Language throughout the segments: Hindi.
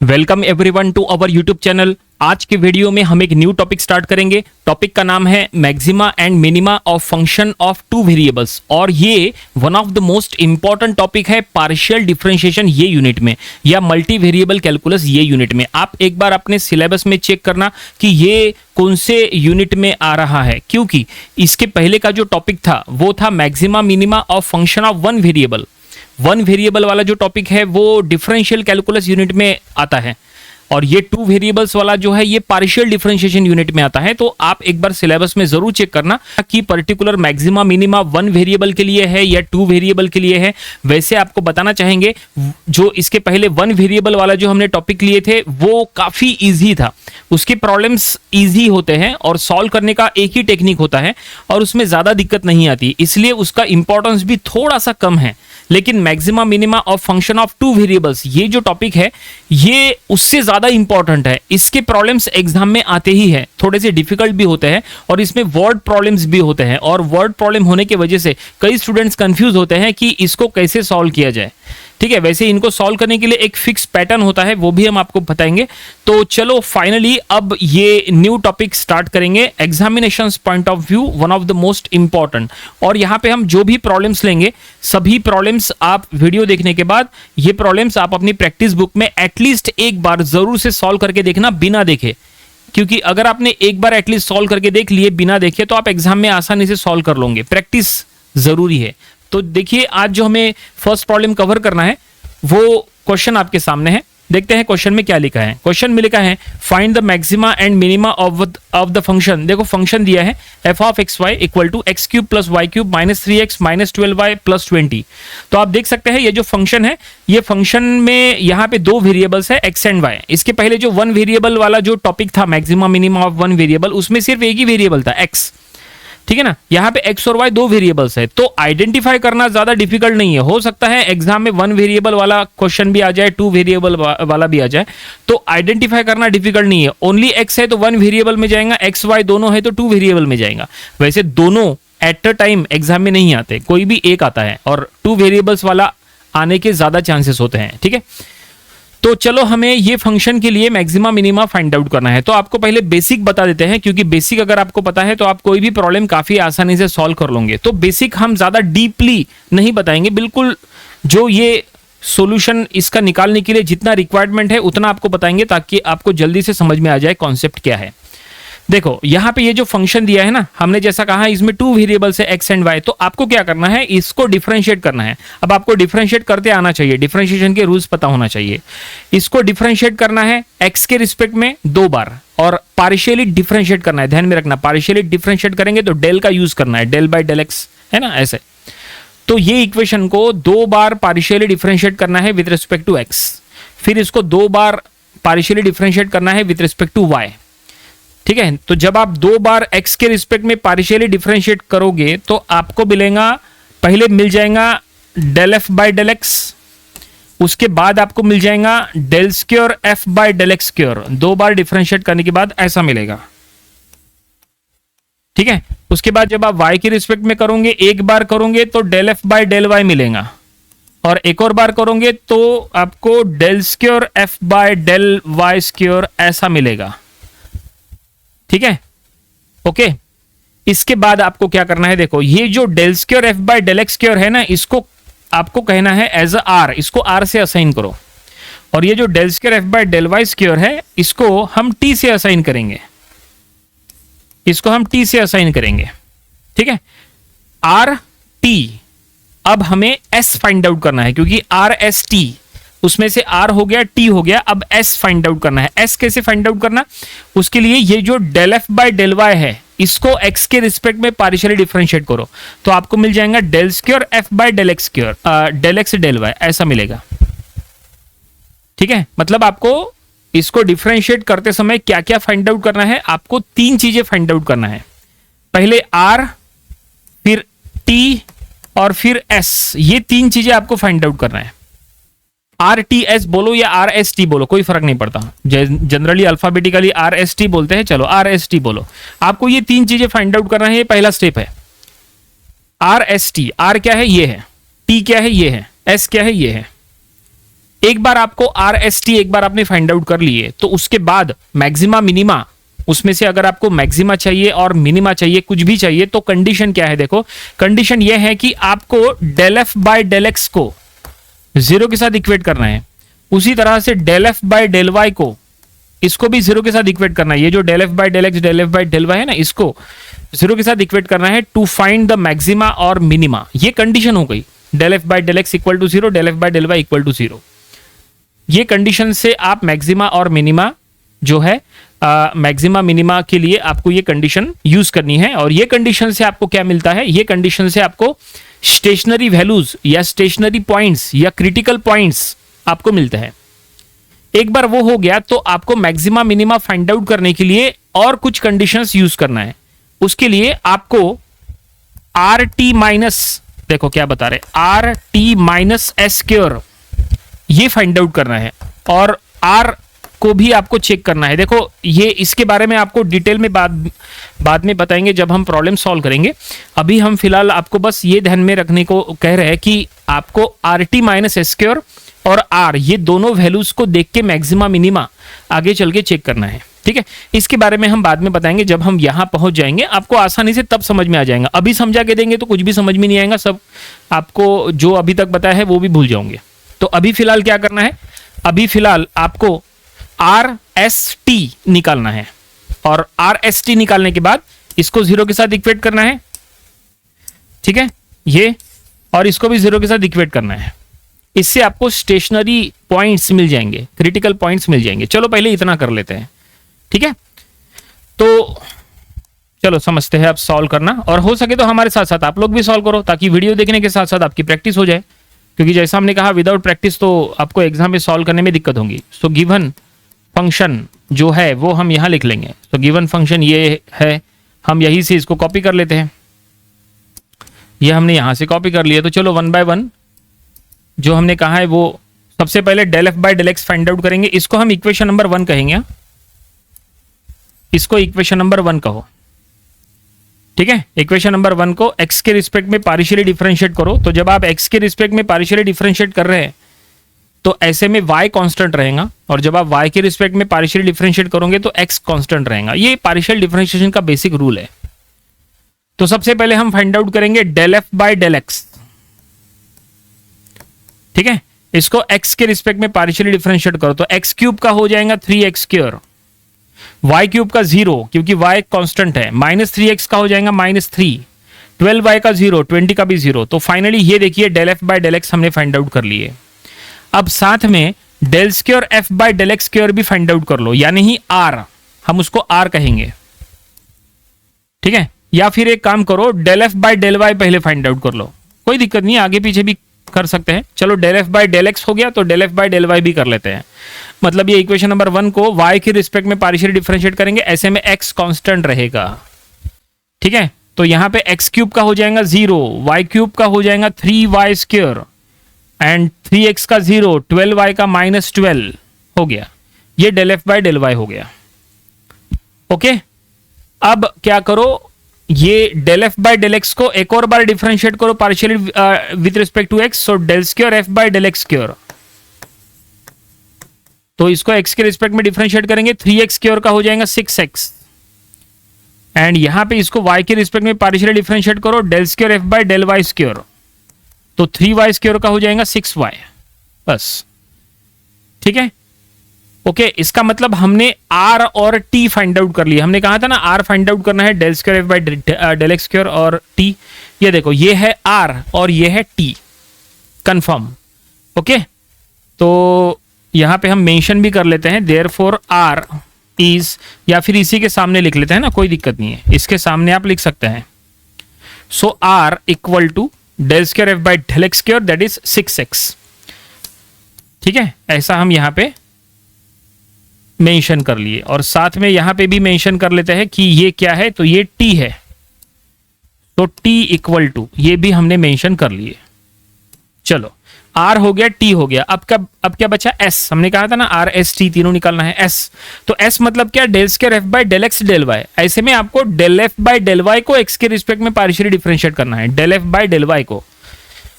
Welcome everyone to our YouTube channel. आज के वीडियो में हम एक न्यू टॉपिक स्टार्ट करेंगे। टॉपिक का नाम है maxima and minima of function of two variables, और ये one of the most important topic है पार्शियल डिफरेंशिएशन ये यूनिट में, या मल्टी वेरिएबल कैलकुलस ये यूनिट में। आप एक बार अपने सिलेबस में चेक करना कि ये कौन से यूनिट में आ रहा है, क्योंकि इसके पहले का जो टॉपिक था वो था maxima minima of function of one variable वाला जो टॉपिक है वो डिफरेंशियल कैलकुलस यूनिट में आता है, और ये टू वेरिएबल्स वाला जो है ये पार्शियल डिफरेंशिएशन यूनिट में आता है। तो आप एक बार सिलेबस में जरूर चेक करना कि particular maxima minima one variable के लिए है या टू वेरिएबल के लिए है। वैसे आपको बताना चाहेंगे जो इसके पहले वन वेरिएबल वाला जो हमने टॉपिक लिए थे वो काफी इजी था, उसके प्रॉब्लम्स इजी होते हैं और सॉल्व करने का एक ही टेक्निक होता है और उसमें ज्यादा दिक्कत नहीं आती, इसलिए उसका इंपॉर्टेंस भी थोड़ा सा कम है। लेकिन maxima minima of function of two variables ये जो टॉपिक है ये उससे ज्यादा इंपॉर्टेंट है। इसके प्रॉब्लम्स एग्जाम में आते ही है, थोड़े से डिफिकल्ट भी होते हैं और इसमें वर्ड प्रॉब्लम्स भी होते हैं, और वर्ड प्रॉब्लम होने की वजह से कई स्टूडेंट्स कंफ्यूज होते हैं कि इसको कैसे सॉल्व किया जाए। ठीक है, वैसे इनको सॉल्व करने के लिए एक फिक्स पैटर्न होता है, वो भी हम आपको बताएंगे। तो चलो फाइनली अब ये न्यू टॉपिक स्टार्ट करेंगे, examinations point of view one of the most important. और यहाँ पे हम जो भी प्रॉब्लम्स लेंगे सभी प्रॉब्लम्स आप वीडियो देखने के बाद ये प्रॉब्लम्स आप अपनी प्रैक्टिस बुक में एटलीस्ट एक बार जरूर से सॉल्व करके देखना बिना देखे, क्योंकि अगर आपने एक बार एटलीस्ट सॉल्व करके देख लिए बिना देखे तो आप एग्जाम में आसानी से सॉल्व कर लोगे। प्रैक्टिस जरूरी है। तो देखिए आज जो हमें फर्स्ट प्रॉब्लम कवर करना है वो क्वेश्चन आपके सामने है। देखते हैं क्वेश्चन में क्या लिखा है। क्वेश्चन में लिखा है find the maxima and minima of the function. देखो फंक्शन दिया है f of x y equal to x cube plus y cube minus 3x minus 12y plus 20। तो आप देख सकते हैं ये जो फंक्शन है ये फंक्शन में यहाँ पे दो वेरिएबल्स है x एंड y। इसके पहले जो वन वेरिएबल वाला जो टॉपिक था maxima minima of one variable, उसमें सिर्फ एक ही वेरिएबल था x, ठीक है ना। यहाँ पे x और y दो वेरिएबल्स है, तो आइडेंटिफाई करना ज्यादा डिफिकल्ट नहीं है। हो सकता है एग्जाम में वन वेरिएबल वाला क्वेश्चन भी आ जाए, टू वेरिएबल वाला भी आ जाए, तो आइडेंटिफाई करना डिफिकल्ट नहीं है। ओनली x है तो वन वेरिएबल में जाएगा, x y दोनों है तो टू वेरिएबल में जाएगा। वैसे दोनों एट अ टाइम एग्जाम में नहीं आते, कोई भी एक आता है, और टू वेरिएबल्स वाला आने के ज्यादा चांसेस होते हैं। ठीक है, तो चलो हमें ये फंक्शन के लिए मैक्सिमा मिनिमा फाइंड आउट करना है। तो आपको पहले बेसिक बता देते हैं, क्योंकि बेसिक अगर आपको पता है तो आप कोई भी प्रॉब्लम काफी आसानी से सॉल्व कर लोगे। तो बेसिक हम ज्यादा डीपली नहीं बताएंगे, बिल्कुल जो ये सॉल्यूशन इसका निकालने के लिए जितना रिक्वायरमेंट है उतना आपको बताएंगे, ताकि आपको जल्दी से समझ में आ जाए कॉन्सेप्ट क्या है। देखो यहाँ पे ये जो फंक्शन दिया है ना, हमने जैसा कहा इसमें टू वेरिएबल्स है x एंड y, तो आपको क्या करना है, इसको डिफरेंशिएट करना है। अब आपको डिफरेंशिएट करते आना चाहिए, डिफरेंशिएशन के रूल्स पता होना चाहिए। इसको डिफरेंशिएट करना है x के रिस्पेक्ट में दो बार, और पार्शियली डिफरेंशिएट करना है। ध्यान में रखना, पार्शियली डिफरेंशिएट करेंगे तो डेल का यूज करना है, डेल बाय डेल x, है ना, ऐसे। तो ये इक्वेशन को दो बार पार्शियली डिफरेंशिएट करना है विद रिस्पेक्ट टू x, फिर इसको दो बार पार्शियली डिफरेंशिएट करना है विद रिस्पेक्ट टू y। ठीक है, तो जब आप दो बार x के रिस्पेक्ट में पार्शियली डिफरेंशिएट करोगे तो आपको मिलेगा, पहले मिल जाएगा del f by del x, उसके बाद आपको मिल जाएगा del square f by del x square. दो बार डिफरेंशिएट करने के बाद ऐसा मिलेगा। ठीक है, उसके बाद जब आप y के रिस्पेक्ट में करोगे, एक बार करोगे तो del f by del y मिलेगा, और एक और बार करोगे तो आपको del square f by del y square ऐसा मिलेगा। ठीक है, ओके। इसके बाद आपको क्या करना है, देखो ये जो del square F by del x square है ना, इसको आपको कहना है एज अ आर, इसको आर से असाइन करो। और ये जो del square F by del Y square है इसको हम टी से असाइन करेंगे, इसको हम टी से असाइन करेंगे। ठीक है, आर टी। अब हमें एस फाइंड आउट करना है, क्योंकि आर एस टी उसमें से आर हो गया, टी हो गया, अब एस फाइंड आउट करना है। एस कैसे फाइंड आउट करना, उसके लिए ये जो del F by del Y है इसको एक्स के रिस्पेक्ट में पार्शियली डिफरेंशिएट करो, तो आपको मिल जाएगा del square F by del x square, del x del y ऐसा मिलेगा। ठीक है, मतलब आपको इसको डिफरेंशिएट करते समय क्या क्या फाइंड आउट करना है, आपको तीन चीजें फाइंड आउट करना है। पहले आर, फिर टी और फिर एस, ये तीन चीजें आपको फाइंड आउट करना है। आर टी एस बोलो या आर एस टी बोलो, कोई फर्क नहीं पड़ता, generally alphabetically R S T बोलते हैं, चलो आर एस टी बोलो। आपको ये तीन चीजें फाइंड आउट करना है, ये पहला स्टेप है। आर एस टी, आर क्या है, ये है, टी क्या है, ये है, एस क्या है, ये है। एक बार आपको आर एस टी एक बार आपने फाइंड आउट कर लिए, तो उसके बाद मैक्सिमा मिनिमा, उसमें से अगर आपको मैक्सिमा चाहिए और मिनिमा चाहिए, कुछ भी चाहिए, तो कंडीशन क्या है? देखो कंडीशन यह है कि आपको del F by del x को जीरो के साथ इक्वेट करना है, उसी तरह से del F by del Y को, इसको भी जीरो के साथ इक्वेट करना है। ये जो del F by del x, del F by del Y है ना, इसको जीरो के साथ इक्वेट करना है टू फाइंड द मैक्सिमा और मिनिमा। ये कंडीशन हो गई, del F by del x equal to zero, del F by del y equal to zero. ये कंडीशन से आप मैक्सिमा और मिनिमा जो है, मैक्सिमा मिनिमा के लिए आपको ये कंडीशन यूज करनी है। और ये कंडीशन से आपको क्या मिलता है? ये कंडीशन से आपको स्टेशनरी वैल्यूज या स्टेशनरी पॉइंट्स या क्रिटिकल पॉइंट्स आपको मिलते हैं। एक बार वो हो गया तो आपको मैक्सिमा मिनिमा फाइंड आउट करने के लिए और कुछ कंडीशंस यूज करना है। उसके लिए आपको आर टी माइनस, देखो क्या बता रहे, R T minus S square, ये फाइंड आउट करना है। और आर को भी आपको चेक करना है। देखो ये इसके बारे में आपको डिटेल में बाद में बताएंगे जब हम प्रॉब्लम सॉल्व करेंगे। अभी हम फिलहाल आपको बस ये ध्यान में रखने को कह रहे हैं कि आपको R T minus S square और आर, ये दोनों वैल्यूज को देख के मैक्सिमा मिनिमा आगे चल के चेक करना है। ठीक है, इसके बारे में हम बाद में बताएंगे जब हम यहां पहुंच जाएंगे। आपको आसानी से तब समझ में आ जाएगा, अभी समझा के देंगे तो कुछ भी समझ में नहीं आएगा, सब आपको जो अभी तक बताया है वो भी भूल जाओगे। तो अभी फिलहाल क्या करना है? अभी फिलहाल आपको आर एस टी निकालना है, और आर एस टी निकालने के बाद इसको जीरो के साथ इक्वेट करना है। ठीक है, ये और इसको भी जीरो के साथ इक्वेट करना है। इससे आपको स्टेशनरी पॉइंट्स मिल जाएंगे, क्रिटिकल पॉइंट्स मिल जाएंगे। चलो पहले इतना कर लेते हैं। ठीक है, तो चलो समझते हैं, अब सॉल्व करना, और हो सके तो हमारे साथ साथ आप लोग भी सॉल्व करो, ताकि वीडियो देखने के साथ साथ आपकी प्रैक्टिस हो जाए। क्योंकि जैसा हमने कहा, विदाउट प्रैक्टिस तो आपको एग्जाम में सॉल्व करने में दिक्कत होगी। सो गिवन फंक्शन जो है वो हम यहां लिख लेंगे। तो गिवन फंक्शन ये है, हम यहीं से इसको कॉपी कर लेते हैं। ये हमने यहां से कॉपी कर लिया। तो चलो वन बाय वन जो हमने कहा है वो सबसे पहले del F by del x find out करेंगे। इसको हम इक्वेशन नंबर 1 कहेंगे, इसको इक्वेशन नंबर 1 कहो। ठीक है, इक्वेशन नंबर 1 को x के रिस्पेक्ट में पार्शियली डिफरेंशिएट करो। तो जब आप x के रिस्पेक्ट में पार्शियली डिफरेंशिएट कर रहे हैं तो ऐसे में y कांस्टेंट रहेगा, और जब आप y के रिस्पेक्ट में पार्शियली डिफरेंशिएट करोगे तो x कांस्टेंट रहेगा। ये पार्शियल डिफरेंशिएशन का बेसिक रूल है। तो सबसे पहले हम फाइंड आउट करेंगे del F by del x. ठीक है, इसको x के रिस्पेक्ट में पार्शियली डिफरेंशिएट करो तो x क्यूब का हो जाएगा 3x स्क्वायर, y क्यूब का 0 क्योंकि y कांस्टेंट है, माइनस 3x का हो जाएगा -3, 12y का 0, 20 का भी 0। तो फाइनली ये देखिए del F by del x हमने फाइंड आउट कर लिए। अब साथ में del square F by del x square भी फाइंड आउट कर लो, यानी ही r, हम उसको r कहेंगे। ठीक है, या फिर एक काम करो, del F by del y पहले फाइंड आउट कर लो, कोई दिक्कत नहीं है, आगे पीछे भी कर सकते हैं। चलो del F by del x हो गया तो del F by del Y भी कर लेते हैं। मतलब ये इक्वेशन नंबर 1 को y के रिस्पेक्ट में पार्शियली डिफरेंशिएट करेंगे, ऐसे में x कांस्टेंट रहेगा। ठीक है, तो यहां पे x क्यूब का हो जाएगा 0, y क्यूब का हो जाएगा 3y स्क्वायर एंड 3x का 0, 12y का -12 हो गया। ये del F by del y हो गया। ओके, अब क्या करो, ये del F by del x को एक और बार डिफरेंशिएट करो partially with respect to x. So del square F by del x square, तो इसको x के रिस्पेक्ट में डिफरेंशिएट करेंगे, 3x स्क्वायर का हो जाएगा 6x, एंड यहां पे इसको y के रिस्पेक्ट में पार्शियली डिफरेंशिएट करो, del square F by del Y square, तो 3y स्क्वायर का हो जाएगा 6y बस। ठीक है, ओके, इसका मतलब हमने r और t फाइंड आउट कर लिया। हमने कहा था ना r फाइंड आउट करना है del square F by del x square और t। ये देखो, ये है r और ये है t, कंफर्म। ओके, तो यहां पे हम मेंशन भी कर लेते हैं, देयरफॉर r इज, या फिर इसी के सामने लिख लेते हैं ना, कोई दिक्कत नहीं है, इसके सामने आप लिख सकते हैं। So r equal to del square F by del x square that is 6x। ठीक है, ऐसा हम यहां पे मेंशन कर लिए, और साथ में यहां पे भी मेंशन कर लेते हैं कि ये क्या है, तो ये t है, तो t इक्वल टू, ये भी हमने मेंशन कर लिए। चलो r हो गया, t हो गया, अब क्या बचा, s। हमने कहा था ना r s t तीनों निकालना है, s। तो s मतलब क्या, del square F by del x del Y. ऐसे में आपको del F by del Y को x के रिस्पेक्ट में पार्शियली डिफरेंशिएट करना है, del F by del Y को।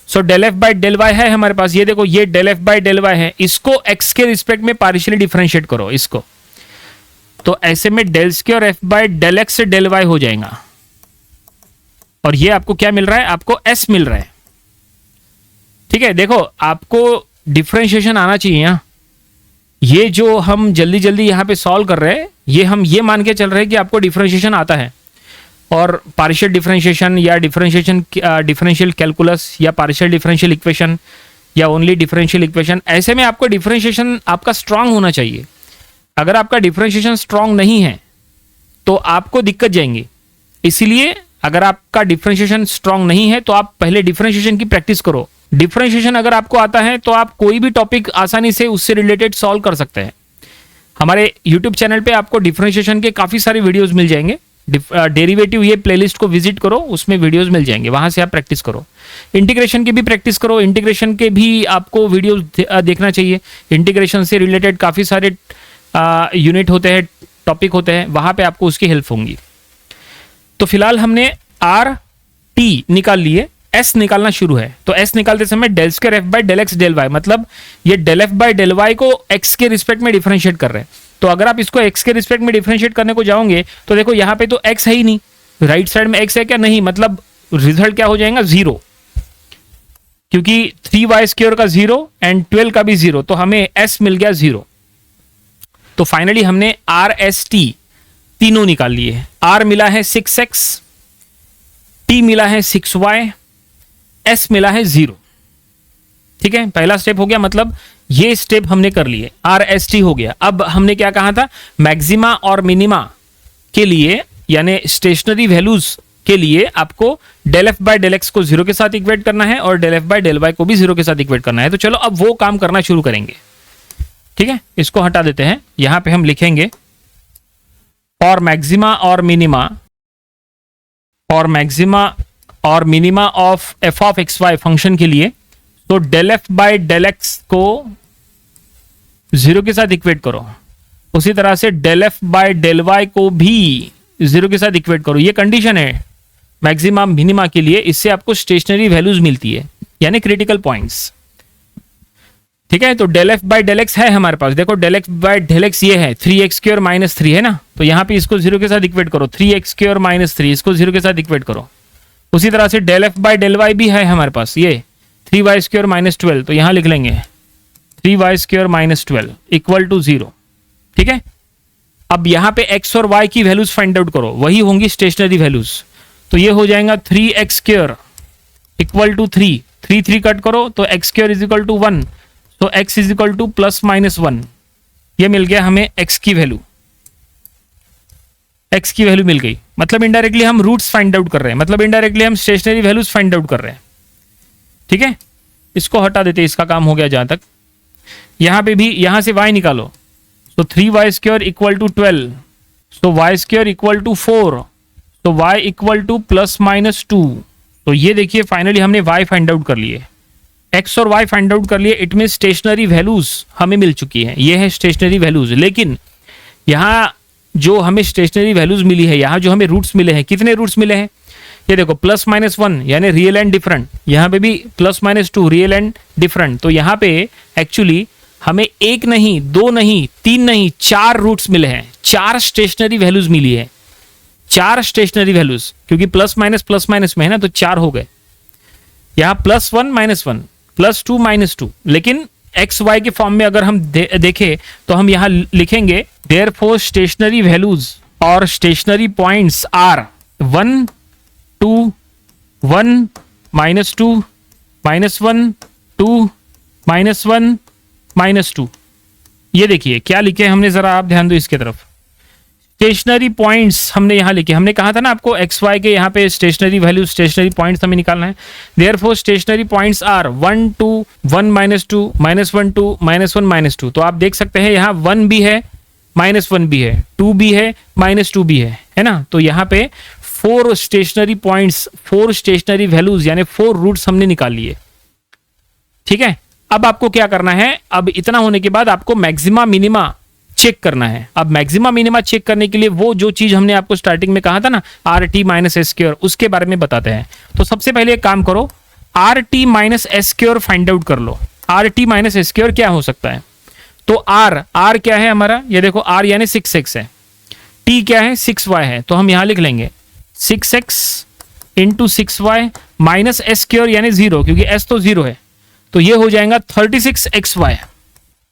So del F by del Y है हमारे पास, ये देखो ये del F by del Y है, इसको एक्स के रिस्पेक्ट में पार्शियली डिफरेंशिएट करो इसको, तो ऐसे में del square f by del x से डेल वाई हो जाएगा, और ये आपको क्या मिल रहा है, आपको एस मिल रहा है। ठीक है, देखो आपको डिफरेंशिएशन आना चाहिए यहाँ। ये जो हम जल्दी जल्दी यहाँ पे सॉल्व कर रहे हैं, ये हम ये मान के चल रहे हैं कि आपको डिफरेंशिएशन आता है, और पार्शियल डिफरेंशिएशन या डिफरेंशियल कैलकुलस या पार्शियल डिफरेंशियल इक्वेशन या ओनली डिफरेंशियल इक्वेशन, ऐसे में आपको डिफरेंशिएशन आपका स्ट्रांग होना चाहिए। अगर आपका डिफरेंशिएशन स्ट्रांग नहीं है तो आपको दिक्कत जाएंगी। इसीलिए अगर आपका डिफरेंशिएशन स्ट्रांग नहीं है तो आप पहले डिफरेंशिएशन की प्रैक्टिस करो। डिफरेंशिएशन अगर आपको आता है तो आप कोई भी टॉपिक आसानी से उससे रिलेटेड सॉल्व कर सकते हैं। हमारे YouTube चैनल पे आपको डिफरेंशिएशन के काफ़ी सारे वीडियोस मिल जाएंगे। डेरिवेटिव ये प्लेलिस्ट को विजिट करो, उसमें वीडियोस मिल जाएंगे, वहां से आप प्रैक्टिस करो। इंटीग्रेशन की भी प्रैक्टिस करो, इंटीग्रेशन के भी आपको वीडियोस देखना चाहिए। इंटीग्रेशन से रिलेटेड काफ़ी सारे यूनिट होते हैं, टॉपिक होते हैं, वहां पे आपको उसकी हेल्प होंगी। तो फिलहाल हमने आर टी निकाल लिए, एस निकालना शुरू है। तो एस निकालते समय del square f by del x del y, मतलब ये del F by del Y को एक्स के रिस्पेक्ट में डिफरेंशिएट कर रहे हैं। तो अगर आप इसको एक्स के रिस्पेक्ट में डिफरेंशिएट करने को जाओगे तो देखो यहाँ पे तो एक्स है ही नहीं, राइट साइड में एक्स है क्या, नहीं, मतलब रिजल्ट क्या हो जाएगा, 0, क्योंकि 3y² का 0 एंड 12 का भी 0, तो हमें s मिल गया 0। तो फाइनली हमने आर एस टी तीनों निकाल लिए। r मिला है 6x, t मिला है 6y, s मिला है 0। ठीक है, पहला स्टेप हो गया, मतलब ये स्टेप हमने कर लिए, आर एस टी हो गया। अब हमने क्या कहा था, मैक्सिमा और मिनिमा के लिए यानी स्टेशनरी वैल्यूज के लिए आपको del F by del x को 0 के साथ इक्वेट करना है और del F by del Y को भी 0 के साथ इक्वेट करना है। तो चलो अब वो काम करना शुरू करेंगे। ठीक है, इसको हटा देते हैं, यहां पे हम लिखेंगे और मैक्सिमा और minima of f of x y function के लिए, तो del F by del x को 0 के साथ इक्वेट करो, उसी तरह से del F by del Y को भी 0 के साथ इक्वेट करो। ये कंडीशन है मैक्सिमा मिनिमा के लिए, इससे आपको स्टेशनरी वैल्यूज मिलती है यानी क्रिटिकल पॉइंट्स। ठीक है, तो del F by del x है हमारे पास, देखो del x by del x ये है 3x² - 3 है ना, तो यहां पे इसको 0 के साथ इक्वेट करो, 3x² - 3 इसको 0 के साथ इक्वेट करो। उसी तरह से del F by del Y भी है हमारे पास, ये 3y² - 12, तो यहां लिख लेंगे 3y² - 12 इक्वल टू 0। ठीक है, अब यहां पे x और y की वैल्यूज फाइंड आउट करो, वही होंगी स्टेशनरी वैल्यूज। तो ये हो जाएगा 3x² इक्वल टू 3, 3 कट करो तो x² इज इक्वल टू 1, तो x इज इक्वल टू +-1। ये मिल गया हमें x की वैल्यू, x की वैल्यू मिल गई। मतलब इनडायरेक्टली हम रूट्स फाइंड आउट कर रहे हैं, मतलब इनडायरेक्टली हम स्टेशनरी वैल्यूज फाइंड आउट कर रहे हैं। ठीक है, इसको हटा देते, इसका काम हो गया। जहां तक यहां पे भी यहां से y निकालो, तो 3y² इक्वल टू 12, तो y² इक्वल टू 4, तो y इक्वल टू +-2। तो ये देखिए फाइनली हमने y फाइंड आउट कर लिए, x और y फाइंड आउट कर लिए। इट मीन स्टेशनरी वैल्यूज हमें मिल चुकी है, ये है स्टेशनरी वैल्यूज। लेकिन यहाँ जो हमें स्टेशनरी वैल्यूज मिली है, यहाँ जो हमें रूट्स मिले हैं, कितने रूट्स मिले हैं, ये देखो +-1 यानी रियल एंड डिफरेंट, यहाँ पे भी +-2 रियल एंड डिफरेंट। तो यहाँ पे एक्चुअली हमें 1 नहीं, 2 नहीं, 3 नहीं, 4 रूट्स मिले हैं, 4 स्टेशनरी वैल्यूज मिली है, 4 स्टेशनरी वैल्यूज, क्योंकि +- में है ना, तो 4 हो गए। यहाँ +1 - 1 +2 - 2, लेकिन एक्स वाई के फॉर्म में अगर हम देखें तो हम यहाँ लिखेंगे देयरफॉर स्टेशनरी वैल्यूज और स्टेशनरी पॉइंट्स आर 1 2 1 -2 -1 2 -1 -2। ये देखिए क्या लिखे हमने, जरा आप ध्यान दो इसके तरफ। स्टेशनरी पॉइंट्स हमने यहाँ लिखे, हमने कहा था ना आपको एक्स वाई के यहाँ पे स्टेशनरी वैल्यू स्टेशनरी पॉइंट्स हमें निकालना है। Therefore stationary points are 1 2 1 -2 -1 2 -1 -2। तो आप देख सकते हैं यहाँ 1 भी है, -1 भी है, 2 भी है, -2 भी है ना। तो यहाँ पे 4 स्टेशनरी पॉइंट्स, 4 स्टेशनरी वैल्यूज यानी 4 रूट्स हमने निकाल लिए। ठीक है, अब आपको क्या करना है, अब इतना होने के बाद आपको मैक्सिमा मिनिमा चेक करना है। अब मैक्सिमा मिनिमा चेक करने के लिए वो जो चीज हमने आपको स्टार्टिंग में कहा था ना, RT - S², उसके बारे में बताते हैं। तो सबसे पहले एक काम करो, R T minus S square find out कर लो। R T minus S square क्या हो सकता है? तो आर क्या है हमारा, ये देखो आर यानी 6x है, टी क्या है 6y है, तो हम यहां लिख लेंगे 6x into 6y minus S square यानी 0, क्योंकि s तो 0 है, तो ये हो जाएगा 36xy।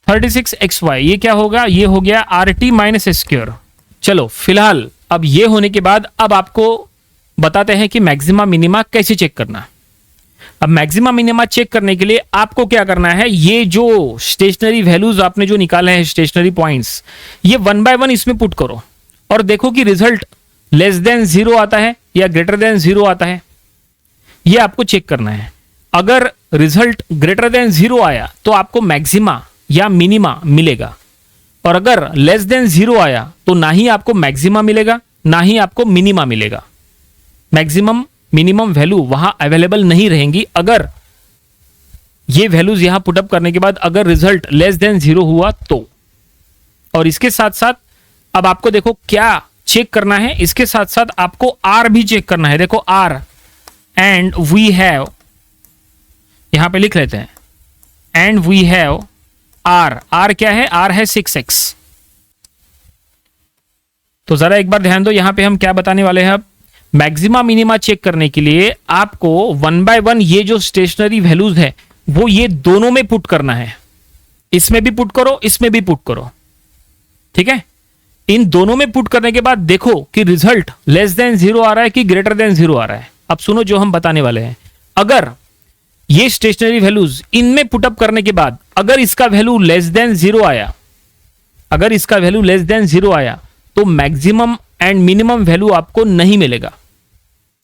36xy ये क्या होगा, ये हो गया R T minus S square. चलो फिलहाल अब ये होने के बाद अब आपको बताते हैं कि मैक्सिमा मिनिमा कैसे चेक करना। अब मैक्सिमा मिनिमा चेक करने के लिए आपको क्या करना है, ये जो स्टेशनरी वैल्यूज आपने जो निकाले हैं स्टेशनरी पॉइंट्स, ये 1 बाय 1 इसमें पुट करो और देखो कि रिजल्ट लेस देन 0 आता है या ग्रेटर देन 0 आता है, ये आपको चेक करना है। अगर रिजल्ट ग्रेटर देन 0 आया तो आपको मैक्सिमा या मिनिमा मिलेगा, और अगर लेस देन 0 आया तो ना ही आपको मैक्सिमा मिलेगा ना ही आपको मिनिमा मिलेगा। मैक्सिमम मिनिमम वैल्यू वहां अवेलेबल नहीं रहेंगी अगर ये वैल्यूज यहां पुटअप करने के बाद अगर रिजल्ट लेस देन 0 हुआ तो। और इसके साथ साथ अब आपको देखो क्या चेक करना है, इसके साथ साथ आपको आर भी चेक करना है। देखो आर एंड वी हैव, यहां पे लिख लेते हैं एंड वी हैव आर क्या है, आर है 6x। तो जरा एक बार ध्यान दो, यहां पे हम क्या बताने वाले हैं। अब मैक्सिमा मिनिमा चेक करने के लिए आपको 1 बाय 1 ये जो स्टेशनरी वैल्यूज है वो ये दोनों में पुट करना है, इसमें भी पुट करो इसमें भी पुट करो, ठीक है। इन दोनों में पुट करने के बाद देखो कि रिजल्ट लेस देन 0 आ रहा है कि ग्रेटर देन 0 आ रहा है। अब सुनो जो हम बताने वाले हैं, अगर ये स्टेशनरी वैल्यूज इनमें पुटअप करने के बाद अगर इसका वैल्यू लेस देन 0 आया, अगर इसका वैल्यू लेस देन 0 आया तो मैक्सिमम एंड मिनिमम वैल्यू आपको नहीं मिलेगा,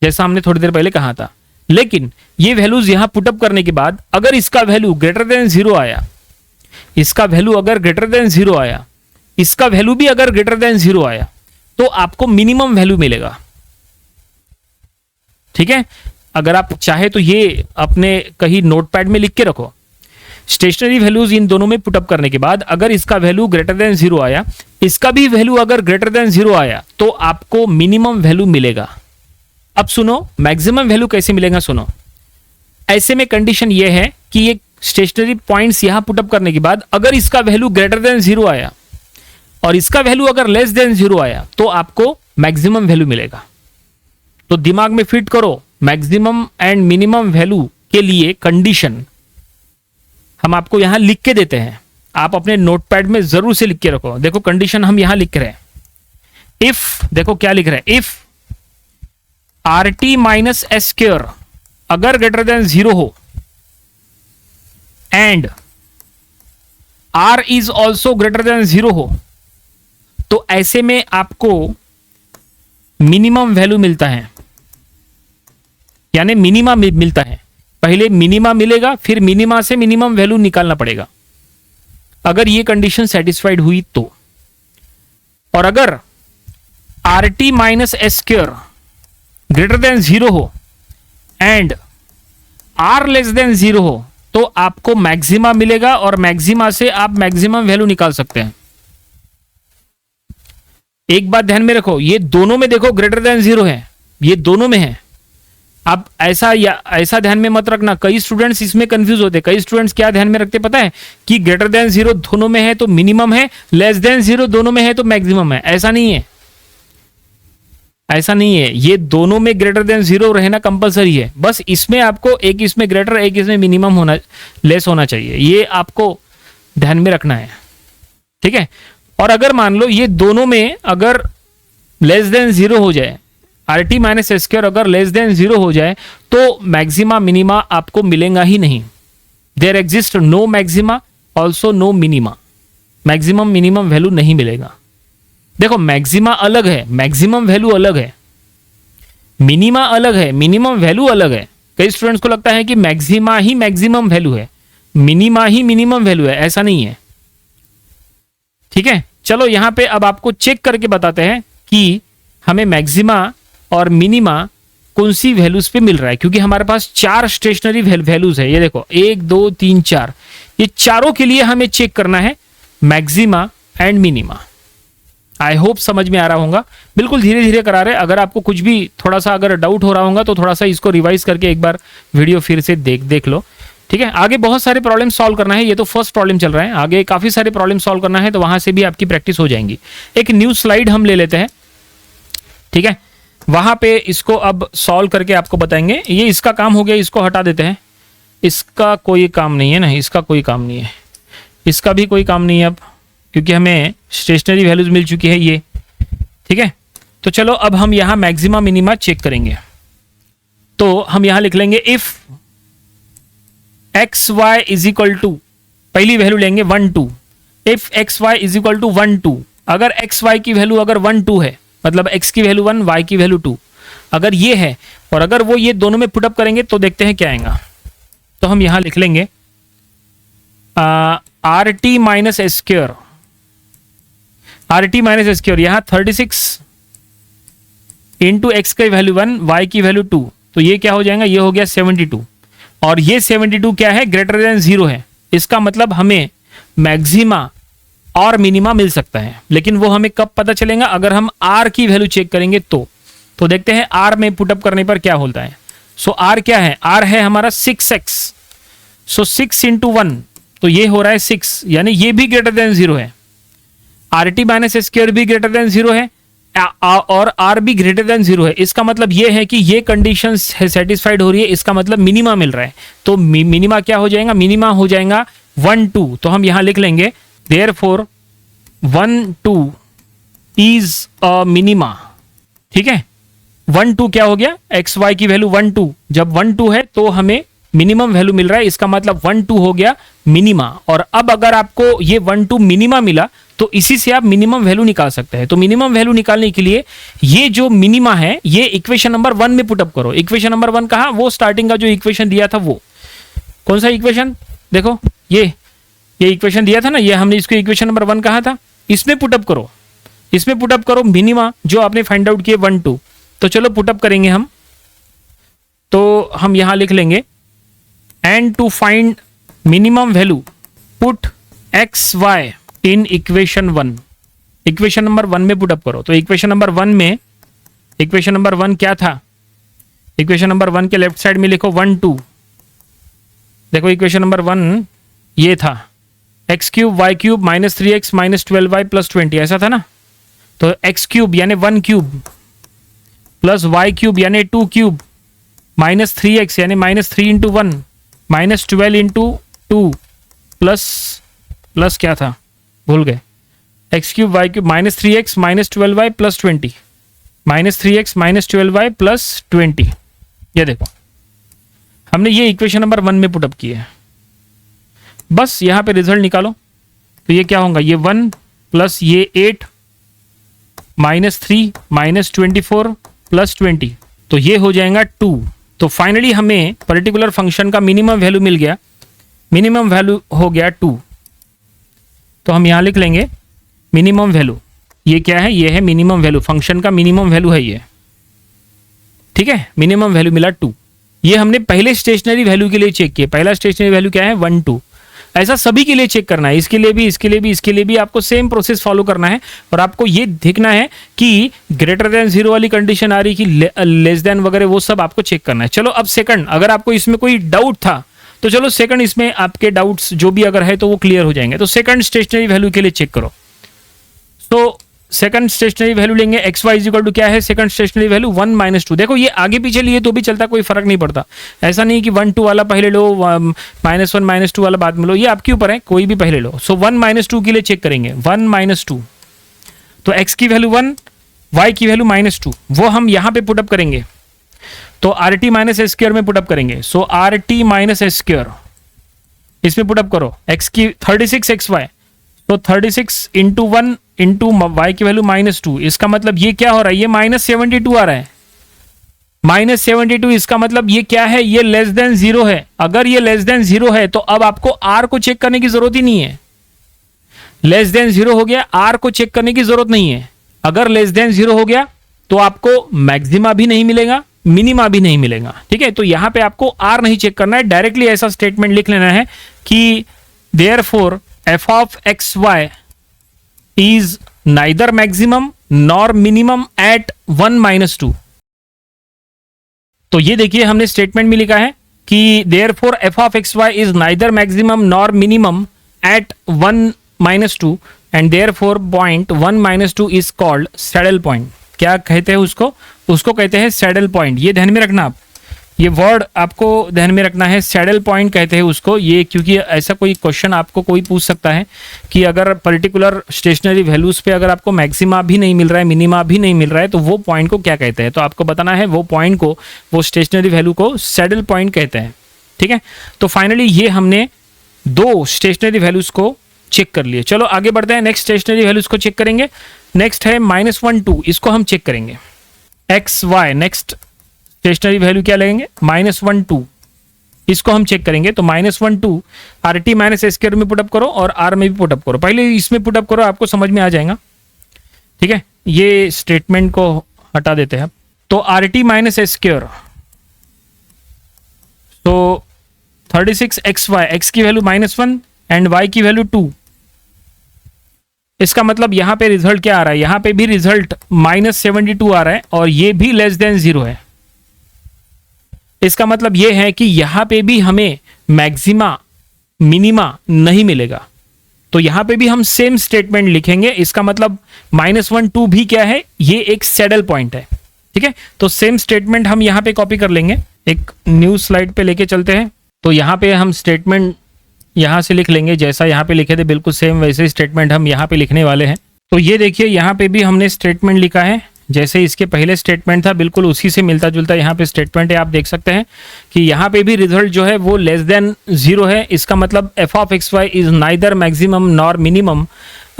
जैसा हमने थोड़ी देर पहले कहा था। लेकिन ये वैल्यूज यहां पुटअप करने के बाद अगर इसका वैल्यू ग्रेटर देन 0 आया, इसका वैल्यू अगर ग्रेटर देन 0 आया, इसका वैल्यू भी अगर ग्रेटर देन 0 आया तो आपको मिनिमम वैल्यू मिलेगा, ठीक है। अगर आप चाहे तो ये अपने कहीं नोटपैड में लिख के रखो, स्टेशनरी वैल्यूज इन दोनों में पुटअप करने के बाद अगर इसका वैल्यू ग्रेटर देन 0 आया, इसका भी वैल्यू अगर ग्रेटर देन 0 आया तो आपको मिनिमम वैल्यू मिलेगा। अब सुनो मैक्सिमम वैल्यू कैसे मिलेगा, सुनो। ऐसे में कंडीशन ये है कि ये स्टेशनरी पॉइंट्स यहां पुटअप करने के बाद अगर इसका वैल्यू ग्रेटर देन 0 आया और इसका वैल्यू अगर लेस देन 0 आया तो आपको मैक्सिमम वैल्यू मिलेगा। तो दिमाग में फिट करो, मैक्सिमम एंड मिनिमम वैल्यू के लिए कंडीशन हम आपको यहां लिख के देते हैं, आप अपने नोटपैड में जरूर से लिख के रखो। देखो कंडीशन हम यहां लिख रहे हैं, इफ, देखो क्या लिख रहे हैं, if r T minus S square अगर ग्रेटर देन 0 हो and r is also greater than 0 हो तो ऐसे में आपको मिनिमम वैल्यू मिलता है, यानी मिनिमा मिलता है। पहले मिनिमा मिलेगा फिर मिनिमा से मिनिमम वैल्यू निकालना पड़ेगा अगर ये कंडीशन सेटिस्फाइड हुई तो। और अगर R T minus S square greater than 0 हो एंड आर लेस देन 0 हो तो आपको मैक्सिमा मिलेगा और मैक्सिमा से आप मैक्सिमम वैल्यू निकाल सकते हैं। एक बात ध्यान में रखो, ये दोनों में देखो ग्रेटर देन 0 है, ये दोनों में है। अब ऐसा ध्यान में मत रखना, कई स्टूडेंट्स इसमें कंफ्यूज होते हैं। कई स्टूडेंट्स क्या ध्यान में रखते पता है कि ग्रेटर देन 0 दोनों में है तो मिनिमम है, लेस देन 0 दोनों में है तो मैक्सिमम है। ऐसा नहीं है, ऐसा नहीं है, ये दोनों में ग्रेटर देन 0 रहना कंपलसरी है। बस इसमें आपको एक इसमें ग्रेटर एक इसमें मिनिमम होना, लेस होना चाहिए, ये आपको ध्यान में रखना है, ठीक है। और अगर मान लो ये दोनों में अगर लेस देन 0 हो जाए, R T minus S square अगर लेस देन 0 हो जाए तो मैक्सिमा मिनिमा आपको मिलेगा ही नहीं। There exist no maxima also no minima, maximum minimum value नहीं मिलेगा। देखो मैक्सिमा अलग है, मैक्सिमम वैल्यू अलग है, मिनिमा अलग है, मिनिमम वैल्यू अलग है। कई स्टूडेंट्स को लगता है कि मैक्सिमा ही मैक्सिमम वैल्यू है, मिनिमा ही मिनिमम वैल्यू है, ऐसा नहीं है, ठीक है। चलो यहां पे अब आपको चेक करके बताते हैं कि हमें मैक्सिमा और मिनिमा कौन सी वैल्यूज पे मिल रहा है, क्योंकि हमारे पास 4 स्टेशनरी वैल्यूज है। ये देखो 1 2 3 4, ये चारों के लिए हमें चेक करना है maxima and minima. I hope समझ में आ रहा होगा, बिल्कुल धीरे धीरे करा रहे। अगर आपको कुछ भी थोड़ा सा अगर डाउट हो रहा होगा तो थोड़ा सा इसको रिवाइज करके एक बार वीडियो फिर से देख लो, ठीक है। आगे बहुत सारे प्रॉब्लम सॉल्व करना है, ये तो फर्स्ट प्रॉब्लम चल रहा है, आगे काफी सारे प्रॉब्लम सॉल्व करना है, तो वहां से भी आपकी प्रैक्टिस हो जाएंगी। एक न्यू स्लाइड हम ले लेते हैं, ठीक है, वहां पे इसको अब सॉल्व करके आपको बताएंगे। ये इसका काम हो गया, इसको हटा देते हैं, इसका कोई काम नहीं है ना, इसका कोई काम नहीं है, इसका भी कोई काम नहीं है अब, क्योंकि हमें स्टेशनरी वैल्यूज मिल चुकी है ये, ठीक है। तो चलो अब हम यहां मैक्सिमा मिनिमा चेक करेंगे। तो हम यहां लिख लेंगे if x y is equal to, पहली वैल्यू लेंगे 1 2, if x y is equal to 1 2, अगर एक्स वाई की वैल्यू अगर 1 2 है, मतलब एक्स की वैल्यू 1 वाई की वैल्यू 2, अगर ये है और अगर वो ये दोनों में पुटअप करेंगे तो देखते हैं क्या आएगा। तो हम यहां लिख लेंगे R T minus S square, R T minus S square, यहां 36 इंटू एक्स की वैल्यू 1 वाई की वैल्यू 2, तो ये क्या हो जाएगा, ये हो गया 72, और ये 72 क्या है, ग्रेटर देन 0 है। इसका मतलब हमें मैक्सिमा और मिनिमा मिल सकता है, लेकिन वो हमें कब पता चलेगा, अगर हम आर की वैल्यू चेक करेंगे तो देखते हैं आर में पुटअप करने पर क्या होता है। सो आर क्या है, आर है हमारा 6x, सो 6 इंटू 1, तो ये हो रहा है 6, यानी ये भी ग्रेटर देन 0 है, आर टी माइनस स्क्वायर भी ग्रेटर देन 0 है और आर भी ग्रेटर देन 0 है। इसका मतलब ये है कि ये कंडीशन सेटिस्फाइड हो रही है, इसका मतलब मिनिमा मिल रहा है। तो मिनिमा क्या हो जाएगा, मिनिमा हो जाएगा 1 2, तो हम यहां लिख लेंगे देयरफॉर 1 2 इज अ मिनिमा, ठीक है। 1 2 क्या हो गया, एक्स वाई की वैल्यू 1 2, जब 1 2 है तो हमें मिनिमम वैल्यू मिल रहा है, इसका मतलब 1 2 हो गया मिनिमा। और अब अगर आपको ये 1 2 मिनिमा मिला तो इसी से आप मिनिमम वैल्यू निकाल सकते हैं। तो मिनिमम वैल्यू निकालने के लिए ये जो मिनिमा है ये इक्वेशन नंबर 1 में पुटअप करो। इक्वेशन नंबर 1 कहा, वो स्टार्टिंग का जो इक्वेशन दिया था, वो कौन सा इक्वेशन, देखो ये इक्वेशन दिया था ना, ये हमने इसको इक्वेशन नंबर 1 कहा था, इसमें पुटअप करो, इसमें पुटअप करो मिनिमा जो आपने फाइंड आउट किए 1 2। तो चलो पुटअप करेंगे हम, तो हम यहां लिख लेंगे and to find minimum value put x y in equation 1, equation number 1 में पुटअप करो। तो इक्वेशन नंबर 1 में, इक्वेशन नंबर 1 क्या था, इक्वेशन नंबर 1 के लेफ्ट साइड में लिखो 1 2, देखो इक्वेशन नंबर 1 ये था x cube y cube minus 3x minus 12y plus 20, ऐसा था ना। तो एक्स क्यूब यानी 1 क्यूब प्लस वाई क्यूब यानी 2 क्यूब माइनस 3x यानी minus 3 into 1 minus 12 into 2 plus क्या था, भूल गए, x cube y cube minus 3x minus 12y plus 20, minus 3x minus 12y plus 20। ये देखो हमने ये इक्वेशन नंबर 1 में पुटअप किया है, बस यहाँ पे रिजल्ट निकालो। तो ये क्या होगा, ये 1 प्लस ये 8 माइनस 3 माइनस 24 प्लस 20, तो ये हो जाएगा 2। तो फाइनली हमें पर्टिकुलर फंक्शन का मिनिमम वैल्यू मिल गया, मिनिमम वैल्यू हो गया 2। तो हम यहाँ लिख लेंगे मिनिमम वैल्यू, ये क्या है, ये है मिनिमम वैल्यू, फंक्शन का मिनिमम वैल्यू है ये, ठीक है, मिनिमम वैल्यू मिला 2। ये हमने पहले स्टेशनरी वैल्यू के लिए चेक किया, पहला स्टेशनरी वैल्यू क्या है 1 2, ऐसा सभी के लिए चेक करना है, इसके लिए भी, इसके लिए भी, इसके लिए भी आपको सेम प्रोसेस फॉलो करना है। और आपको ये देखना है कि ग्रेटर देन 0 वाली कंडीशन आ रही कि लेस देन वगैरह, वो सब आपको चेक करना है। चलो अब सेकंड, अगर आपको इसमें कोई डाउट था तो चलो सेकंड इसमें आपके डाउट्स जो भी अगर है तो वो क्लियर हो जाएंगे। तो सेकंड स्टेशनरी वैल्यू के लिए चेक करो। तो सेकंड स्टेशनरी वैल्यू लेंगे एक्स वाई इक्वल टू क्या है, सेकंड स्टेशनरी वैल्यू 1 माइनस 2। देखो ये आगे पीछे लिए तो भी चलता, कोई फर्क नहीं पड़ता, ऐसा नहीं कि 1 2 वाला पहले लो, -1 -2 वाला बाद में लो, ये आपके ऊपर है, कोई भी पहले लो। सो 1 -2 के लिए चेक करेंगे, 1 -2, तो एक्स की वैल्यू 1, वाई की वैल्यू -2, वो हम यहाँ पे पुटअप करेंगे। तो R T minus S square में पुटअप करेंगे। So R T minus S square इसमें पुटअप करो, एक्स की 36 एक्स वाई, तो 36 इंटू 1 इंटू वाई की वैल्यू -2, इसका मतलब ये क्या हो रहा है, ये -72 आ रहा है, -72, इसका मतलब ये क्या है, ये लेस देन 0 है। अगर ये लेस देन 0 है तो अब आपको आर को चेक करने की जरूरत ही नहीं है, लेस देन 0 हो गया, आर को चेक करने की जरूरत नहीं है। अगर लेस देन 0 हो गया तो आपको मैक्सिमा भी नहीं मिलेगा, मिनिमा भी नहीं मिलेगा, ठीक है। तो यहां पे आपको आर नहीं चेक करना है, डायरेक्टली ऐसा स्टेटमेंट लिख लेना है कि therefore f of x y is neither maximum nor minimum at 1 minus 2। तो ये देखिए हमने स्टेटमेंट में लिखा है कि therefore f of x y is neither maximum nor minimum at 1 minus 2 and therefore point 1 minus 2 is called saddle point. क्या कहते हैं उसको? उसको कहते हैं सैडल पॉइंट। ये ध्यान में रखना आप, ये वर्ड आपको ध्यान में रखना है, सैडल पॉइंट कहते हैं उसको। ये क्योंकि ऐसा कोई क्वेश्चन आपको कोई पूछ सकता है कि अगर पर्टिकुलर स्टेशनरी वैल्यूज पे अगर आपको मैक्सिमा भी नहीं मिल रहा है, मिनिमा भी नहीं मिल रहा है, तो वो पॉइंट को क्या कहते हैं। तो आपको बताना है वो पॉइंट को, वो स्टेशनरी वैल्यू को सैडल पॉइंट कहते हैं। ठीक है, तो फाइनली ये हमने दो स्टेशनरी वैल्यूज को चेक कर लिए। चलो आगे बढ़ते हैं, नेक्स्ट स्टेशनरी वैल्यूज को चेक करेंगे। नेक्स्ट है -1 2, इसको हम चेक करेंगे। X y next stationary value क्या लगेंगे? -1 2, इसको हम चेक करेंगे। तो -1 2 R T minus S square में पुटअप करो और आर में भी पुटअप करो। पहले इसमें पुटअप करो, आपको समझ में आ जाएगा। ठीक है, ये स्टेटमेंट को हटा देते हैं। तो R T minus S square, तो 36xy, एक्स की वैल्यू -1 एंड y की वैल्यू 2। इसका मतलब यहां पे रिजल्ट क्या आ रहा है? यहां पे भी रिजल्ट -72 आ रहा है और ये भी लेस देन 0 है। इसका मतलब ये है कि यहां पे भी हमें मैक्सिमा मिनिमा नहीं मिलेगा। तो यहां पे भी हम सेम स्टेटमेंट लिखेंगे। इसका मतलब -1 2 भी क्या है? ये एक सैडल पॉइंट है। ठीक है, तो सेम स्टेटमेंट हम यहां पे कॉपी कर लेंगे, एक न्यू स्लाइड पे लेके चलते हैं। तो यहां पे हम स्टेटमेंट यहां से लिख लेंगे, जैसा यहां पे लिखे थे बिल्कुल सेम वैसे स्टेटमेंट हम यहां पे लिखने वाले हैं। तो ये देखिए यहां पे भी हमने स्टेटमेंट लिखा है, जैसे इसके पहले स्टेटमेंट था बिल्कुल उसी से मिलता जुलता यहाँ पे स्टेटमेंट है। आप देख सकते हैं कि यहाँ पे भी रिजल्ट जो है वो लेस देन 0 है। इसका मतलब f of x y is neither maximum nor minimum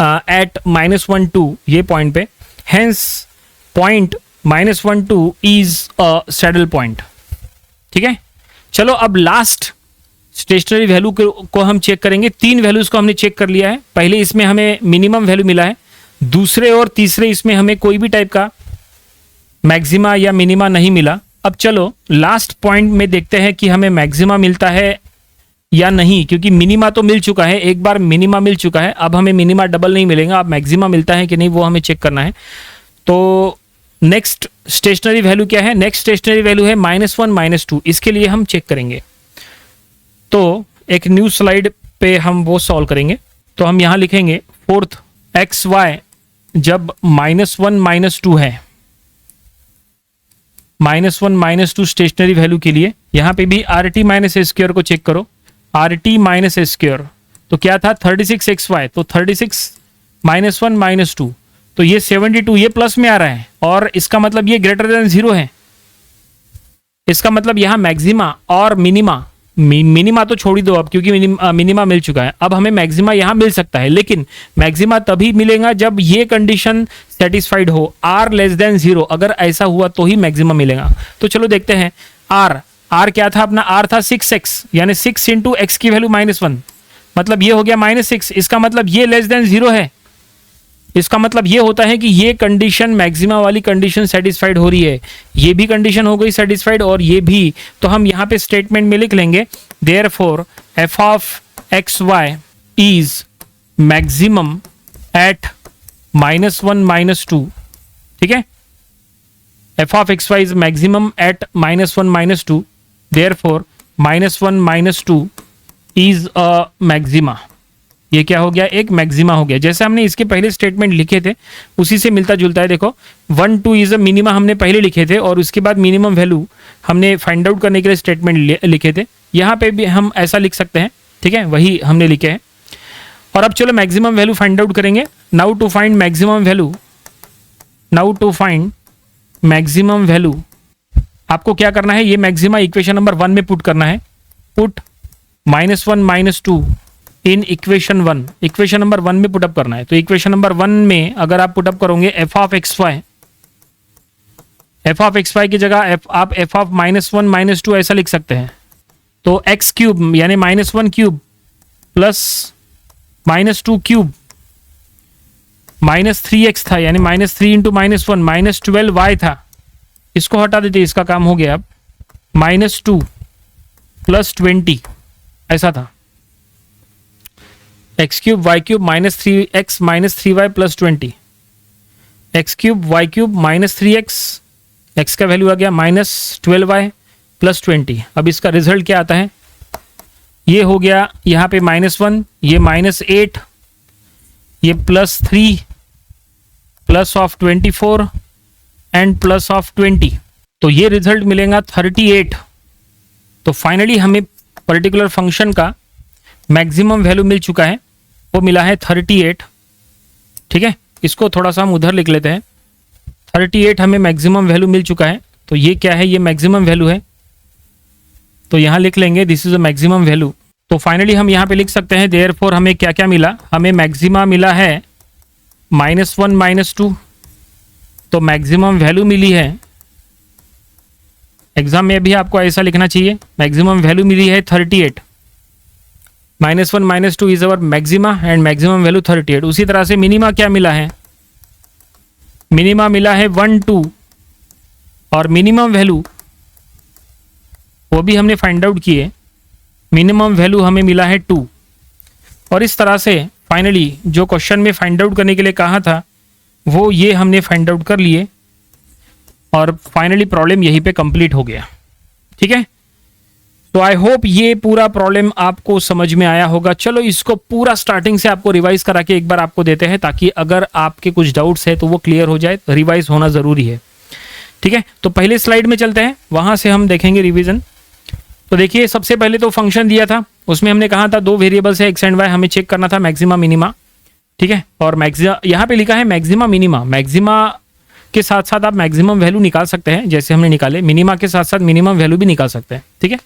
at -1 2, ये पॉइंट पे। Hence point -1 2 is a saddle point. ठीक है, चलो अब लास्ट स्टेशनरी वैल्यू को हम चेक करेंगे। 3 वैल्यूज को हमने चेक कर लिया है। पहले इसमें हमें मिनिमम वैल्यू मिला है, दूसरे और तीसरे इसमें हमें कोई भी टाइप का मैक्सिमा या मिनिमा नहीं मिला। अब चलो लास्ट पॉइंट में देखते हैं कि हमें मैक्सिमा मिलता है या नहीं, क्योंकि मिनिमा तो मिल चुका है, एक बार मिनिमा मिल चुका है, अब हमें मिनिमा डबल नहीं मिलेगा। अब मैक्सिमा मिलता है कि नहीं वो हमें चेक करना है। तो नेक्स्ट स्टेशनरी वैल्यू क्या है? नेक्स्ट स्टेशनरी वैल्यू है -1 -2। इसके लिए हम चेक करेंगे, तो एक न्यू स्लाइड पे हम वो सॉल्व करेंगे। तो हम यहां लिखेंगे फोर्थ एक्स वाई जब -1 -2 है, -1 -2 स्टेशनरी वैल्यू के लिए यहां पे भी R T minus S square को चेक करो। R T minus S square तो क्या था? 36xy, तो 36 -1 -2, तो ये 72, ये प्लस में आ रहा है और इसका मतलब ये ग्रेटर देन 0 है। इसका मतलब यहां मैक्सिमा और मिनिमा, मिनिमा तो छोड़ ही दो अब, क्योंकि मिनिमा मिल चुका है। अब हमें मैक्सिमा यहां मिल सकता है, लेकिन मैक्सिमा तभी मिलेगा जब ये कंडीशन सेटिस्फाइड हो, आर लेस देन 0। अगर ऐसा हुआ तो ही मैक्सिमा मिलेगा। तो चलो देखते हैं। आर क्या था अपना? आर था 6x, यानी 6 इंटू एक्स की वैल्यू -1, मतलब ये हो गया -6। इसका मतलब ये लेस देन 0 है। इसका मतलब ये होता है कि ये कंडीशन मैक्सिमा वाली कंडीशन सेटिस्फाइड हो रही है, ये भी कंडीशन हो गई सेटिस्फाइड और ये भी। तो हम यहाँ पे स्टेटमेंट में लिख लेंगे therefore f of x y is maximum at -1 -2। ठीक है, f of x y is maximum at -1 -2, therefore -1 -2 is a maxima. ये क्या हो गया? एक मैक्सिमा हो गया। जैसे हमने इसके पहले स्टेटमेंट लिखे थे उसी से मिलता जुलता है। देखो 1 2 इज अ मिनिमा हमने पहले लिखे थे और उसके बाद मिनिमम वैल्यू हमने फाइंड आउट करने के लिए स्टेटमेंट लिखे थे। यहाँ पे भी हम ऐसा लिख सकते हैं। ठीक है, वही हमने लिखे हैं। और अब चलो मैक्सिमम वैल्यू फाइंड आउट करेंगे। Now to find maximum value, now to find maximum value आपको क्या करना है? ये मैक्सिमा इक्वेशन नंबर 1 में पुट करना है। Put -1 -2 in equation 1, equation number 1 में पुटअप करना है। तो इक्वेशन नंबर 1 में अगर आप पुटअप करोगे एफ ऑफ एक्स वाई की जगह आप एफ ऑफ -1 -2 ऐसा लिख सकते हैं। तो एक्स क्यूब यानी -1 क्यूब प्लस -2 क्यूब -3x था, यानी -3 इंटू -1 -12y था। इसको हटा देते, इसका काम हो गया। अब -2 प्लस 20 ऐसा था। X cube y cube -3x -3y plus 20। X cube y cube minus 3x, x का वैल्यू आ गया माइनस 12y प्लस 20। अब इसका रिजल्ट क्या आता है, ये हो गया यहाँ पे -1, ये -8, ये +3 plus of 24 and plus of 20, तो ये रिजल्ट मिलेगा 38। तो फाइनली हमें पर्टिकुलर फंक्शन का मैक्सिमम वैल्यू मिल चुका है, वो मिला है 38। ठीक है, इसको थोड़ा सा हम उधर लिख लेते हैं। 38 हमें मैक्सिमम वैल्यू मिल चुका है, तो ये क्या है, ये मैक्सिमम वैल्यू है, तो यहाँ लिख लेंगे this is a maximum value. तो फाइनली हम यहाँ पे लिख सकते हैं देयरफॉर हमें क्या क्या मिला, हमें मैक्सिमा मिला है -1 -2, तो मैक्सिमम वैल्यू मिली है, एग्जाम में भी आपको ऐसा लिखना चाहिए, मैक्सिमम वैल्यू मिली है 38, -1 -2 is our maxima and maximum value 38। उसी तरह से मिनिमा क्या मिला है, मिनिमा मिला है 1 2, और मिनिमम वैल्यू वो भी हमने फाइंड आउट किए, मिनिमम वैल्यू हमें मिला है 2। और इस तरह से फाइनली जो क्वेश्चन में फाइंड आउट करने के लिए कहा था वो ये हमने फाइंड आउट कर लिए, और फाइनली प्रॉब्लम यहीं पे कंप्लीट हो गया। ठीक है, तो आई होप ये पूरा प्रॉब्लम आपको समझ में आया होगा। चलो इसको पूरा स्टार्टिंग से आपको रिवाइज करा के एक बार आपको देते हैं, ताकि अगर आपके कुछ डाउट्स है तो वो क्लियर हो जाए, रिवाइज होना जरूरी है। ठीक है, तो पहले स्लाइड में चलते हैं, वहां से हम देखेंगे रिवीजन। तो देखिए सबसे पहले तो फंक्शन दिया था, उसमें हमने कहा था दो वेरिएबल्स है एक्स एंड वाई, हमें चेक करना था मैक्सिमा मिनिमा। ठीक है, और मैक्सिमा यहाँ पे लिखा है मैक्सिमा मिनिमा, मैक्सिमा के साथ साथ आप मैक्सिमम वैल्यू निकाल सकते हैं, जैसे हमने निकाले मिनिमा के साथ साथ मिनिमम वैल्यू भी निकाल सकते हैं। ठीक है,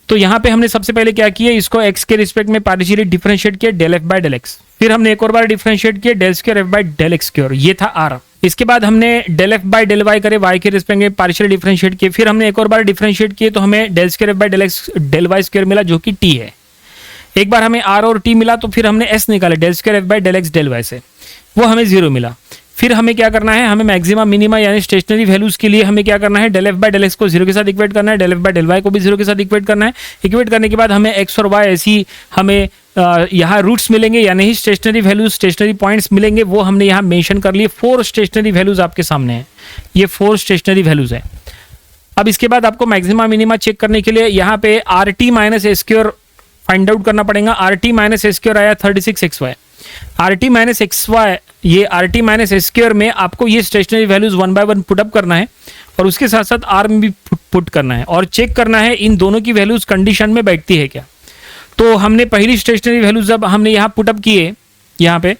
तो यहाँ पे हमने सबसे पहले क्या किया, इसको x के रिस्पेक्ट में पार्शियली डिफरेंशिएट किया del f by del x, फिर हमने एक और बार डिफरेंशिएट किया del square f by del x square, ये था r। इसके बाद हमने del f by del y करे y के रिस्पेक्ट में पार्शियली डिफरेंशिएट किए, फिर हमने एक और बार डिफरेंशिएट किए तो हमें del square f by del x del y square मिला जो कि t है। एक बार हमें r और t मिला तो फिर हमने s निकाले del square f by del x del y से, वो हमें 0 मिला। फिर हमें क्या करना है, हमें मैक्सिमा मिनिमा यानी स्टेशनरी वैल्यूज के लिए हमें क्या करना है, del f by del x को 0 के साथ इक्वेट करना है, del f by del y को भी 0 के साथ इक्वेट करना है। इक्वेट करने के बाद हमें x और y ऐसी हमें यहाँ रूट्स मिलेंगे यानी ही स्टेशनरी वैल्यूज स्टेशनरी पॉइंट्स मिलेंगे, वो हमने यहाँ मेंशन कर लिए। 4 स्टेशनरी वैल्यूज आपके सामने है, ये 4 स्टेशनरी वैल्यूज है। अब इसके बाद आपको मैक्सिमा मिनिमा चेक करने के लिए यहाँ पे RT माइनस ए स्क्वायर फाइंड आउट करना पड़ेगा। RT माइनस ए स्क्वायर आया 36xy, RT माइनस xy, ये RT माइनस ए स्क्वायर में आपको ये स्टेशनरी वैल्यूज 1 बाय 1 पुटअप करना है, और उसके साथ साथ R में भी पुट करना है, और चेक करना है इन दोनों की वैल्यूज कंडीशन में बैठती है क्या। तो हमने पहली स्टेशनरी वैल्यू जब हमने यहाँ पुटअप किए यहाँ पे,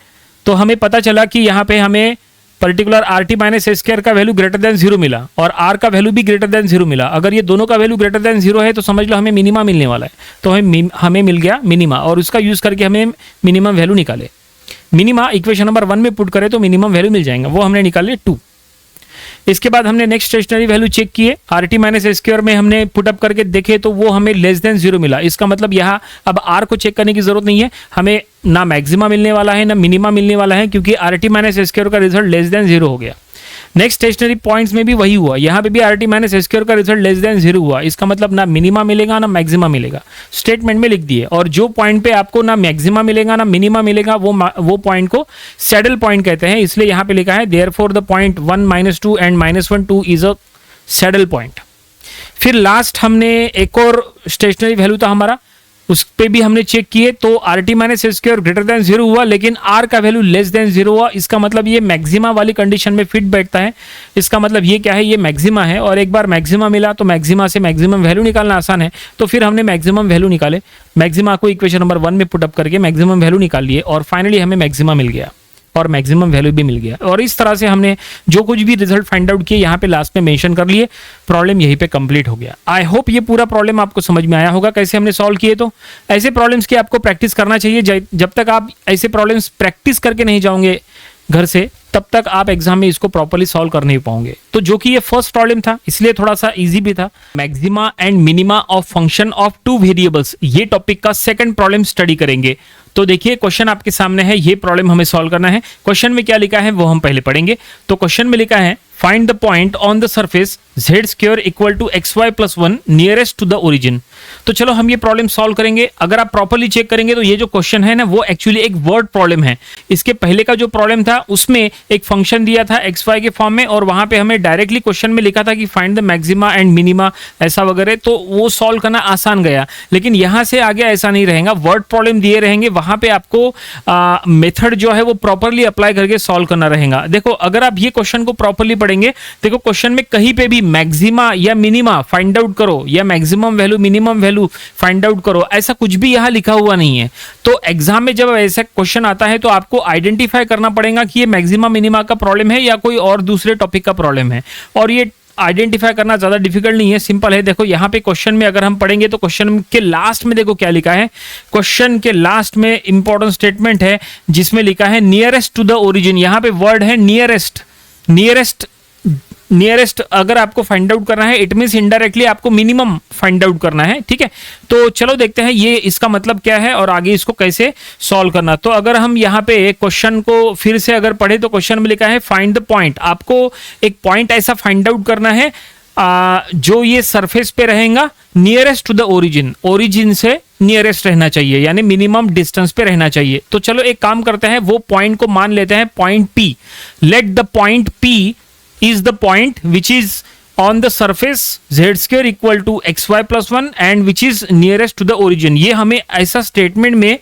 तो हमें पता चला कि यहाँ पे हमें पर्टिकुलर RT माइनस ए स्क्वायर का वैल्यू ग्रेटर देन 0 मिला, और R का वैल्यू भी ग्रेटर देन 0 मिला। अगर ये दोनों का वैल्यू ग्रेटर देन 0 है तो समझ लो हमें मिनिमा मिलने वाला है, तो हमें मिल गया मिनिमा, और उसका यूज करके हमें मिनिमम वैल्यू निकाले। मिनिमा इक्वेशन नंबर 1 में पुट करें तो मिनिमम वैल्यू मिल जाएगा, वो हमने निकाले 2। इसके बाद हमने नेक्स्ट स्टेशनरी वैल्यू चेक किए, RT माइनस ए स्क्वायर में हमने पुटअप करके देखे तो वो हमें लेस देन 0 मिला। इसका मतलब यहाँ अब R को चेक करने की जरूरत नहीं है, हमें ना मैक्सिमा मिलने वाला है ना मिनिमा मिलने वाला है, क्योंकि RT माइनस ए स्क्वायर का रिजल्ट लेस देन 0 हो गया। नेक्स्ट स्टेशनरी पॉइंट्स में भी वही हुआ, यहाँ पे भी RT माइनस ए स्क्वायर का रिजल्ट लेस देन 0 हुआ। इसका मतलब ना मिनिमा मिलेगा ना मैक्सिमा मिलेगा, स्टेटमेंट में लिख दिए। और जो पॉइंट पे आपको ना मैक्सिमा मिलेगा ना मिनिमा मिलेगा वो पॉइंट को सैडल पॉइंट कहते हैं, इसलिए यहाँ पे लिखा है therefore the point 1 -2 and -1 2 is a saddle point. फिर लास्ट हमने एक और स्टेशनरी वैल्यू था हमारा, उस पे भी हमने चेक किए तो RT माइनस ए स्क्वायर ग्रेटर देन 0 हुआ, लेकिन R का वैल्यू लेस देन 0 हुआ। इसका मतलब ये मैक्सिमा वाली कंडीशन में फिट बैठता है। इसका मतलब ये क्या है, ये मैक्सिमा है, और एक बार मैक्सिमा मिला तो मैक्सिमा से मैक्सिमम वैल्यू निकालना आसान है, तो फिर हमने मैक्सिमम वैल्यू निकाले। मैक्सिमा को इक्वेशन नंबर 1 में पुटअप करके मैक्सिमम वैल्यू निकाल लिए, और फाइनली हमें मैक्सिमा मिल गया और मैक्सिमम वैल्यू भी मिल गया। और इस तरह से हमने जो कुछ भी रिजल्ट फाइंड आउट किए यहाँ पे लास्ट में मेंशन कर लिए, प्रॉब्लम यहीं पे कंप्लीट हो गया। आई होप ये पूरा प्रॉब्लम आपको समझ में आया होगा कैसे हमने सॉल्व किए। तो ऐसे प्रॉब्लम्स की आपको प्रैक्टिस करना चाहिए, जब तक आप ऐसे प्रॉब्लम्स प्रैक्टिस करके नहीं जाओगे घर से, तब तक आप एग्जाम में इसको प्रॉपर्ली सॉल्व कर नहीं पाओगे। तो जो कि ये फर्स्ट प्रॉब्लम था इसलिए थोड़ा सा इजी भी था। Maxima and minima of function of 2 variables, ये टॉपिक का सेकंड प्रॉब्लम स्टडी करेंगे। तो देखिए क्वेश्चन आपके सामने है, ये प्रॉब्लम हमें सॉल्व करना है। क्वेश्चन में क्या लिखा है वो हम पहले पढ़ेंगे। तो क्वेश्चन में लिखा है find the point on the surface z² = xy + 1 nearest to the origin. तो चलो हम ये प्रॉब्लम सॉल्व करेंगे। अगर आप प्रॉपर्ली चेक करेंगे तो ये जो क्वेश्चन है ना वो एक्चुअली एक वर्ड प्रॉब्लम है। इसके पहले का जो प्रॉब्लम था उसमें एक फंक्शन दिया था एक्स वाई के फॉर्म में और वहां पे हमें डायरेक्टली क्वेश्चन में लिखा था कि find the maxima and minima ऐसा वगैरह, तो वो सॉल्व करना आसान गया। लेकिन यहां से आगे ऐसा नहीं रहेगा, वर्ड प्रॉब्लम दिए रहेंगे, वहां पे आपको मेथड जो है वो प्रॉपर्ली अप्लाई करके सॉल्व करना रहेगा। देखो अगर आप ये क्वेश्चन को प्रॉपर्ली पढ़ेंगे, देखो क्वेश्चन में कहीं पे भी मैक्सिमा या मिनिमा फाइंड आउट करो या maximum value minimum value find out करो, ऐसा कुछ भी यहां लिखा हुआ नहीं है। तो एग्जाम में जब ऐसा क्वेश्चन आता है तो आपको आइडेंटिफाई करना पड़ेगा कि ये मैक्सिमा मिनिमा का प्रॉब्लम है या कोई और दूसरे टॉपिक का प्रॉब्लम है। और ये आइडेंटिफाई करना ज्यादा डिफिकल्ट नहीं है, सिंपल है। देखो यहाँ पे क्वेश्चन में अगर हम पढ़ेंगे तो क्वेश्चन के लास्ट में देखो क्या लिखा है। क्वेश्चन के लास्ट में इंपॉर्टेंट स्टेटमेंट है जिसमें लिखा है नियरेस्ट टू द ओरिजिन। यहाँ पे वर्ड है नियरेस्ट। नियरेस्ट अगर आपको फाइंड आउट करना है, इट मींस इनडायरेक्टली आपको मिनिमम फाइंड आउट करना है, ठीक है। तो चलो देखते हैं ये इसका मतलब क्या है और आगे इसको कैसे सॉल्व करना। तो अगर हम यहाँ पे क्वेश्चन को फिर से अगर पढ़े तो क्वेश्चन में लिखा है फाइंड द पॉइंट। आपको एक पॉइंट ऐसा फाइंड आउट करना है जो ये सरफेस पे रहेगा nearest to the origin, origin से नियरेस्ट रहना चाहिए, यानी मिनिमम डिस्टेंस पे रहना चाहिए। तो चलो एक काम करते हैं, वो पॉइंट को मान लेते हैं point P। Late the point P is the point which is on the surface z square equal to xy plus 1 and which is nearest to the origin। ये हमें ऐसा स्टेटमेंट में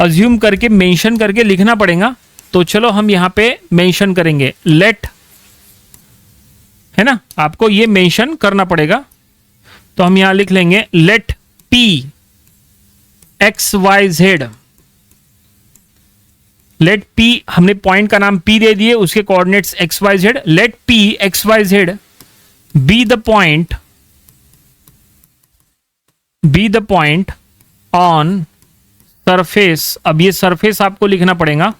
अज्यूम करके मेंशन करके लिखना पड़ेगा। तो चलो हम यहाँ पे मेंशन करेंगे लेट, है ना, आपको ये मेंशन करना पड़ेगा। तो हम यहाँ लिख लेंगे let p x y z। Let P, हमने पॉइंट का नाम P दे दिए, उसके coordinates x y z. Let P x y z be the point on surface. अब ये सरफेस आपको लिखना पड़ेगा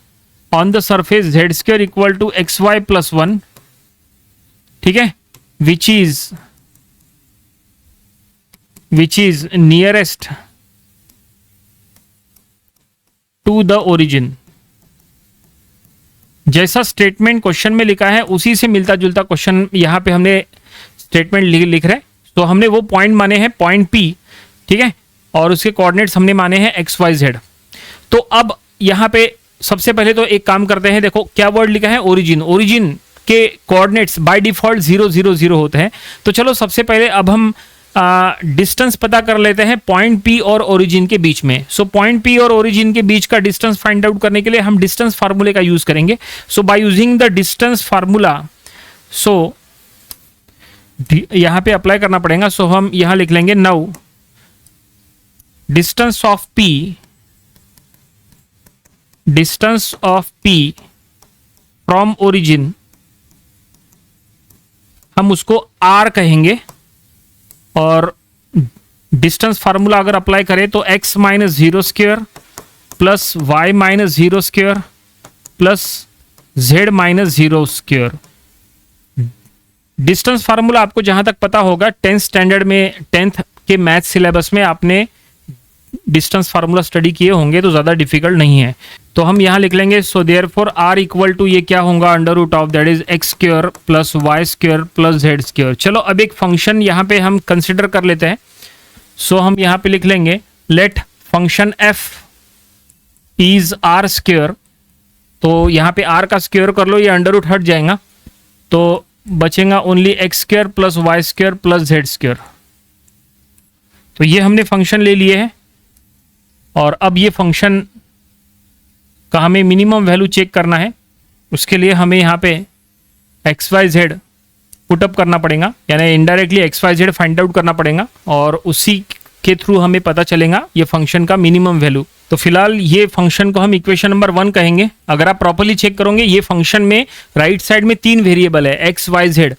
on the surface z square equal to x y plus 1, ठीक है, which is nearest to the origin. जैसा स्टेटमेंट क्वेश्चन में लिखा है उसी से मिलता जुलता क्वेश्चन यहाँ पे हमने स्टेटमेंट लिख रहे हैं। तो हमने वो पॉइंट माने हैं पॉइंट P, ठीक है, और उसके कोऑर्डिनेट्स हमने माने हैं एक्स वाई जेड। तो अब यहाँ पे सबसे पहले तो एक काम करते हैं, देखो क्या वर्ड लिखा है ओरिजिन। ओरिजिन के कोऑर्डिनेट्स बाय डिफॉल्ट 0 0 0 होते हैं। तो चलो सबसे पहले अब हम डिस्टेंस पता कर लेते हैं पॉइंट P और ओरिजिन के बीच में। सो पॉइंट P और ओरिजिन के बीच का डिस्टेंस फाइंड आउट करने के लिए हम डिस्टेंस फार्मूले का यूज करेंगे। So by using the distance formula, so यहां पे अप्लाई करना पड़ेगा। सो हम यहां लिख लेंगे now distance of P from origin, हम उसको R कहेंगे। और डिस्टेंस फार्मूला अगर अप्लाई करें तो x minus 0 square plus y minus 0 square plus z minus 0 square. Distance formula आपको जहां तक पता होगा 10th स्टैंडर्ड में, 10th के मैथ सिलेबस में आपने डिस्टेंस फार्मूला स्टडी किए होंगे, तो ज्यादा डिफिकल्ट नहीं है। तो हम यहां लिख लेंगे so therefore r equal to ये क्या होगा under root of that is x square plus y square plus z square. चलो अब एक फंक्शन यहां पे हम कंसिडर कर लेते हैं। सो हम यहां पे लिख लेंगे let function f is r square. तो यहां पे r का स्क्वायर कर लो, ये अंडर रूट हट जाएगा, तो बचेगा only x square plus y square plus z square. तो ये हमने फंक्शन ले लिए हैं और अब ये फंक्शन का हमें मिनिमम वैल्यू चेक करना है। उसके लिए हमें यहाँ पे एक्स वाई जेड पुटअप करना पड़ेगा, यानी indirectly x y z find out करना पड़ेगा और उसी के थ्रू हमें पता चलेगा ये फंक्शन का मिनिमम वैल्यू। तो फिलहाल ये फंक्शन को हम इक्वेशन नंबर 1 कहेंगे। अगर आप प्रॉपर्ली चेक करोगे ये फंक्शन में राइट साइड में 3 वेरिएबल है एक्स वाई जेड।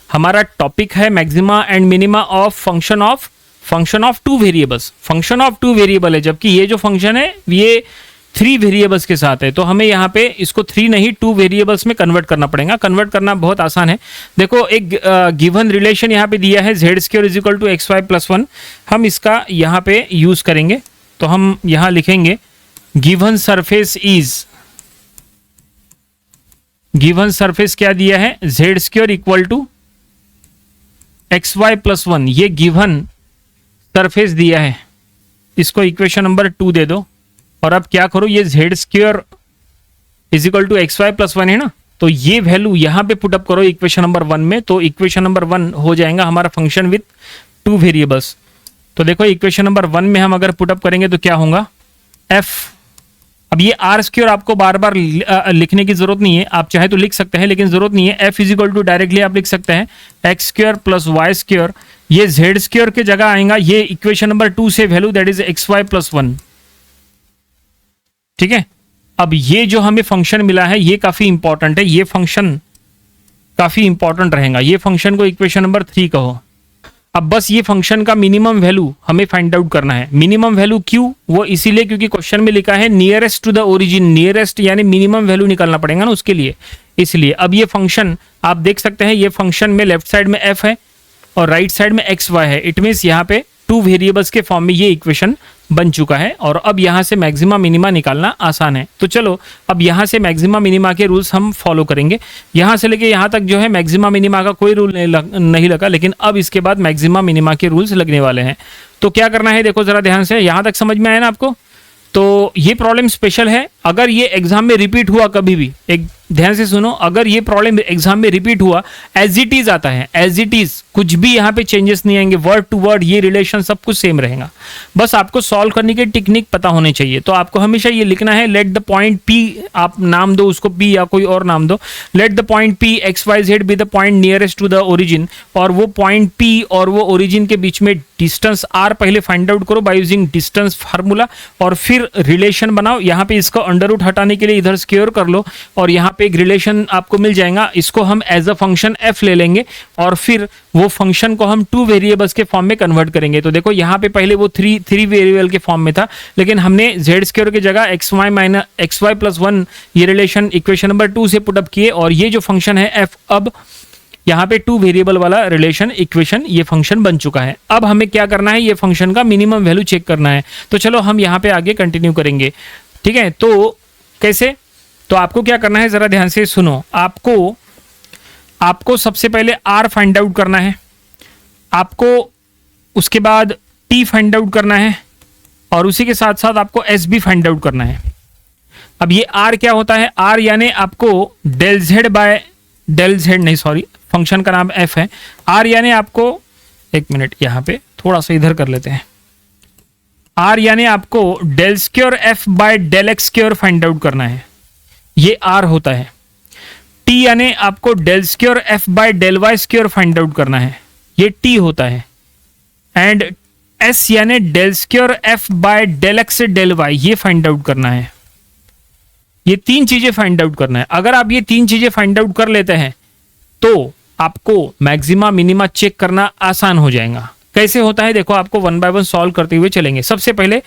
हमारा टॉपिक है maxima and minima of function of 2 variables. Function of 2 variable है, जबकि ये जो फंक्शन है ये 3 वेरिएबल्स के साथ है। तो हमें यहाँ पे इसको 3 नहीं 2 वेरिएबल्स में कन्वर्ट करना पड़ेगा। कन्वर्ट करना बहुत आसान है। देखो एक गिवन रिलेशन यहाँ पे दिया है z square is equal to x y plus 1। हम इसका यहाँ पे यूज करेंगे। तो हम यहाँ लिखेंगे गिवन सरफेस क्या दिया है, z square equal to x y plus 1। ये गिवन सरफेस दिया है, इसको इक्वेशन नंबर 2 दे दो। और अब क्या करो, ये z square is equal to x y plus 1 है ना, तो ये वैल्यू यहाँ पे पुटअप करो इक्वेशन नंबर 1 में, तो इक्वेशन नंबर 1 हो जाएगा हमारा फंक्शन विथ 2 वेरिएबल्स। तो देखो इक्वेशन नंबर 1 में हम अगर पुटअप करेंगे तो क्या होगा, एफ, अब ये आर स्क्वायर आपको बार बार लिखने की जरूरत नहीं है, आप चाहे तो लिख सकते हैं लेकिन जरूरत नहीं है। F is equal to directly आप लिख सकते हैं x square plus y square, ये जेड स्क्वायर के जगह आएगा ये इक्वेशन नंबर 2 से value that is x y plus 1। ठीक है, अब ये जो हमें फंक्शन मिला है ये काफी इंपॉर्टेंट है, ये फंक्शन काफी इंपॉर्टेंट रहेगा, ये फंक्शन को इक्वेशन नंबर 3 कहो। अब बस ये फंक्शन का मिनिमम वैल्यू हमें फाइंड आउट करना है। मिनिमम वैल्यू क्यों, वो इसीलिए क्योंकि क्वेश्चन में लिखा है nearest to the origin, nearest यानी मिनिमम वैल्यू निकालना पड़ेगा ना उसके लिए, इसलिए। अब ये फंक्शन आप देख सकते हैं, ये फंक्शन में लेफ्ट साइड में एफ है और राइट साइड में एक्स वाई है, इट मीन्स यहाँ पे 2 वेरिएबल्स के फॉर्म में ये इक्वेशन बन चुका है। और अब यहाँ से मैक्सिमा मिनिमा निकालना आसान है। तो चलो अब यहाँ से मैक्सिमा मिनिमा के रूल्स हम फॉलो करेंगे। यहाँ से लेके यहाँ तक जो है मैक्सिमा मिनिमा का कोई रूल नहीं लगा, लेकिन अब इसके बाद मैक्सिमा मिनिमा के रूल्स लगने वाले हैं। तो क्या करना है देखो जरा ध्यान से, यहाँ तक समझ में आया ना आपको। तो ये प्रॉब्लम स्पेशल है, अगर ये एग्जाम में रिपीट हुआ कभी भी, एक ध्यान से सुनो, अगर ये प्रॉब्लम एग्जाम में रिपीट हुआ, एज इट इज आता है, एज इट इज, कुछ भी यहाँ पे चेंजेस नहीं आएंगे, वर्ड टू वर्ड ये रिलेशन सब कुछ सेम रहेगा। बस आपको सॉल्व करने की टेक्निक पता होने चाहिए। तो आपको हमेशा ये लिखना है, लेट द पॉइंट पी, आप नाम दो उसको पी या कोई और नाम दो, let the point p x y z be the point nearest to the origin, और वो पॉइंट पी और वो ओरिजिन के बीच में डिस्टेंस आर पहले फाइंड आउट करो बाय यूजिंग डिस्टेंस फार्मूला, और फिर रिलेशन बनाओ। यहाँ पे इसको अंडर रूट हटाने के लिए इधर स्क्वायर कर लो और यहाँ पे एक रिलेशन आपको मिल जाएगा, इसको हम एज अ फंक्शन एफ ले लेंगे और फिर वो फंक्शन को हम 2 वेरिएबल्स के फॉर्म में कन्वर्ट करेंगे। तो देखो यहाँ पे पहले वो 3 वेरिएबल के फॉर्म में था, लेकिन हमने जेड स्क्वायर की जगह एक्स वाई प्लस 1 ये रिलेशन इक्वेशन नंबर 2 से पुटअप किए, और ये जो फंक्शन है एफ, अब यहाँ पे 2 वेरिएबल वाला रिलेशन इक्वेशन ये फंक्शन बन चुका है। अब हमें क्या करना है, ये फंक्शन का मिनिमम वैल्यू चेक करना है। तो चलो हम यहाँ पे आगे कंटिन्यू करेंगे। ठीक है, तो कैसे, तो आपको क्या करना है जरा ध्यान से सुनो। आपको सबसे पहले आर फाइंड आउट करना है, आपको उसके बाद टी फाइंड आउट करना है, और उसी के साथ साथ आपको एस भी फाइंड आउट करना है। अब ये आर क्या होता है, आर यानी आपको del z by del z, नहीं सॉरी, फंक्शन का नाम एफ है। आर यानी आपको, एक मिनट यहाँ पे थोड़ा सा इधर कर लेते हैं, आर यानी आपको del square F by del x square find out करना है, ये आर होता है। टी यानी आपको del square F by del Y square find out करना है, ये टी होता है। एंड एस यानी del square F by del x del y, ये फाइंड आउट करना है। ये 3 चीजें फाइंड आउट करना है। अगर आप ये 3 चीजें फाइंड आउट कर लेते हैं तो आपको मैक्सिमा मिनिमा चेक करना आसान हो जाएगा। कैसे होता है देखो, आपको 1 बाय 1 सॉल्व करते हुए चलेंगे। सबसे पहले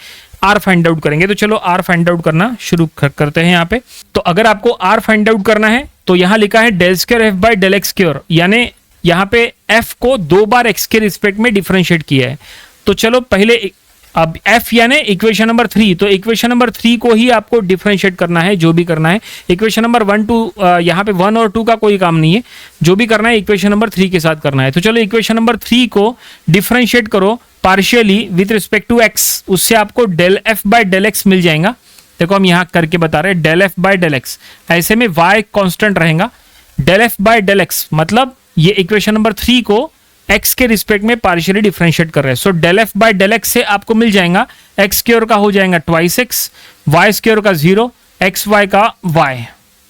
आर फाइंड आउट करेंगे, तो चलो आर फाइंड आउट करना शुरू करते हैं यहाँ पे। तो अगर आपको आर फाइंड आउट करना है तो यहाँ लिखा है del square F by del x square, यानी यहाँ पे एफ को 2 बार एक्स के रिस्पेक्ट में डिफरेंशिएट किया है। तो चलो पहले, अब एफ यानी इक्वेशन नंबर 3, तो इक्वेशन नंबर 3 को ही आपको डिफरेंशिएट करना है, जो भी करना है। इक्वेशन नंबर 1 2 यहाँ पे 1 और 2 का कोई काम नहीं है, जो भी करना है इक्वेशन नंबर 3 के साथ करना है। तो चलो इक्वेशन नंबर 3 को डिफरेंशिएट करो partially with respect to X, उससे आपको del F by del X मिल जाएगा। देखो हम यहाँ करके बता रहे हैं del F by del X, ऐसे में वाई कांस्टेंट रहेगा। Del F by del X मतलब ये इक्वेशन नंबर 3 को x के रिस्पेक्ट में पार्शियली डिफरेंशिएट कर रहे हैं। So del F by del x से आपको मिल जाएगा एक्स स्क्वायर का हो जाएगा ट्वाइस एक्स, वाई स्क्वायर का 0, एक्स वाई का y,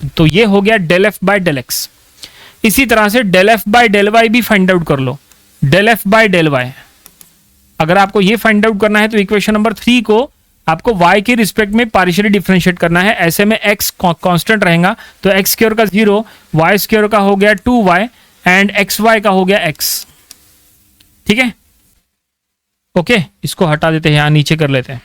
तो ये हो गया del F by del X. इसी तरह से del F by del Y भी फाइंड आउट कर लो, del F by del Y. अगर आपको ये फाइंड आउट करना है तो इक्वेशन नंबर 3 को आपको y के रिस्पेक्ट में पार्शियली डिफरेंशिएट करना है। ऐसे में x कांस्टेंट रहेगा, तो एक्स स्क्वायर का 0, वाई स्क्वायर का हो गया 2y एंड एक्स वाई का हो गया x। ठीक है, ओके, इसको हटा देते हैं, यहां नीचे कर लेते हैं।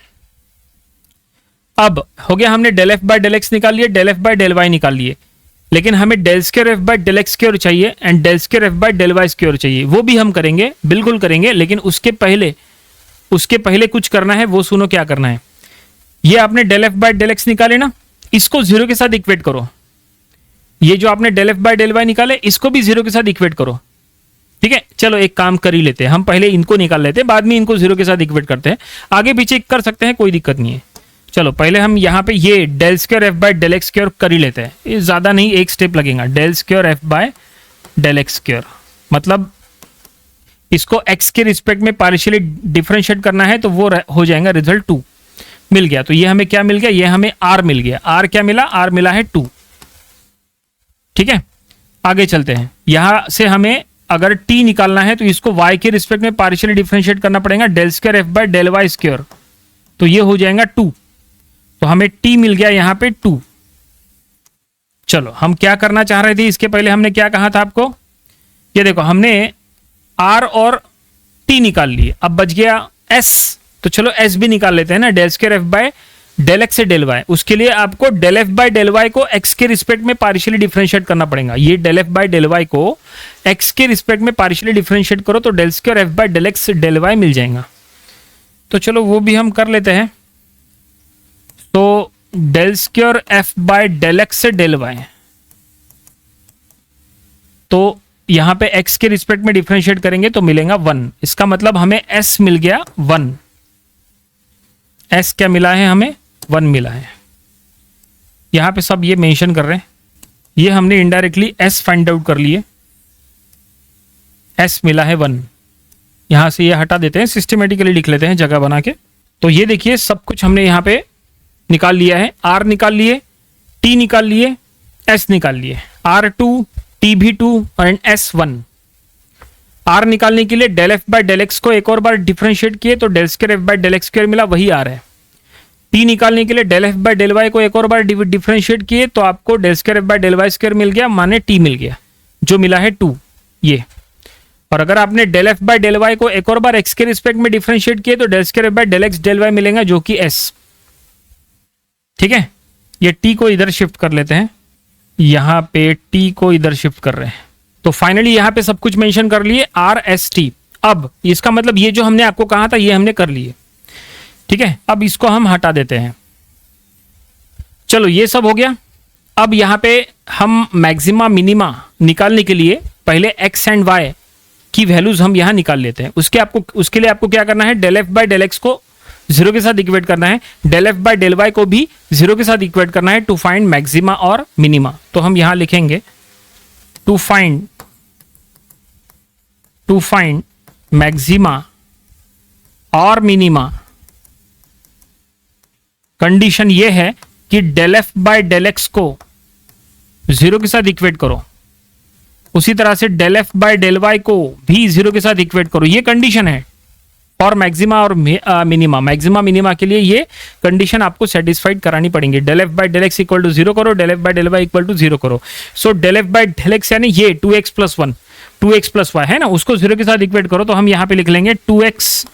अब हो गया, हमने del F by del x निकाल लिए, del F by del Y निकाल लिए, लेकिन हमें del square F by del x square चाहिए and del square F by del Y square चाहिए। वो भी हम करेंगे, बिल्कुल करेंगे, लेकिन उसके पहले कुछ करना है, वो सुनो क्या करना है। ये आपने del F by del x निकाले ना, इसको 0 के साथ इक्वेट करो। ये जो आपने del F by del y निकाले, इसको भी 0 के साथ इक्वेट करो। ठीक है, चलो एक काम कर ही लेते हैं, हम पहले इनको निकाल लेते हैं, बाद में इनको जीरो के साथ इक्वेट करते हैं। आगे पीछे कर सकते हैं, कोई दिक्कत नहीं है। चलो पहले हम यहाँ पे ये del square F by del x square कर ही लेते हैं, ये ज़्यादा नहीं, एक स्टेप लगेगा। Del square F by del x square मतलब इसको x के रिस्पेक्ट में पार्शियली डिफरेंशिएट करना है, तो वो हो जाएगा रिजल्ट 2 मिल गया। तो ये हमें क्या मिल गया, ये हमें r मिल गया। r क्या मिला, r मिला है 2। ठीक है, आगे चलते हैं। यहां से हमें अगर t निकालना है तो इसको y के रिस्पेक्ट में पार्शियली डिफरेंशिएट करना पड़ेगा, del square F by del Y square, तो ये हो जाएगा 2। तो हमें t मिल गया यहां पे 2। चलो हम क्या करना चाह रहे थे, इसके पहले हमने क्या कहा था आपको, ये देखो हमने r और t निकाल लिए, अब बच गया s, तो चलो s भी निकाल लेते हैं ना, del square F by del x से डेल वाई। उसके लिए आपको del F by del Y को x के रिस्पेक्ट में पार्शियली डिफरेंशिएट करना पड़ेगा। ये del F by del Y को x के रिस्पेक्ट में पार्शियली डिफरेंशिएट करो तो del square F by del x del Y मिल जाएगा। तो चलो वो भी हम कर लेते हैं। तो del square F by del x से डेल वाई, तो यहां पे x के रिस्पेक्ट में डिफरेंशिएट करेंगे तो मिलेगा 1। इसका मतलब हमें s मिल गया 1। s क्या मिला है, हमें 1 मिला है। यहां पे सब ये मेंशन कर रहे हैं, ये हमने इनडायरेक्टली s फाइंड आउट कर लिए, s मिला है 1। यहां से ये हटा देते हैं, सिस्टमेटिकली लिख लेते हैं जगह बना के। तो ये देखिए सब कुछ हमने यहां पे निकाल लिया है, r निकाल लिए, t निकाल लिए, s निकाल लिए, r2 t भी 2 एंड s 1। r निकालने के लिए del F by del x को एक और बार डिफरेंशिएट किए तो del square F by del x square मिला, वही r है। t निकालने के लिए del F by del Y को एक और बार डिफरेंशिएट किए तो आपको del square F by del Y square मिल गया, माने t मिल गया, जो मिला है 2 ये। और अगर आपने del F by del Y को एक और बार x के रिस्पेक्ट में डिफरेंशिएट किए तो del square F by del x del y मिलेगा, जो कि s। ठीक है, ये t को इधर शिफ्ट कर लेते हैं, यहां पे t को इधर शिफ्ट कर रहे हैं। तो फाइनली यहां पे सब कुछ मेंशन कर लिए r s t। अब इसका मतलब ये जो हमने आपको कहा था ये हमने कर लिए। ठीक है, अब इसको हम हटा देते हैं। चलो ये सब हो गया। अब यहां पे हम मैक्सिमा मिनिमा निकालने के लिए पहले x एंड y की वैल्यूज हम यहां निकाल लेते हैं। उसके लिए आपको क्या करना है, del F by del x को 0 के साथ इक्वेट करना है, del F by del Y को भी 0 के साथ इक्वेट करना है टू फाइंड मैक्सिमा और मिनिमा। तो हम यहां लिखेंगे टू फाइंड मैक्सिमा और मिनिमा, कंडीशन ये है कि del F by del x को 0 के साथ इक्वेट करो, उसी तरह से del F by del Y को भी 0 के साथ इक्वेट करो। ये कंडीशन है और मैक्सिमा और मिनिमा। मैक्सिमा मिनिमा के लिए ये कंडीशन आपको सेटिस्फाइड करानी पड़ेंगे। Del F by del x equal to 0 करो, del F by del y equal to 0 करो। So del F by del x यानी ये 2x plus 1 2x plus Y है ना, उसको 0 के साथ इक्वेट करो। तो हम यहाँ पे लिख लेंगे 2x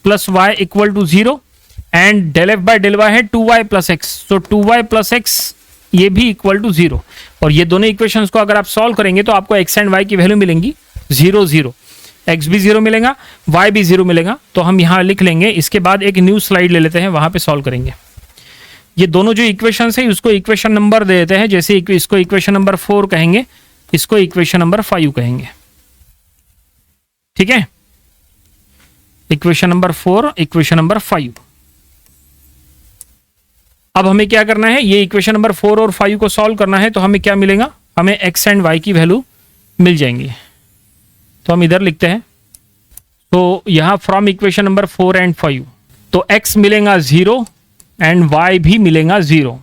plus y equal to 0 and del F by del Y है 2y plus x, so 2y plus x ये भी इक्वल टू 0। और ये दोनों इक्वेशंस को अगर आप सॉल्व करेंगे तो आपको x एंड y की वैल्यू मिलेंगी 0 0, x भी 0 मिलेगा, y भी 0 मिलेगा। तो हम यहाँ लिख लेंगे, इसके बाद एक न्यू स्लाइड ले लेते हैं, वहां पे सॉल्व करेंगे। ये दोनों जो इक्वेशंस है उसको इक्वेशन नंबर दे देते हैं, जैसे इसको इक्वेशन नंबर 4 कहेंगे, इसको इक्वेशन नंबर 5 कहेंगे। ठीक है, इक्वेशन नंबर 4, इक्वेशन नंबर 5। अब हमें क्या करना है, ये इक्वेशन नंबर 4 और 5 को सॉल्व करना है। तो हमें क्या मिलेगा, हमें x एंड y की वैल्यू मिल जाएंगी। तो हम इधर लिखते हैं, तो यहां फ्रॉम इक्वेशन नंबर 4 एंड 5, तो x मिलेगा 0 एंड y भी मिलेगा 0।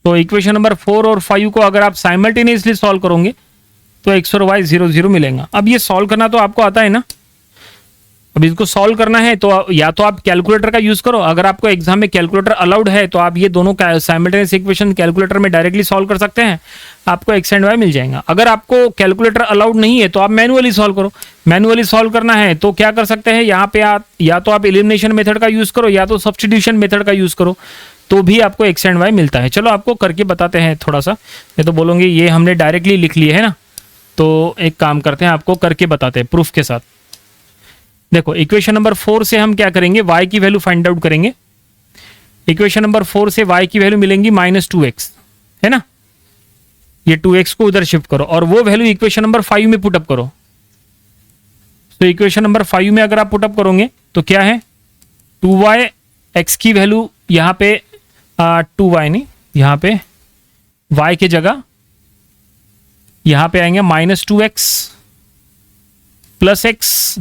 तो इक्वेशन नंबर 4 और 5 को अगर आप साइमल्टेनियसली सॉल्व करोगे तो x और y 0 0 मिलेगा। अब ये सॉल्व करना तो आपको आता है ना, अब इसको सॉल्व करना है तो या तो आप कैलकुलेटर का यूज करो, अगर आपको एग्जाम में कैलकुलेटर अलाउड है तो आप ये दोनों साइमल्टेनियस इक्वेशन कैलकुलेटर में डायरेक्टली सॉल्व कर सकते हैं, आपको x एंड y मिल जाएगा। अगर आपको कैलकुलेटर अलाउड नहीं है तो आप मैनुअली सॉल्व करो। मैनुअली सॉल्व करना है तो क्या कर सकते हैं, यहाँ पे या तो आप एलिमिनेशन मेथड का यूज करो या तो सब्स्टिट्यूशन मेथड का यूज करो, तो भी आपको x एंड y मिलता है। चलो आपको करके बताते हैं थोड़ा सा, ये तो बोलोगे ये हमने डायरेक्टली लिख लिए है ना, तो एक काम करते हैं, आपको करके बताते हैं प्रूफ के साथ। देखो इक्वेशन नंबर 4 से हम क्या करेंगे, y की वैल्यू फाइंड आउट करेंगे। इक्वेशन नंबर 4 से y की वैल्यू मिलेंगी -2x, है ना, ये 2x को उधर शिफ्ट करो और वो वैल्यू इक्वेशन नंबर 5 में पुट अप करो। तो इक्वेशन नंबर 5 में अगर आप पुटअप करोगे तो क्या है, 2y, x की वैल्यू यहाँ पे 2y नहीं, यहाँ पे y के जगह यहाँ पे आएंगे -2x plus x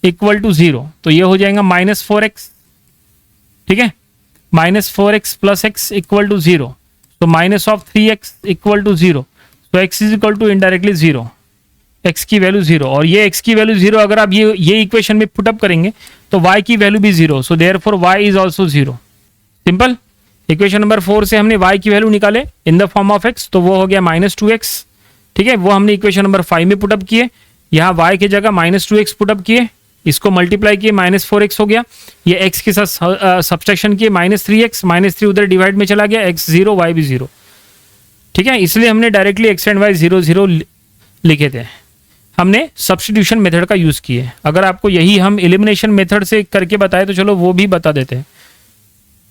equal to 0, तो ये हो जाएगा -4x, ठीक है, -4x plus x equal to 0, तो -3x इक्वल टू 0, तो x is equal to indirectly 0, x की वैल्यू 0, और ये x की वैल्यू 0 अगर आप ये इक्वेशन में पुटअप करेंगे तो y की वैल्यू भी 0, so therefore y is also 0। Simple. Equation number 4 से हमने y की वैल्यू निकाले इन द फॉर्म ऑफ x, तो वो हो गया -2x, ठीक है, वो हमने इक्वेशन नंबर 5 में पुटअप किए, यहाँ y की जगह -2x पुटअप किए, इसको मल्टीप्लाई किए, -4x हो गया, ये x के साथ सब्सट्रैक्शन किए, -3x, -3 उधर डिवाइड में चला गया, x 0 y भी 0, ठीक है, इसलिए हमने डायरेक्टली x एंड y 0 0 लिखे थे, हमने सब्स्टिट्यूशन मेथड का यूज किए। अगर आपको यही हम एलिमिनेशन मेथड से करके बताए तो चलो वो भी बता देते हैं।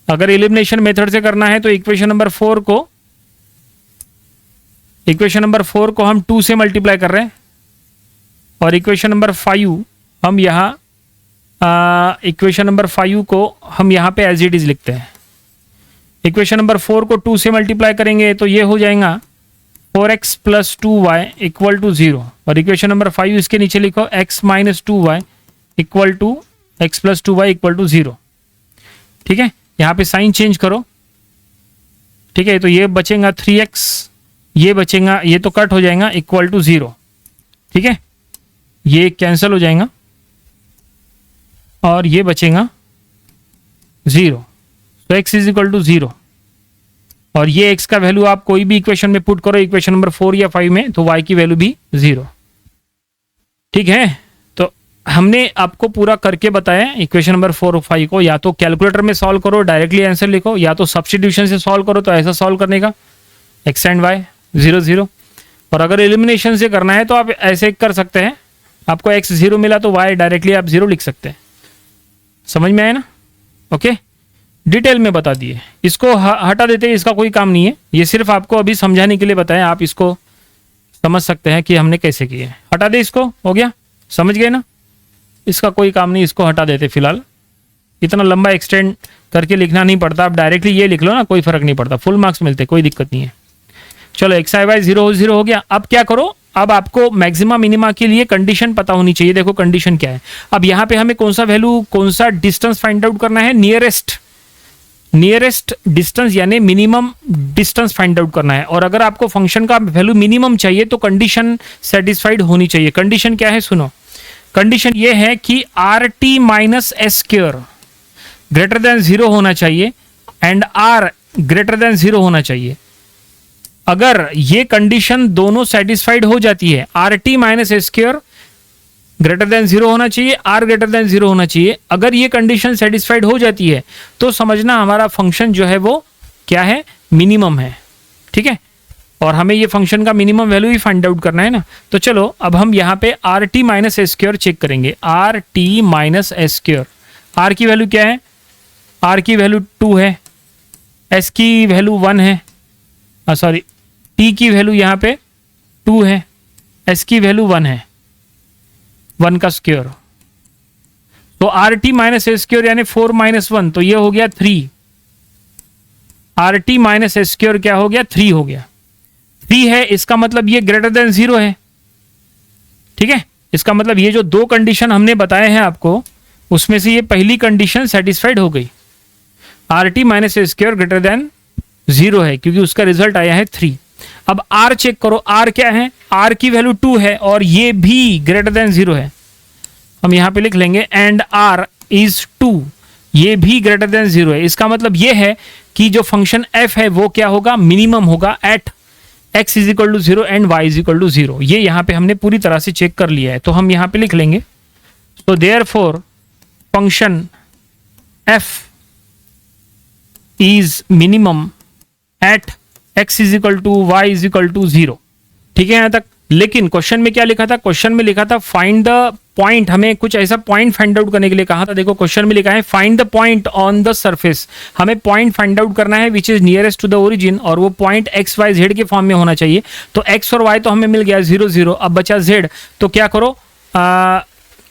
अगर एलिमिनेशन मेथड से करना है तो इक्वेशन नंबर 4 को हम 2 से मल्टीप्लाई कर रहे हैं, और इक्वेशन नंबर 5 हम यहाँ इक्वेशन नंबर 5 को हम यहाँ पे एज इट इज लिखते हैं। इक्वेशन नंबर 4 को 2 से मल्टीप्लाई करेंगे तो ये हो जाएगा 4x plus 2y equal to 0, और इक्वेशन नंबर 5 इसके नीचे लिखो x minus 2y equal to x plus 2y equal to 0, ठीक है, यहाँ पे साइन चेंज करो, ठीक है, तो ये बचेगा 3x, ये बचेगा, ये तो कट हो जाएगा, इक्वल टू 0, ठीक है, ये कैंसिल हो जाएगा और ये बचेगा 0, तो x इज इक्वल टू 0, और ये x का वैल्यू आप कोई भी इक्वेशन में पुट करो, इक्वेशन नंबर 4 या 5 में, तो y की वैल्यू भी 0, ठीक है। तो हमने आपको पूरा करके बताया इक्वेशन नंबर 4 और 5 को, या तो कैलकुलेटर में सॉल्व करो डायरेक्टली आंसर लिखो, या तो सब्स्टिट्यूशन से सॉल्व करो, तो ऐसा सॉल्व करने का x एंड y 0 0, और अगर एलिमिनेशन से करना है तो आप ऐसे कर सकते हैं, आपको x 0 मिला तो y डायरेक्टली आप 0 लिख सकते हैं। समझ में आया ना? ओके, डिटेल में बता दिए, इसको हटा देते हैं, इसका कोई काम नहीं है, ये सिर्फ आपको अभी समझाने के लिए बताया, आप इसको समझ सकते हैं कि हमने कैसे किए। हटा दे इसको, हो गया, समझ गए ना? इसका कोई काम नहीं, इसको हटा देते फिलहाल, इतना लंबा एक्सटेंड करके लिखना नहीं पड़ता, आप डायरेक्टली ये लिख लो ना, कोई फर्क नहीं पड़ता, फुल मार्क्स मिलते, कोई दिक्कत नहीं है। चलो एक्स आई वाई 0 0 हो गया। अब क्या करो, अब आपको मैक्सिमा मिनिमा के लिए कंडीशन पता होनी चाहिए। देखो कंडीशन क्या है, अब यहाँ पे हमें कौन सा वैल्यू, कौन सा डिस्टेंस फाइंड आउट करना है, नियरेस्ट डिस्टेंस यानी मिनिमम डिस्टेंस फाइंड आउट करना है। और अगर आपको फंक्शन का वैल्यू मिनिमम चाहिए तो कंडीशन सेटिस्फाइड होनी चाहिए। कंडीशन क्या है सुनो, कंडीशन ये है कि R T minus S square greater than 0 होना चाहिए एंड आर ग्रेटर देन 0 होना चाहिए। अगर ये कंडीशन दोनों सेटिस्फाइड हो जाती है, r T minus S square greater than 0 होना चाहिए, आर ग्रेटर देन 0 होना चाहिए, अगर ये कंडीशन सेटिस्फाइड हो जाती है तो समझना हमारा फंक्शन जो है वो क्या है, मिनिमम है। ठीक है, और हमें ये फंक्शन का मिनिमम वैल्यू ही फाइंड आउट करना है ना। तो चलो अब हम यहाँ पे r T minus S square check करेंगे। R T minus S square, r की वैल्यू क्या है, आर की वैल्यू 2 है, एस की वैल्यू 1 है, सॉरी टी की वैल्यू यहाँ पे 2 है, एस की वैल्यू 1 है, 1 का स्क्वायर। तो R T minus S square यानी 4 माइनस 1, तो ये हो गया 3। R T minus S square क्या हो गया, 3 हो गया। 3 है, इसका मतलब ये ग्रेटर देन 0 है। ठीक है, इसका मतलब ये जो दो कंडीशन हमने बताए हैं आपको, उसमें से ये पहली कंडीशन सेटिस्फाइड हो गई। R T minus S square greater than 0 है क्योंकि उसका रिजल्ट आया है 3। अब आर चेक करो, आर क्या है, आर की वैल्यू 2 है और ये भी ग्रेटर देन 0 है। हम यहां पे लिख लेंगे एंड आर इज 2, ये भी ग्रेटर देन 0 है। इसका मतलब ये है कि जो फंक्शन f है वो क्या होगा, मिनिमम होगा at x is equal to 0 and y is equal to 0। ये यहां पे हमने पूरी तरह से चेक कर लिया है, तो हम यहां पे लिख लेंगे तो therefore function f is minimum at x is equal to y is equal to 0। ठीक है यहां तक। लेकिन क्वेश्चन में क्या लिखा था, क्वेश्चन में लिखा था फाइंड द पॉइंट, हमें कुछ ऐसा पॉइंट फाइंड आउट करने के लिए कहा था। देखो क्वेश्चन में लिखा है find the point on the surface, हमें पॉइंट फाइंड आउट करना है which is nearest to the origin, और वो पॉइंट एक्स वाई जेड के फॉर्म में होना चाहिए। तो एक्स और वाई तो हमें मिल गया 0 0, अब बचा जेड, तो क्या करो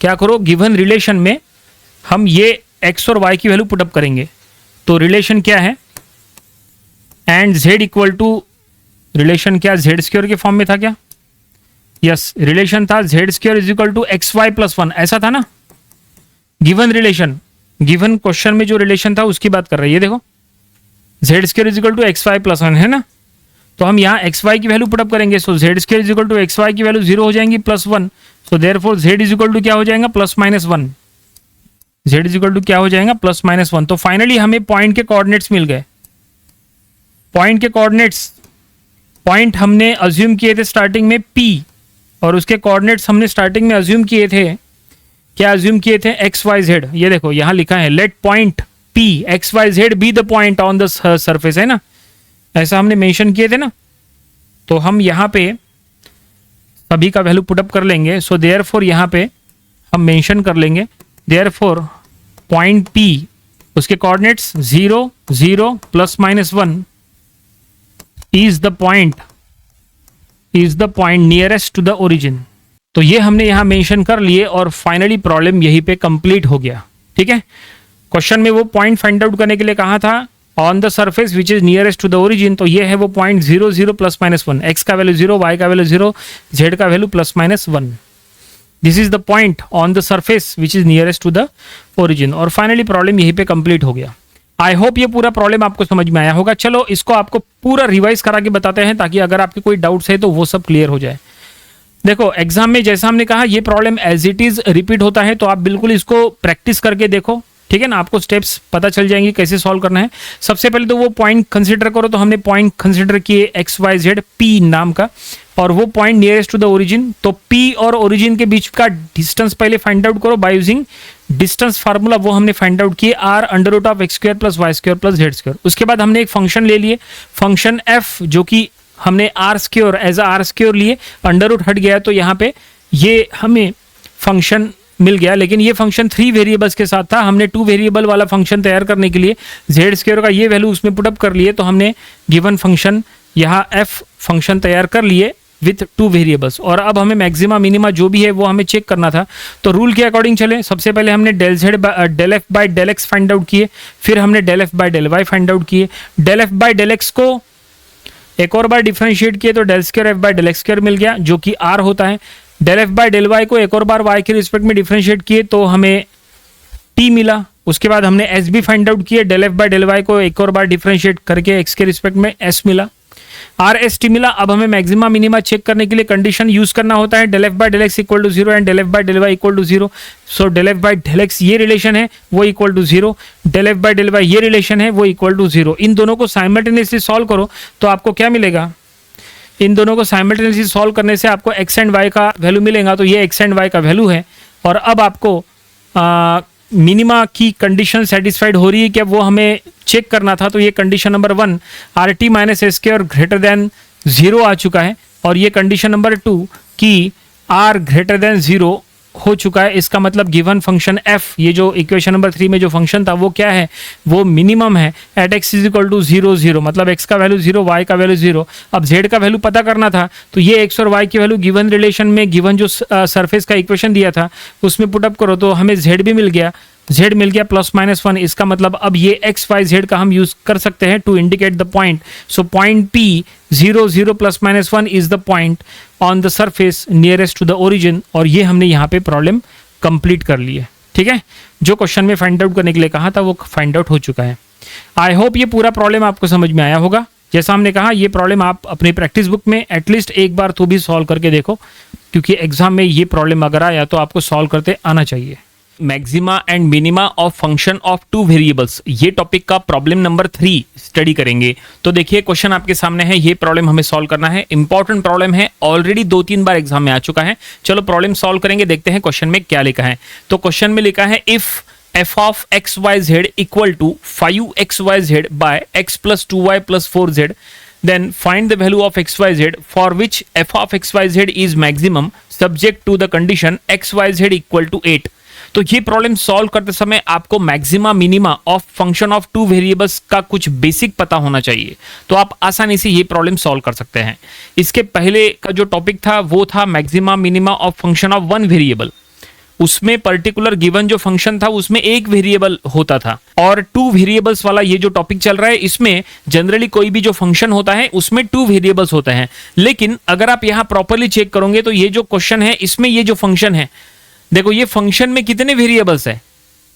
क्या करो, गिवन रिलेशन में हम ये x और y की वैल्यू पुटअप करेंगे। तो रिलेशन क्या है, and z equal to, relation क्या जेड स्क्वायर के फॉर्म में था क्या? यस, रिलेशन था z square is equal to x y plus one, ऐसा था ना गिवन रिलेशन। गिवन क्वेश्चन में जो रिलेशन था उसकी बात कर रहे हैं। ये देखो z square is equal to x y plus one है ना, तो हम यहाँ एक्स वाई की वैल्यू पुटअप करेंगे। So z square is equal to x Y की वैल्यू 0 हो जाएंगी plus one. So therefore z is equal to क्या हो जाएगा, plus minus one. Z is equal to क्या हो जाएगा, प्लस माइनस वन। तो फाइनली हमें पॉइंट के कोऑर्डिनेट्स मिल गए। पॉइंट के कोऑर्डिनेट्स, पॉइंट हमने अज्यूम किए थे स्टार्टिंग में P, और उसके कोऑर्डिनेट्स हमने स्टार्टिंग में अज्यूम किए थे, क्या अज्यूम किए थे, एक्स वाई जेड। ये देखो यहाँ लिखा है let point P x y z be the point on the surface, है ना, ऐसा हमने मेंशन किए थे ना। तो हम यहाँ पे सभी का वैल्यू पुटअप कर लेंगे। सो देयरफॉर यहाँ पे हम मेंशन कर लेंगे, देयरफॉर पॉइंट P उसके coordinates 0 0 plus minus 1 is the point nearest to the origin. तो ये हमने यहां मेंशन कर लिए और फाइनली प्रॉब्लम यहीं पे कंप्लीट हो गया। ठीक है, क्वेश्चन में वो पॉइंट फाइंड आउट करने के लिए कहा था on the surface which is nearest to the origin. तो ये है वो पॉइंट 0 0 प्लस माइनस 1, एक्स का वैल्यू 0, वाई का वैल्यू 0, जेड का value plus minus 1। This is the point on the surface which is nearest to the origin. और फाइनली प्रॉब्लम यहीं पे कंप्लीट हो गया। आई होप ये पूरा प्रॉब्लम आपको समझ में आया होगा। चलो इसको आपको पूरा रिवाइज करा के बताते हैं ताकि अगर आपके कोई डाउट्स है तो वो सब क्लियर हो जाए। देखो एग्जाम में जैसा हमने कहा ये problem as it is repeat होता है, तो आप बिल्कुल इसको प्रैक्टिस करके देखो। ठीक है ना, आपको स्टेप्स पता चल जाएंगे कैसे सॉल्व करना है। सबसे पहले तो वो पॉइंट कंसीडर करो। तो हमने पॉइंट कंसीडर किए एक्स वाई जेड P नाम का, और वो point nearest to the origin. तो P और ओरिजिन के बीच का डिस्टेंस पहले फाइंड आउट करो बाय यूजिंग डिस्टेंस फार्मूला, वो हमने फाइंड आउट किए r under root of x square plus y square plus z square. उसके बाद हमने एक फंक्शन ले लिए, फंक्शन f, जो कि हमने r square as r square लिए, अंडर रूट हट गया तो यहाँ पे ये हमें फंक्शन मिल गया। लेकिन ये फंक्शन 3 वेरिएबल्स के साथ था। हमने 2 वेरिएबल वाला फंक्शन तैयार करने के लिए जेड स्क्वायर का ये वैल्यू उसमें पुटअप कर लिए, तो हमने गिवन फंक्शन यहाँ f फंक्शन तैयार कर लिए विथ 2 वेरिएबल्स। और अब हमें मैक्सिमा मिनिमा जो भी है वो हमें चेक करना था। तो रूल के अकॉर्डिंग चले, सबसे पहले हमने del F by del x find out किए, फिर हमने del F by del y find out किए। Del F by del x को एक और बार डिफरेंशिएट किए तो del square f by del x square मिल गया, जो कि r होता है। Del F by del Y को एक और बार y के रिस्पेक्ट में डिफरेंशिएट किए तो हमें t मिला। उसके बाद हमने s भी फाइंड आउट किए, del F by del Y को एक और बार डिफरेंशिएट करके x के रिस्पेक्ट में s मिला, r s t मिला। अब हमें मैक्सिमा मिनिमा चेक करने के लिए कंडीशन यूज करना होता है, del F by del x equal to 0 and del F by del y equal to 0। So del F by del x ये रिलेशन है वो equal to 0, del F by del y ये रिलेशन है वो इक्वल टू 0। इन दोनों को साइमल्टेनियसली सॉल्व करो तो आपको क्या मिलेगा, इन दोनों को साइमल्टेनियसली सॉल्व करने से आपको x एंड y का वैल्यू मिलेगा। तो ये x एंड y का वैल्यू है। और अब आपको मिनिमा की कंडीशन सेटिस्फाइड हो रही है क्या, वो हमें चेक करना था। तो ये condition number 1 RT minus S square greater than 0 आ चुका है, और ये कंडीशन नंबर 2 कि r ग्रेटर देन 0 हो चुका है। इसका मतलब गिवन फंक्शन f, ये जो इक्वेशन नंबर 3 में जो फंक्शन था वो क्या है, वो मिनिमम है at x is equal to 0 0, मतलब x का वैल्यू 0, y का वैल्यू 0। अब z का वैल्यू पता करना था, तो ये x और y की वैल्यू गिवन रिलेशन में गिवन जो सरफेस का इक्वेशन दिया था उसमें पुटअप करो तो हमें z भी मिल गया, z मिल गया प्लस माइनस 1। इसका मतलब अब ये x y z का हम यूज कर सकते हैं to indicate the point. So point P 0 0 plus minus 1 is the point on the surface nearest to the origin. और ये हमने यहाँ पे प्रॉब्लम कंप्लीट कर ली है। ठीक है, जो क्वेश्चन में फाइंड आउट करने के लिए कहा था वो फाइंड आउट हो चुका है। आई होप ये पूरा प्रॉब्लम आपको समझ में आया होगा। जैसा हमने कहा ये प्रॉब्लम आप अपनी प्रैक्टिस बुक में एटलीस्ट एक बार तो भी सॉल्व करके देखो, क्योंकि एग्जाम में ये प्रॉब्लम अगर आया तो आपको सॉल्व करते आना चाहिए। Maxima and minima of function of 2 variables, ये टॉपिक का प्रॉब्लम नंबर 3 स्टडी करेंगे। तो देखिए क्वेश्चन आपके सामने है, ये प्रॉब्लम हमें सॉल्व करना है। इंपॉर्टेंट प्रॉब्लम है, ऑलरेडी 2-3 बार एग्जाम में आ चुका है। चलो प्रॉब्लम सॉल्व करेंगे, देखते हैं क्वेश्चन में क्या लिखा है। तो क्वेश्चन में लिखा है if f of xyz equal to 5xyz by x plus 2y plus 4z, then find the value of xyz for which f of xyz is maximum subject to the condition xyz equal to 8। तो ये प्रॉब्लम सॉल्व करते समय आपको maxima minima of function of 2 variables का कुछ बेसिक पता होना चाहिए, तो आप आसानी से ये प्रॉब्लम सॉल्व कर सकते हैं। इसके पहले का जो टॉपिक था वो था maxima minima of function of 1 variable. उसमें पर्टिकुलर गिवन जो फंक्शन था उसमें एक वेरिएबल होता था, और टू वेरिएबल्स वाला ये जो टॉपिक चल रहा है इसमें जनरली कोई भी जो फंक्शन होता है उसमें टू वेरिएबल्स होते हैं। लेकिन अगर आप यहाँ प्रॉपरली चेक करोगे तो ये जो क्वेश्चन है इसमें ये जो फंक्शन है, देखो ये फंक्शन में कितने वेरिएबल्स है।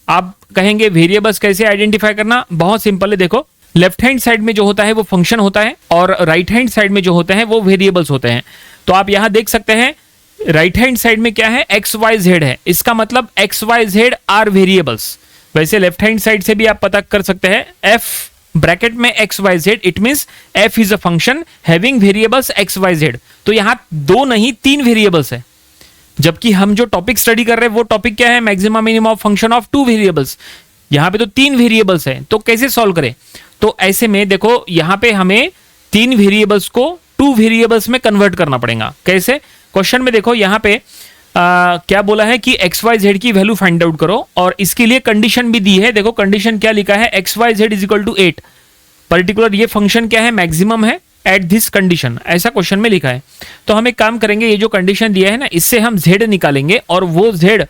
आप कहेंगे वेरिएबल्स कैसे आइडेंटिफाई करना, बहुत सिंपल है। देखो लेफ्ट हैंड साइड में जो होता है वो फंक्शन होता है और राइट हैंड साइड में जो होते हैं वो वेरिएबल्स होते हैं। तो आप यहां देख सकते हैं राइट हैंड साइड में क्या है, एक्स वाई जेड है, इसका मतलब x y z are variables. वैसे लेफ्ट हैंड साइड से भी आप पता कर सकते हैं, एफ ब्रैकेट में x y z, it means f is a function having variables x y z. तो यहां दो नहीं तीन वेरिएबल्स है, जबकि हम जो टॉपिक स्टडी कर रहे हैं वो टॉपिक क्या है, maxima minimum of function of two variables. यहां पे तो तीन वेरिएबल्स है, तो कैसे सॉल्व करें। तो ऐसे में देखो यहां पे हमें तीन वेरिएबल्स को टू वेरिएबल्स में कन्वर्ट करना पड़ेगा। कैसे, क्वेश्चन में देखो यहां पे क्या बोला है कि एक्स वाई जेड की वैल्यू फाइंड आउट करो, और इसके लिए कंडीशन भी दी है। देखो कंडीशन क्या लिखा है, x y z is equal to 8। Particular ये फंक्शन क्या है, मैक्सिमम है एट दिस कंडीशन, ऐसा क्वेश्चन में लिखा है। तो हम एक काम करेंगे, ये जो कंडीशन दिया है ना इससे हम z निकालेंगे और वो z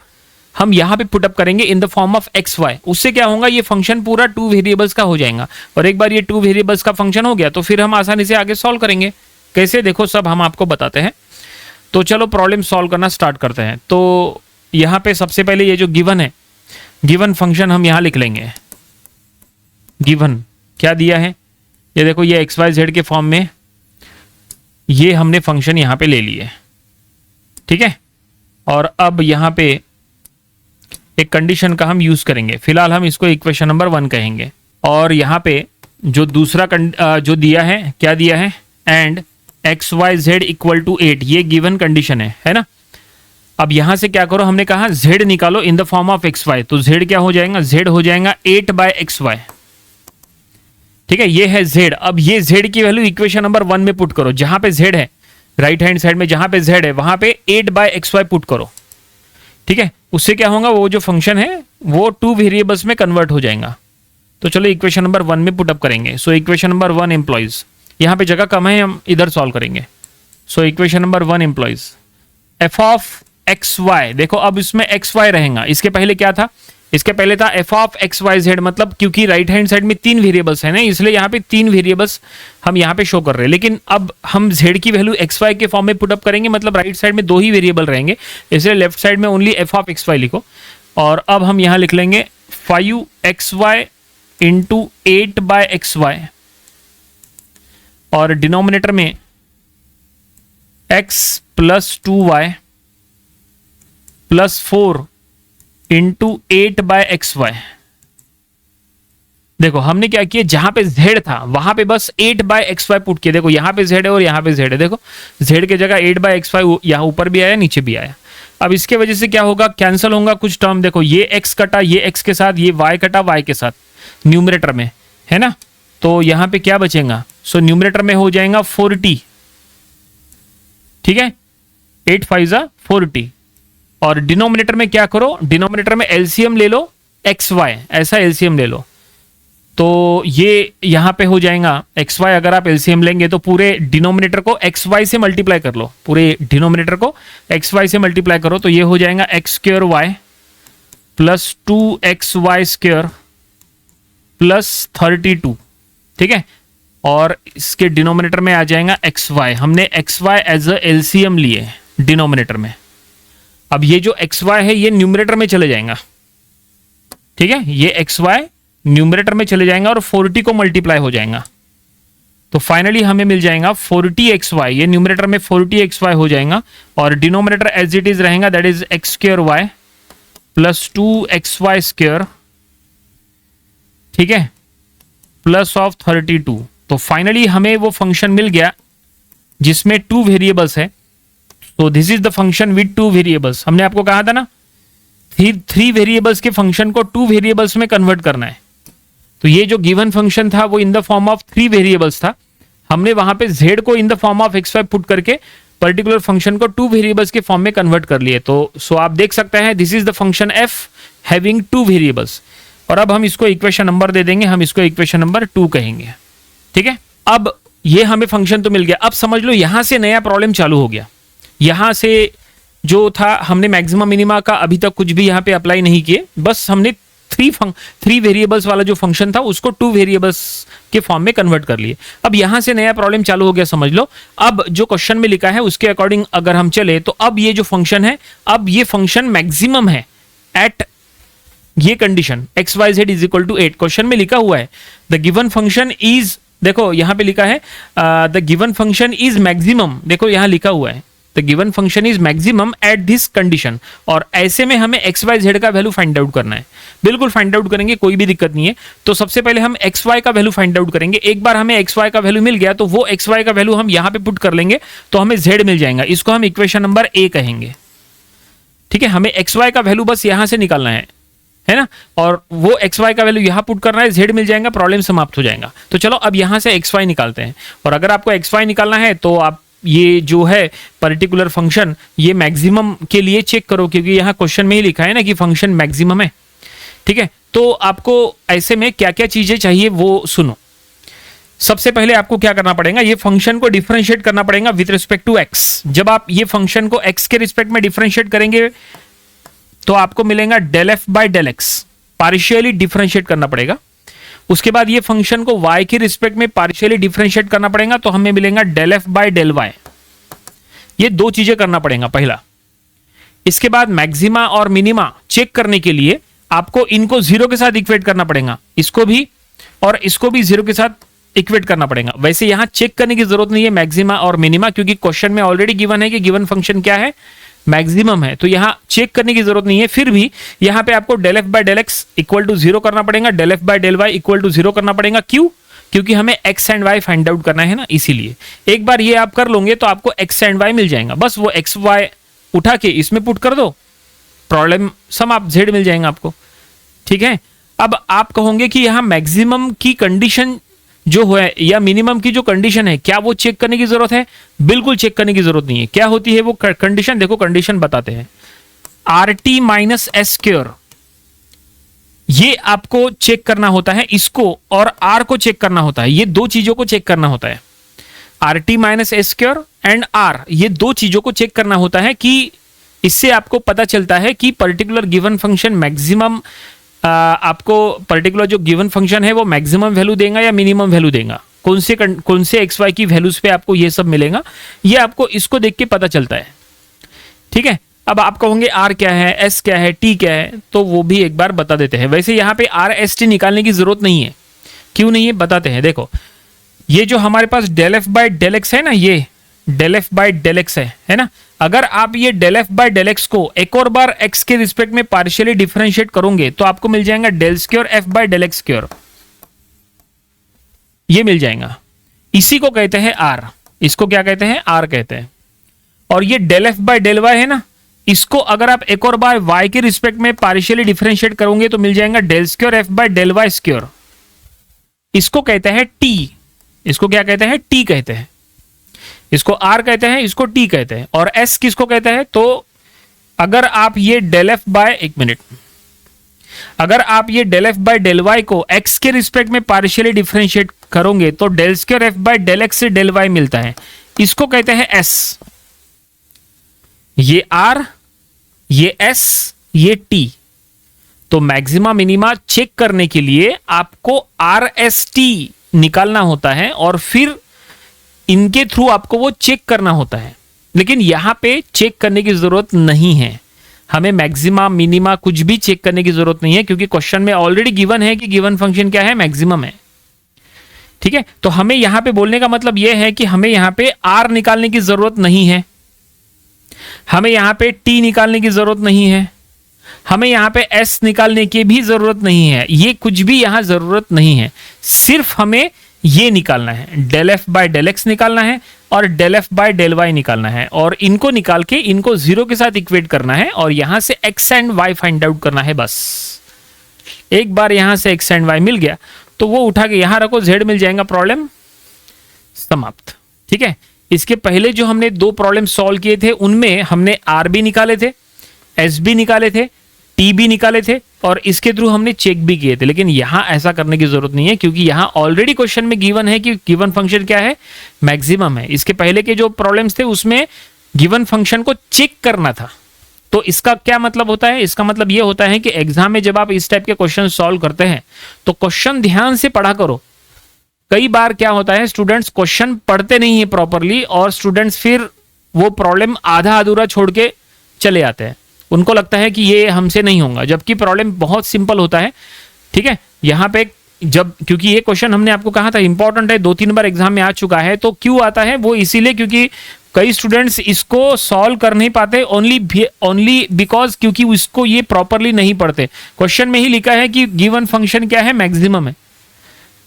हम यहां पे पुट अप करेंगे in the form of x y. उससे क्या होगा, ये फंक्शन पूरा टू वेरिएबल्स का हो जाएगा, और एक बार ये टू वेरिएबल्स का फंक्शन हो गया तो फिर हम आसानी से आगे सॉल्व करेंगे। कैसे, देखो सब हम आपको बताते हैं। तो चलो प्रॉब्लम सॉल्व करना स्टार्ट करते हैं। तो यहां पे सबसे पहले ये जो गिवन है, गिवन फंक्शन हम यहां लिख लेंगे। गिवन क्या दिया है, ये देखो ये एक्स वाई जेड के फॉर्म में ये हमने फंक्शन यहां पे ले लिए, ठीक है। और अब यहां पे एक कंडीशन का हम यूज करेंगे, फिलहाल हम इसको इक्वेशन नंबर 1 कहेंगे। और यहां पे जो दूसरा जो दिया है, क्या दिया है, and x y z equal to 8, ये गिवन कंडीशन है ना। अब यहां से क्या करो, हमने कहा जेड निकालो in the form of x Y, तो जेड क्या हो जाएगा, जेड हो जाएगा 8 बाय एक्स वाई, ठीक है। ये है z। अब ये z की वैल्यू इक्वेशन नंबर 1 में पुट करो, जहां पे z है राइट हैंड साइड में, जहां पे z है वहां पे 8 बाय एक्स वाई पुट करो, ठीक है। उससे क्या होगा, वो जो फंक्शन है वो टू वेरिएबल्स में कन्वर्ट हो जाएगा। तो चलो इक्वेशन नंबर 1 में पुट अप करेंगे। सो इक्वेशन नंबर 1 एम्प्लॉइज, यहां पे जगह कम है, हम इधर सॉल्व करेंगे। So equation number 1 implies f of x y, देखो अब इसमें एक्स वाई रहेगा, इसके पहले क्या था, इसके पहले था f of x y z, मतलब क्योंकि राइट हैंड साइड में तीन वेरिएबल्स है ना, इसलिए यहाँ पे तीन वेरिएबल्स हम यहाँ पे शो कर रहे हैं। लेकिन अब हम जेड की वैल्यू एक्स वाई के फॉर्म में पुट अप करेंगे, मतलब राइट साइड में दो ही वेरिएबल रहेंगे, इसलिए लेफ्ट साइड में only f of x y लिखो। और अब हम यहाँ लिख लेंगे 5xy into 8 by x y, और डिनोमिनेटर में x plus 2y plus 4 into 8 by x y. देखो हमने क्या किया, जहां पे z था वहां पे बस 8 बाय एक्स वाई पुट किया। देखो यहां पे z है और यहां पे z है, देखो z के जगह 8 बाय एक्स वाई यहां ऊपर भी आया नीचे भी आया। अब इसके वजह से क्या होगा, कैंसिल होगा कुछ टर्म, देखो ये x कटा ये x के साथ, ये y कटा y के साथ न्यूमरेटर में, है ना। तो यहां पे क्या बचेगा, सो न्यूमरेटर में हो जाएगा 40, ठीक है, 8 5 40। और डिनोमिनेटर में क्या करो, डिनोमिनेटर में एलसीएम ले लो एक्स वाई, ऐसा एलसीएम ले लो। तो ये यहां पे हो जाएगा एक्स वाई, अगर आप एलसीएम लेंगे तो पूरे डिनोमिनेटर को एक्स वाई से मल्टीप्लाई कर लो, पूरे डिनोमिनेटर को एक्स वाई से मल्टीप्लाई करो, तो ये हो जाएगा x square y plus 2xy square plus 32, ठीक है। और इसके डिनोमिनेटर में आ जाएगा एक्स वाई, हमने x y as a LCM लिए डिनोमिनेटर में। अब ये जो एक्स वाई है ये न्यूमरेटर में चले जाएगा, ठीक है, ये एक्स वाई न्यूमरेटर में चले जाएगा और 40 को मल्टीप्लाई हो जाएगा। तो फाइनली हमें मिल जाएगा 40xy, ये न्यूमरेटर में 40xy हो जाएगा, और डिनोमिनेटर एज इट इज रहेगा, that is x square y plus 2xy square, ठीक है, प्लस ऑफ 32। तो फाइनली हमें वो फंक्शन मिल गया जिसमें टू वेरिएबल्स है। तो this is the function with two variables. हमने आपको कहा था ना, थ्री वेरिएबल्स के फंक्शन को टू वेरिएबल्स में कन्वर्ट करना है। तो ये जो गिवन फंक्शन था वो in the form of three variables था, हमने वहां पे z को in the form of x y put करके पर्टिकुलर फंक्शन को टू वेरिएबल्स के फॉर्म में कन्वर्ट कर लिए। तो सो आप देख सकते हैं this is the function f having to variables. और अब हम इसको इक्वेशन नंबर दे देंगे, हम इसको इक्वेशन नंबर 2 कहेंगे, ठीक है। अब ये हमें फंक्शन तो मिल गया, अब समझ लो यहां से नया प्रॉब्लम चालू हो गया। यहां से जो था हमने मैक्सिमा मिनिमा का अभी तक कुछ भी यहाँ पे अप्लाई नहीं किए, बस हमने थ्री वेरिएबल्स वाला जो फंक्शन था उसको टू वेरिएबल्स के फॉर्म में कन्वर्ट कर लिए। अब यहां से नया प्रॉब्लम चालू हो गया, समझ लो। अब जो क्वेश्चन में लिखा है उसके अकॉर्डिंग अगर हम चले तो अब ये जो फंक्शन है, अब ये फंक्शन मैक्सिमम है एट ये condition x y z is equal to 8। Question में लिखा हुआ है द गिवन फंक्शन इज, देखो यहां पे लिखा है the given function is maximum, देखो यहां लिखा हुआ है the given function is maximum eight this condition. और ऐसे में हमें एक्स वाई जेड का वैल्यू फाइंड आउट करना है, बिल्कुल फाइंड आउट करेंगे, कोई भी दिक्कत नहीं है। तो सबसे पहले हम एक्स वाई का वैल्यू फाइंड आउट करेंगे। एक बार हमें एक्स वाई का वैल्यू मिल गया तो वो एक्स वाई का वैल्यू हम यहां पे पुट कर लेंगे तो हमें जेड मिल जाएगा, इसको हम इक्वेशन नंबर ए कहेंगे। ठीक है, हमें एक्स वाई का वैल्यू बस यहां से निकालना है ना, और वो एक्स वाई का वैल्यू यहां पुट करना है, जेड मिल जाएगा, प्रॉब्लम समाप्त हो जाएगा। तो चलो अब यहां से एक्स वाई निकालते हैं। और अगर आपको एक्स वाई निकालना है तो आप ये जो है पर्टिकुलर फंक्शन ये मैक्सिमम के लिए चेक करो, क्योंकि यहां क्वेश्चन में ही लिखा है ना कि फंक्शन मैक्सिमम है। ठीक है, तो आपको ऐसे में क्या क्या चीजें चाहिए वो सुनो। सबसे पहले आपको क्या करना पड़ेगा, ये फंक्शन को डिफरेंशिएट करना पड़ेगा विद रिस्पेक्ट टू एक्स। जब आप ये फंक्शन को एक्स के रिस्पेक्ट में डिफरेंशिएट करेंगे तो आपको मिलेगा del F by del x, partially differentiate करना पड़ेगा। उसके बाद ये फंक्शन को y के रिस्पेक्ट में पार्शियली डिफरेंशिएट करना पड़ेगा तो हमें मिलेगा del F by del y. ये दो चीजें करना पड़ेगा पहला। इसके बाद मैक्सिमा और मिनिमा चेक करने के लिए आपको इनको जीरो के साथ इक्वेट करना पड़ेगा, इसको भी और इसको भी जीरो के साथ इक्वेट करना पड़ेगा। वैसे यहां चेक करने की जरूरत नहीं है मैक्सिमा और मिनिमा, क्योंकि क्वेश्चन में ऑलरेडी गिवन है कि गिवन फंक्शन क्या है, मैक्सिमम है, तो यहां चेक करने की जरूरत नहीं है। फिर भी यहां पे आपको del F by del x equal to zero करना पड़ेगा, del F by del y equal to zero करना पड़ेगा। क्यों? क्योंकि हमें x and y find out करना है ना, इसीलिए। एक बार ये आप कर लोगे तो आपको एक्स एंड वाई मिल जाएगा, बस वो एक्स वाई उठा के इसमें पुट कर दो, प्रॉब्लम समाप्त, जेड मिल जाएगा आपको। ठीक है, अब आप कहोगे कि यहां मैक्सिमम की कंडीशन जो है या मिनिमम की जो कंडीशन है, क्या वो चेक करने की जरूरत है? बिल्कुल चेक करने की जरूरत नहीं है। क्या होती है वो कंडीशन? देखो कंडीशन बताते हैं, R T minus S square, ये आपको चेक करना होता है, इसको और आर को चेक करना होता है, ये दो चीजों को चेक करना होता है। R T minus S square and r, ये दो चीजों को चेक करना होता है कि इससे आपको पता चलता है कि पर्टिकुलर गिवन फंक्शन मैक्सिमम आपको पर्टिकुलर जो गिवन फंक्शन है वो मैक्सिमम वैल्यू देगा या मिनिमम वैल्यू देगा, कौन से एक्स वाई की वैल्यूज पे आपको ये सब मिलेगा, ये आपको इसको देख के पता चलता है। ठीक है, अब आप कहोगे आर क्या है, एस क्या है, टी क्या है, तो वो भी एक बार बता देते हैं। वैसे यहाँ पे आर एस टी निकालने की जरूरत नहीं है, क्यों नहीं है बताते हैं। देखो ये जो हमारे पास del F by del x है ना, ये del F by del x है ना, अगर आप ये del F by del x को एक और बार एक्स के रिस्पेक्ट में पार्शियली डिफरेंशिएट करोगे तो आपको मिल जाएगा del square F by del x square, ये मिल जाएगा। इसी को कहते हैं आर, इसको क्या कहते हैं? आर कहते हैं। और ये del F by del Y है ना, इसको अगर आप एक और बार वाई के रिस्पेक्ट में पार्शियली डिफरेंशिएट करोगे तो मिल जाएगा del square F by del Y square, इसको कहते हैं टी। इसको क्या कहते हैं? टी कहते हैं। इसको आर कहते हैं, इसको टी कहते हैं। और एस किसको कहते हैं? तो अगर आप ये डेल एफ बाय, एक मिनट, अगर आप ये del F by del Y को एक्स के रिस्पेक्ट में पार्शियली डिफरेंशिएट करोगे तो del square F by del x से डेल वाई मिलता है, इसको कहते हैं एस। ये आर, ये एस, ये टी। तो मैक्सिमा मिनिमा चेक करने के लिए आपको आर एस टी निकालना होता है और फिर इनके थ्रू आपको वो चेक करना होता है। लेकिन यहां पे चेक करने की जरूरत नहीं है, हमें मैक्सिमा मिनिमा कुछ भी चेक करने की जरूरत नहीं है, क्योंकि क्वेश्चन में ऑलरेडी गिवन है कि गिवन फंक्शन क्या है? मैक्सिमम है। ठीक है, तो हमें यहां पे बोलने का मतलब यह है कि हमें यहां पे आर निकालने की जरूरत नहीं है, हमें यहां पे टी निकालने की जरूरत नहीं है, हमें यहां पे एस निकालने की भी जरूरत नहीं है, ये कुछ भी यहां जरूरत नहीं है। सिर्फ हमें ये निकालना है, del F by del x निकालना है और del F by del y निकालना है, और इनको निकाल के इनको जीरो के साथ इक्वेट करना है और यहां से x and y find out करना है बस। एक बार यहां से एक्स एंड वाई मिल गया तो वो उठा के यहां रखो, जेड मिल जाएगा, प्रॉब्लम समाप्त। ठीक है, इसके पहले जो हमने दो प्रॉब्लम सॉल्व किए थे उनमें हमने आर भी निकाले थे, एस भी निकाले थे, टी भी निकाले थे और इसके थ्रू हमने चेक भी किए थे। लेकिन यहां ऐसा करने की जरूरत नहीं है, क्योंकि यहां ऑलरेडी क्वेश्चन में गिवन है कि गिवन फंक्शन क्या है? मैक्सिमम है। इसके पहले के जो प्रॉब्लम्स थे उसमें गिवन फंक्शन को चेक करना था। तो इसका क्या मतलब होता है? इसका मतलब ये होता है कि एग्जाम में जब आप इस टाइप के क्वेश्चन सॉल्व करते हैं तो क्वेश्चन ध्यान से पढ़ा करो। कई बार क्या होता है, स्टूडेंट्स क्वेश्चन पढ़ते नहीं है प्रॉपरली और स्टूडेंट्स फिर वो प्रॉब्लम आधा अधूरा छोड़ के चले आते हैं। उनको लगता है कि ये हमसे नहीं होगा, जबकि प्रॉब्लम बहुत सिंपल होता है। ठीक है, यहाँ पे जब, क्योंकि ये क्वेश्चन हमने आपको कहा था इंपॉर्टेंट है, 2-3 बार एग्जाम में आ चुका है। तो क्यों आता है वो इसीलिए क्योंकि कई स्टूडेंट्स इसको सॉल्व कर नहीं पाते ओनली बिकॉज क्योंकि इसको ये प्रॉपरली नहीं पढ़ते। क्वेश्चन में ही लिखा है कि गिवन फंक्शन क्या है, मैक्सिमम है,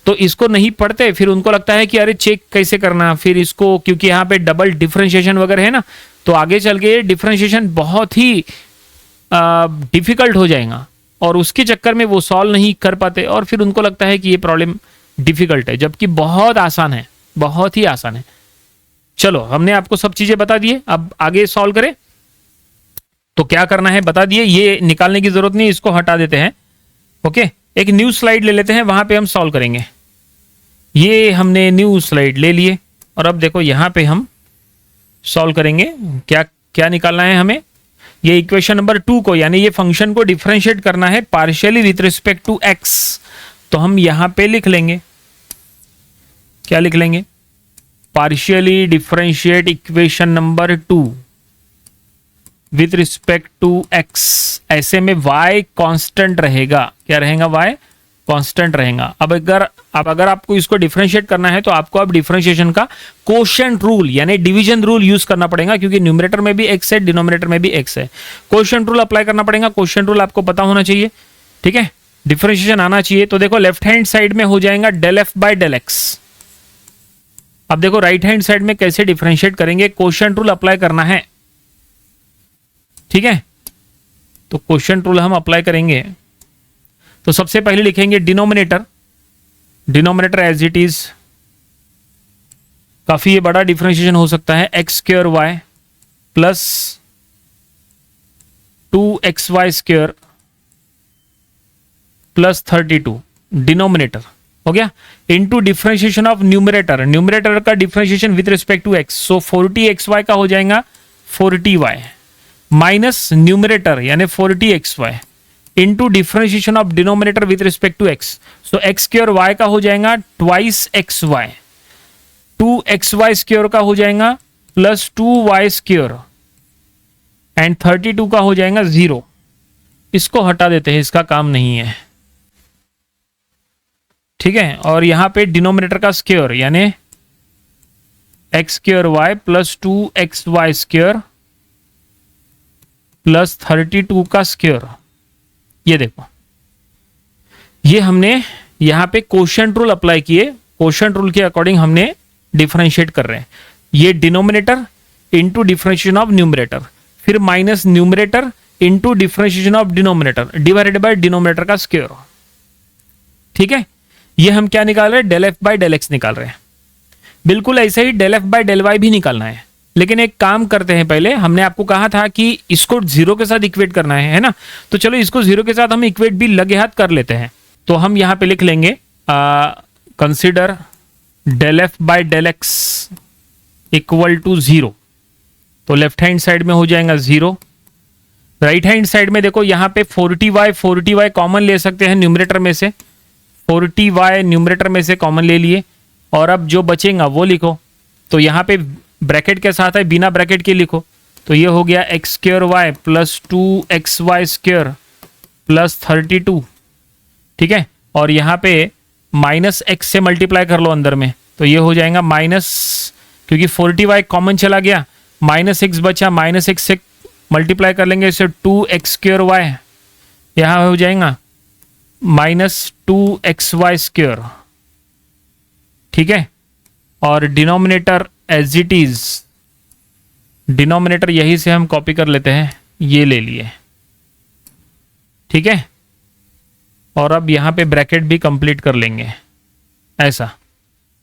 तो इसको नहीं पढ़ते, फिर उनको लगता है कि अरे चेक कैसे करना, फिर इसको क्योंकि यहाँ पे डबल डिफरेंशिएशन वगैरह है ना, तो आगे चल के डिफरेंशिएशन बहुत ही डिफिकल्ट हो जाएगा और उसके चक्कर में वो सॉल्व नहीं कर पाते और फिर उनको लगता है कि ये प्रॉब्लम डिफिकल्ट है, जबकि बहुत आसान है, बहुत ही आसान है। चलो, हमने आपको सब चीजें बता दिए, अब आगे सॉल्व करें। तो क्या करना है बता दिए, ये निकालने की जरूरत नहीं, इसको हटा देते हैं। ओके, एक न्यू स्लाइड ले लेते हैं, वहां पे हम सॉल्व करेंगे। ये हमने न्यू स्लाइड ले लिए और अब देखो यहां पे हम सॉल्व करेंगे। क्या क्या निकालना है हमें? ये इक्वेशन नंबर 2 को, यानी ये फंक्शन को डिफरेंशिएट करना है partially with respect to x. तो हम यहां पे लिख लेंगे, क्या लिख लेंगे? Partially differentiate equation number 2 with respect to x. ऐसे में y कांस्टेंट रहेगा। क्या रहेगा? y कांस्टेंट रहेगा। अब अगर आपको इसको डिफरेंशिएट करना है तो आपको अब डिफरेंशिएशन का कोशेंट रूल यानी डिवीजन रूल यूज करना पड़ेगा, क्योंकि न्यूमरेटर में भी x है, डिनोमिनेटर में भी x है। कोशेंट रूल अप्लाई करना पड़ेगा। कोशेंट रूल आपको पता होना चाहिए, ठीक है, डिफरेंशिएशन आना चाहिए। तो देखो लेफ्ट हैंड साइड में हो जाएगा del F by del x. अब देखो राइट हैंड साइड में कैसे डिफरेंशिएट करेंगे, कोशेंट रूल अप्लाई करना है, ठीक है। तो कोशेंट रूल हम अप्लाई करेंगे। तो सबसे पहले लिखेंगे डिनोमिनेटर एज इट इज। काफी ये बड़ा डिफरेंशिएशन हो सकता है, x square y plus 2xy square plus 32 denominator हो गया, इनटू डिफरेंशिएशन ऑफ न्यूमरेटर का differentiation with respect to x. So 40xy का हो जाएगा 40y माइनस न्यूमरेटर यानी 40xy into differentiation of denominator with respect to x. So x square y का हो जाएगा ट्वाइस xy, 2xy स्क्वायर का हो जाएगा प्लस 2y स्क्वायर एंड 32 का हो जाएगा 0। इसको हटा देते हैं, इसका काम नहीं है, ठीक है। और यहां पे डिनोमिनेटर का स्क्वायर यानी x square y plus 2xy square plus 32 का स्क्वायर। ये देखो, ये हमने यहां पे कोशेंट रूल अप्लाई किए, कोशेंट रूल के अकॉर्डिंग हमने डिफरेंशिएट कर रहे हैं। ये denominator into differentiation of numerator, फिर minus numerator into differentiation of denominator divided by denominator का स्क्वायर, ठीक है। ये हम क्या निकाल रहे हैं? Del F by del x निकाल रहे हैं। बिल्कुल ऐसे ही del F by del Y भी निकालना है, लेकिन एक काम करते हैं, पहले हमने आपको कहा था कि इसको जीरो के साथ इक्वेट करना है ना, तो चलो इसको जीरो के साथ हम इक्वेट भी लगे हाथ कर लेते हैं। तो हम यहां पे लिख लेंगे consider del F by del x equal to 0। तो लेफ्ट हैंड साइड में हो जाएगा 0, राइट हैंड साइड में देखो यहां पे 40y कॉमन ले सकते हैं न्यूमरेटर में से, 40y न्यूमरेटर में से कॉमन ले लिए और अब जो बचेगा वो लिखो। तो यहां पे ब्रैकेट के साथ है, बिना ब्रैकेट के लिखो। तो ये हो गया x square y plus 2xy square plus 32, ठीक है। और यहां पे माइनस एक्स से मल्टीप्लाई कर लो अंदर में, तो ये हो जाएगा माइनस, क्योंकि 40y कॉमन चला गया, माइनस एक्स बचा, माइनस एक्स से मल्टीप्लाई कर लेंगे इसे 2x स्क्वायर वाई, यहां हो जाएगा माइनस 2xy स्क्वायर, ठीक है। और denominator as it is, denominator यही से हम कॉपी कर लेते हैं, ये ले लिए, ठीक है। और अब यहां पे ब्रैकेट भी कंप्लीट कर लेंगे ऐसा।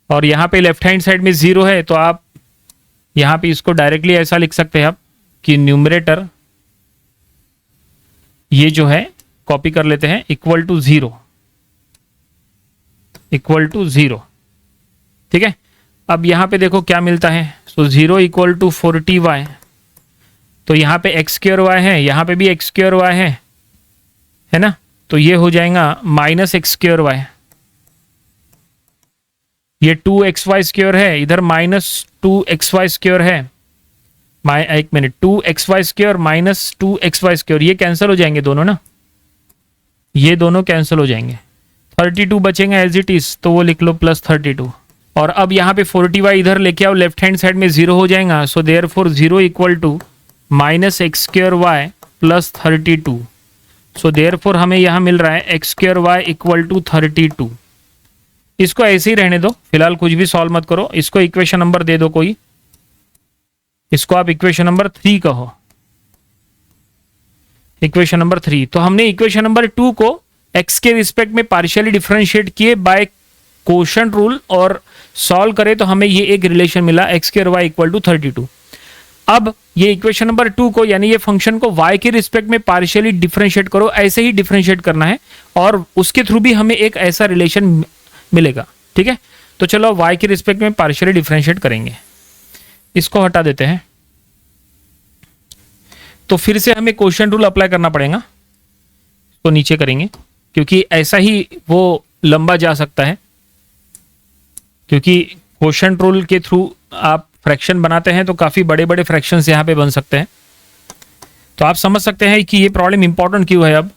और यहां पे लेफ्ट हैंड साइड में 0 है, तो आप यहां पे इसको डायरेक्टली ऐसा लिख सकते हैं आप कि न्यूमरेटर ये जो है कॉपी कर लेते हैं, इक्वल टू 0, इक्वल टू 0, ठीक है। अब यहां पे देखो क्या मिलता है, सो 0 इक्वल टू 40y तो यहाँ पे एक्स स्क्वायर वाई है, यहाँ पे भी एक्स स्क्वायर वाई है ना, तो ये हो जाएगा माइनस एक्स स्क्वायर वाई। ये 2xy स्क्वायर है, इधर माइनस 2xy स्क्वायर है। एक minute, 2xy square minus 2xy square, ये कैंसिल हो जाएंगे दोनों ना, ये दोनों कैंसिल हो जाएंगे। 32 बचेंगे एज इट इज, तो वो लिख लो प्लस 32। और अब यहाँ पे 40y इधर लेके आओ, लेफ्ट हैंड साइड में 0 हो जाएगा। So therefore 0 equal to minus x square y plus 32। So therefore हमें यहाँ मिल रहा है x square y equal to 32। इसको ऐसे ही रहने दो, फिलहाल कुछ भी सॉल्व मत करो। इसको इक्वेशन नंबर दे दो कोई, इसको आप इक्वेशन नंबर 3 कहो, इक्वेशन नंबर 3। तो हमने इक्वेशन नंबर 2 को x के रिस्पेक्ट में पार्शियली डिफरेंशिएट किए बाय कोशेंट रूल और सॉल्व करें तो हमें ये एक रिलेशन मिला x square y equal to 32। अब ये इक्वेशन नंबर 2 को यानी ये फंक्शन को y के रिस्पेक्ट में पार्शियली डिफरेंशिएट करो, ऐसे ही डिफरेंशिएट करना है और उसके थ्रू भी हमें एक ऐसा रिलेशन मिलेगा। ठीक है, तो चलो y के रिस्पेक्ट में पार्शियली डिफरेंशिएट करेंगे। इसको हटा देते हैं, तो फिर से हमें कोशेंट रूल अप्लाई करना पड़ेगा। तो नीचे करेंगे क्योंकि ऐसा ही वो लंबा जा सकता है, क्योंकि कोशेंट रूल के थ्रू आप फ्रैक्शन बनाते हैं तो काफी बड़े बड़े फ्रैक्शंस यहां पे बन सकते हैं। तो आप समझ सकते हैं कि ये प्रॉब्लम इंपॉर्टेंट क्यों है। अब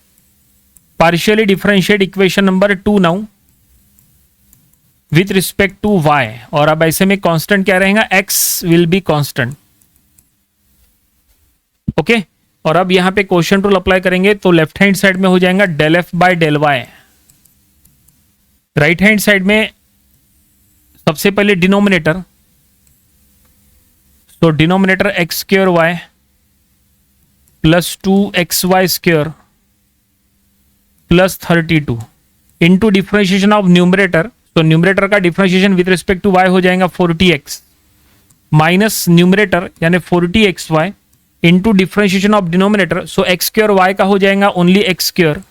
partially differentiate equation number 2 now with respect to y, और अब ऐसे में कांस्टेंट क्या रहेगा, x will be constant. Okay, और अब यहां पे कोशेंट रूल अप्लाई करेंगे तो लेफ्ट हैंड साइड में हो जाएगा del f by del y। Right hand side में सबसे पहले डिनोमिनेटर, तो denominator x square y plus 2xy square plus 32 into differentiation of numerator. तो न्यूमरेटर का differentiation with respect to y हो जाएगा 40x माइनस न्यूमरेटर यानी 40xy into differentiation of denominator. So x square y का हो जाएगा only x square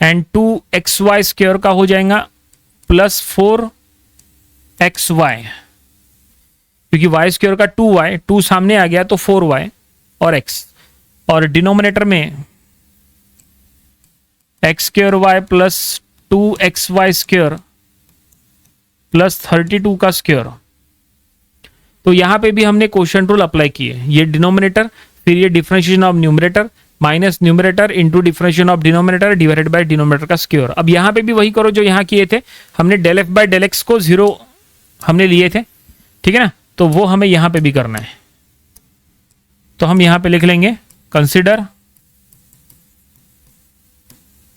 and 2xy square का हो जाएगा प्लस 4xy, क्योंकि y स्क्वायर का 2y, 2 सामने आ गया तो 4y और x, और डिनोमिनेटर में x square y plus 2xy square plus 32 का स्क्वायर। तो यहां पे भी हमने कोशेंट रूल अप्लाई किए, ये डिनोमिनेटर फिर ये differentiation of numerator minus numerator into differentiation of denominator divided by denominator का स्क्वायर। अब यहां पे भी वही करो जो यहां किए थे, हमने del F by del x को 0 हमने लिए थे, ठीक है ना, तो वो हमें यहां पे भी करना है। तो हम यहां पे लिख लेंगे consider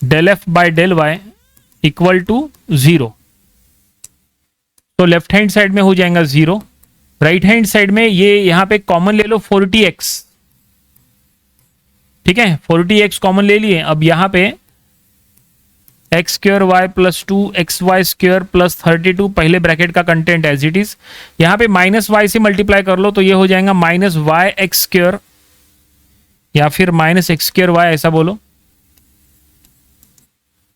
del F by del y equal to 0। तो लेफ्ट हैंड साइड में हो जाएगा 0, राइट हैंड साइड में ये यहां पे कॉमन ले लो 40x, ठीक है, 40x कॉमन ले लिए। अब यहां पे x square y plus 2xy square plus 32 पहले ब्रैकेट का कंटेंट एज इट इज, यहां पे माइनस वाई से मल्टीप्लाई कर लो तो ये हो जाएगा माइनस वाई एक्स स्क्वायर या फिर माइनस एक्स स्क्वायर वाई, ऐसा बोलो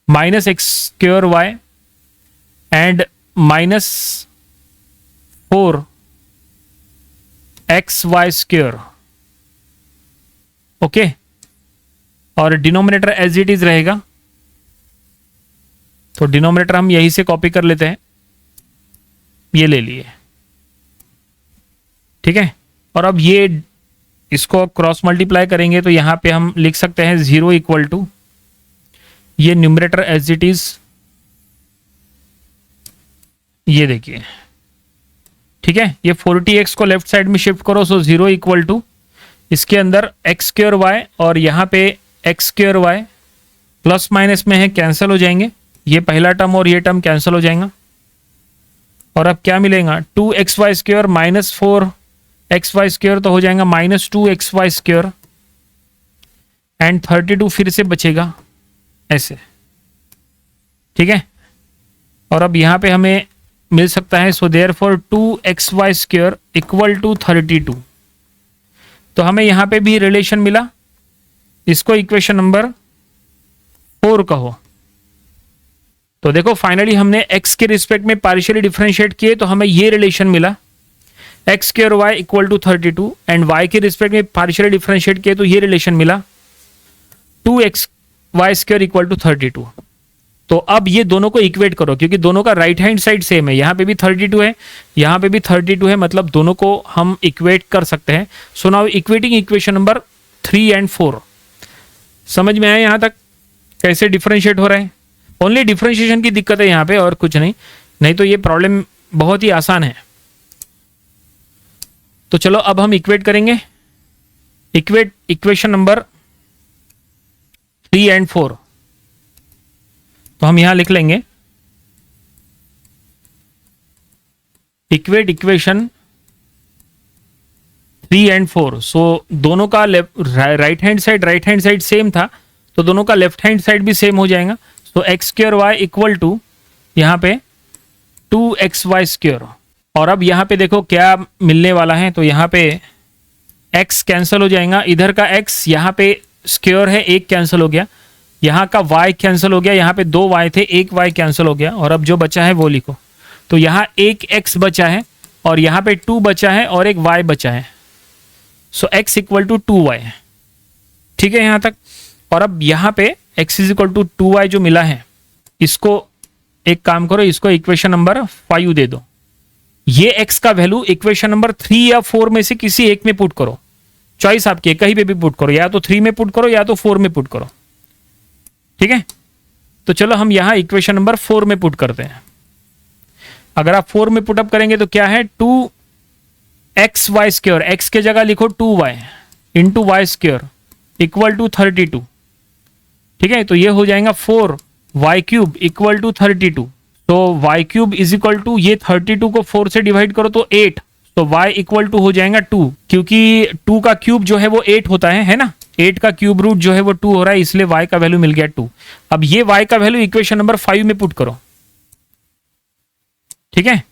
minus x square y and minus 4xy square. Okay, और डिनोमिनेटर एज इट इज रहेगा, तो डिनोमिनेटर हम यहीं से कॉपी कर लेते हैं, ये ले लिए, ठीक है। और अब ये इसको क्रॉस मल्टीप्लाई करेंगे तो यहां पे हम लिख सकते हैं 0 इक्वल टू ये न्यूमरेटर एज इट इज, ये देखिए, ठीक है, ये 40x को लेफ्ट साइड में शिफ्ट करो, सो 0 इक्वल टू इसके अंदर एक्स स्क्वायर वाई और यहां पे x square y plus minus में है, कैंसिल हो जाएंगे, ये पहला टर्म और ये टर्म कैंसिल हो जाएगा। और अब क्या मिलेगा 2xy square minus 4xy square तो हो जाएगा माइनस 2xy स्क्वायर एंड 32 फिर से बचेगा ऐसे, ठीक है। और अब यहां पे हमें मिल सकता है so therefore 2xy square equal to 32। तो हमें यहां पे भी रिलेशन मिला, इसको इक्वेशन नंबर 4 कहो। तो देखो फाइनली हमने x के रिस्पेक्ट में पार्शियली डिफरेंशिएट किए तो हमें ये रिलेशन मिला x square y equal to 32 and y के रिस्पेक्ट में पार्शियली डिफरेंशिएट किए तो ये रिलेशन मिला 2x Y square equal to 32। तो अब ये दोनों को इक्वेट करो क्योंकि दोनों का राइट हैंड साइड सेम है, यहाँ पे भी 32 है, यहाँ पे भी 32 है, मतलब दोनों को हम इक्वेट कर सकते हैं। So now equating equation number 3 and 4। समझ में आया यहाँ तक कैसे डिफरेंशिएट हो रहा है? ओनली डिफरेंशिएशन की दिक्कत है यहाँ पे और कुछ नहीं, नहीं तो ये प्रॉब्लम बहुत ही आसान है। तो चलो अब हम इक्वेट करेंगे, इक्वेट इक्वेशन नंबर 3 एंड 4। तो हम यहां लिख लेंगे इक्वेट इक्वेशन 3 एंड 4। सो दोनों का राइट हैंड साइड सेम था तो दोनों का लेफ्ट हैंड साइड भी सेम हो जाएगा। So x square y equal to यहां पे 2xy स्क्वायर। और अब यहां पे देखो क्या मिलने वाला है, तो यहां पे x कैंसिल हो जाएगा, इधर का x यहां पे स्क्वायर है, एक कैंसिल हो गया, यहाँ का y कैंसिल हो गया, यहाँ पे 2 y थे, एक y कैंसिल हो गया और अब जो बचा है वो लिखो। तो यहाँ एक x बचा है और यहाँ पे 2 बचा है और एक y बचा है। सो x इक्वल टू 2y। ठीक है यहाँ तक। और अब यहाँ पे x is equal to 2y जो मिला है, इसको एक काम करो, इसको इक्वेशन नंबर 5 दे दो। ये x का वैल्यू इक्वेशन नंबर 3 या 4 में से किसी एक में पुट करो, चॉइस आपकी है, कहीं पे भी पुट करो, या तो 3 में पुट करो या तो 4 में पुट करो। ठीक है, तो चलो हम यहां इक्वेशन नंबर 4 में पुट करते हैं। अगर आप 4 में पुटअप करेंगे तो क्या है 2xy स्क्वायर, x के जगह लिखो 2y into y square equal to 32। ठीक है, तो ये हो जाएगा 4y क्यूब इक्वल टू 32। तो y cube is equal to ये 32 को 4 से डिवाइड करो तो 8, तो y इक्वल टू हो जाएगा 2, क्योंकि 2 का क्यूब जो है वो 8 होता है ना, 8 का क्यूब रूट जो है वो 2 हो रहा है, इसलिए y का वैल्यू मिल गया 2। अब ये y का वैल्यू इक्वेशन नंबर 5 में पुट करो। ठीक है,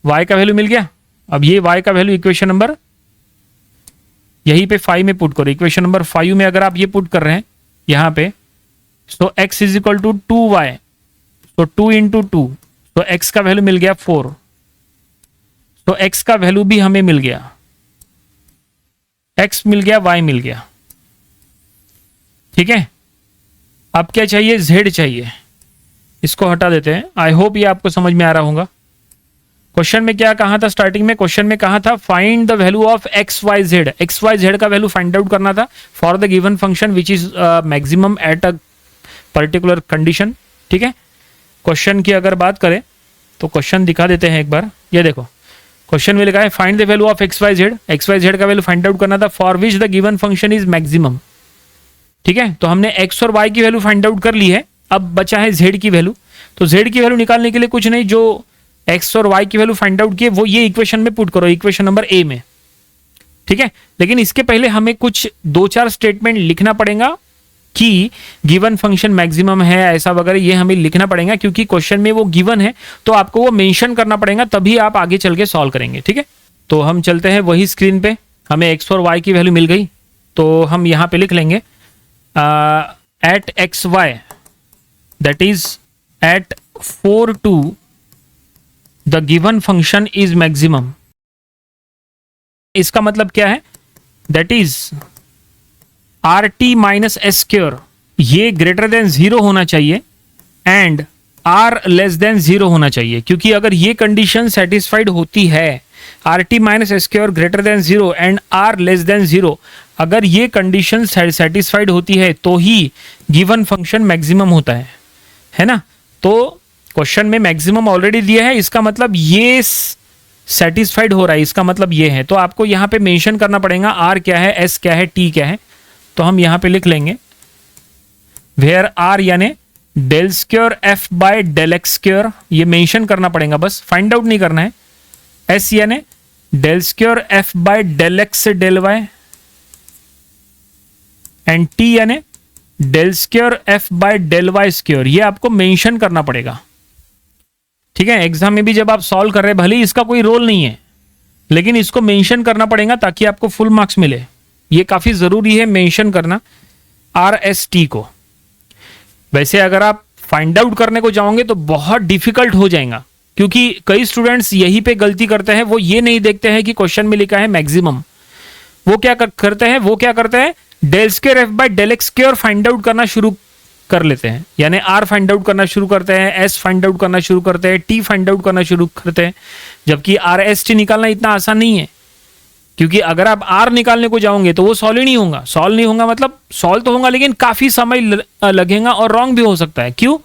y का वैल्यू मिल गया। अब ये y का वैल्यू इक्वेशन नंबर यहीं पे 5 में पुट करो। इक्वेशन नंबर 5 में अगर आप ये पुट कर रहे हैं यहां पे, so x is equal to 2y, तो 2 इंटू 2, तो x का वैल्यू मिल गया 4। तो x का वैल्यू भी हमें मिल गया, x मिल गया, y मिल गया। ठीक है, अब क्या चाहिए, z चाहिए, इसको हटा देते हैं। आई होप ये आपको समझ में आ रहा होगा। क्वेश्चन में क्या कहा था, स्टार्टिंग में क्वेश्चन में कहा था find the value of x y z. X y z का वैल्यू फाइंड आउट करना था for the given function which is maximum at a particular condition. ठीक है, क्वेश्चन की अगर बात करें तो क्वेश्चन दिखा देते हैं एक बार। ये देखो क्वेश्चन में लिखा है find the value of x y z. X y z का वैल्यू फाइंड आउट करना था for which the given function is maximum. ठीक है, तो हमने एक्स और वाई की वैल्यू फाइंड आउट कर ली है, अब बचा है जेड की वैल्यू। तो जेड की वैल्यू निकालने के लिए कुछ नहीं, जो एक्स और वाई की वैल्यू फाइंड आउट किए वो ये इक्वेशन में पुट करो, इक्वेशन नंबर ए में। ठीक है, लेकिन इसके पहले हमें कुछ 2-4 स्टेटमेंट लिखना पड़ेगा कि गिवन फंक्शन मैक्सिमम है ऐसा वगैरह, ये हमें लिखना पड़ेगा क्योंकि क्वेश्चन में वो गिवन है, तो आपको वो मेंशन करना पड़ेगा, तभी आप आगे चल के सॉल्व करेंगे। ठीक है, तो हम चलते हैं वही स्क्रीन पे। हमें एक्स और वाई की वैल्यू मिल गई, तो हम यहां पे लिख लेंगे at x y that is at 4 2 the given function is maximum. इसका मतलब क्या है, that is r T minus S square, ये ग्रेटर देन 0 होना चाहिए एंड आर लेस देन 0 होना चाहिए, क्योंकि अगर ये कंडीशन सेटिस्फाइड होती है, r T minus S square greater than 0 and r less than 0, अगर ये कंडीशन सेटिस्फाइड होती है तो ही गिवन फंक्शन मैक्सिमम होता है ना। तो क्वेश्चन में मैक्सिमम ऑलरेडी दिया है, इसका मतलब ये सेटिस्फाइड हो रहा है, इसका मतलब ये है। तो आपको यहाँ पे मेंशन करना पड़ेगा आर क्या है, एस क्या है, टी क्या है। तो हम यहाँ पे लिख लेंगे वेयर आर यानी del square F by del x square, ये मेंशन करना पड़ेगा, बस फाइंड आउट नहीं करना है। एस यानी del square F by del x से डेल वाई, एंड टी यानी del square F by del Y square, ये आपको मेंशन करना पड़ेगा। ठीक है, एग्जाम में भी जब आप सॉल्व कर रहे हैं, भले ही इसका कोई रोल नहीं है, लेकिन इसको मेंशन करना पड़ेगा ताकि आपको फुल मार्क्स मिले। ये काफी जरूरी है मेंशन करना आर एस टी को। वैसे अगर आप फाइंड आउट करने को जाओगे तो बहुत डिफिकल्ट हो जाएगा, क्योंकि कई स्टूडेंट्स यहीं पे गलती करते हैं, वो ये नहीं देखते हैं कि क्वेश्चन में लिखा है मैक्सिमम। वो क्या करते हैं del square F by del x square find out करना शुरू कर लेते हैं, यानी आर फाइंड आउट करना शुरू करते हैं, एस फाइंड आउट करना शुरू करते हैं, टी फाइंड आउट करना शुरू करते हैं, जबकि आर एस टी निकालना इतना आसान नहीं है। क्योंकि अगर आप आर निकालने को जाओगे तो वो सॉल्व ही नहीं होगा। सॉल्व नहीं होगा मतलब सॉल्व तो होगा लेकिन काफी समय लगेगा और रॉन्ग भी हो सकता है। क्यों?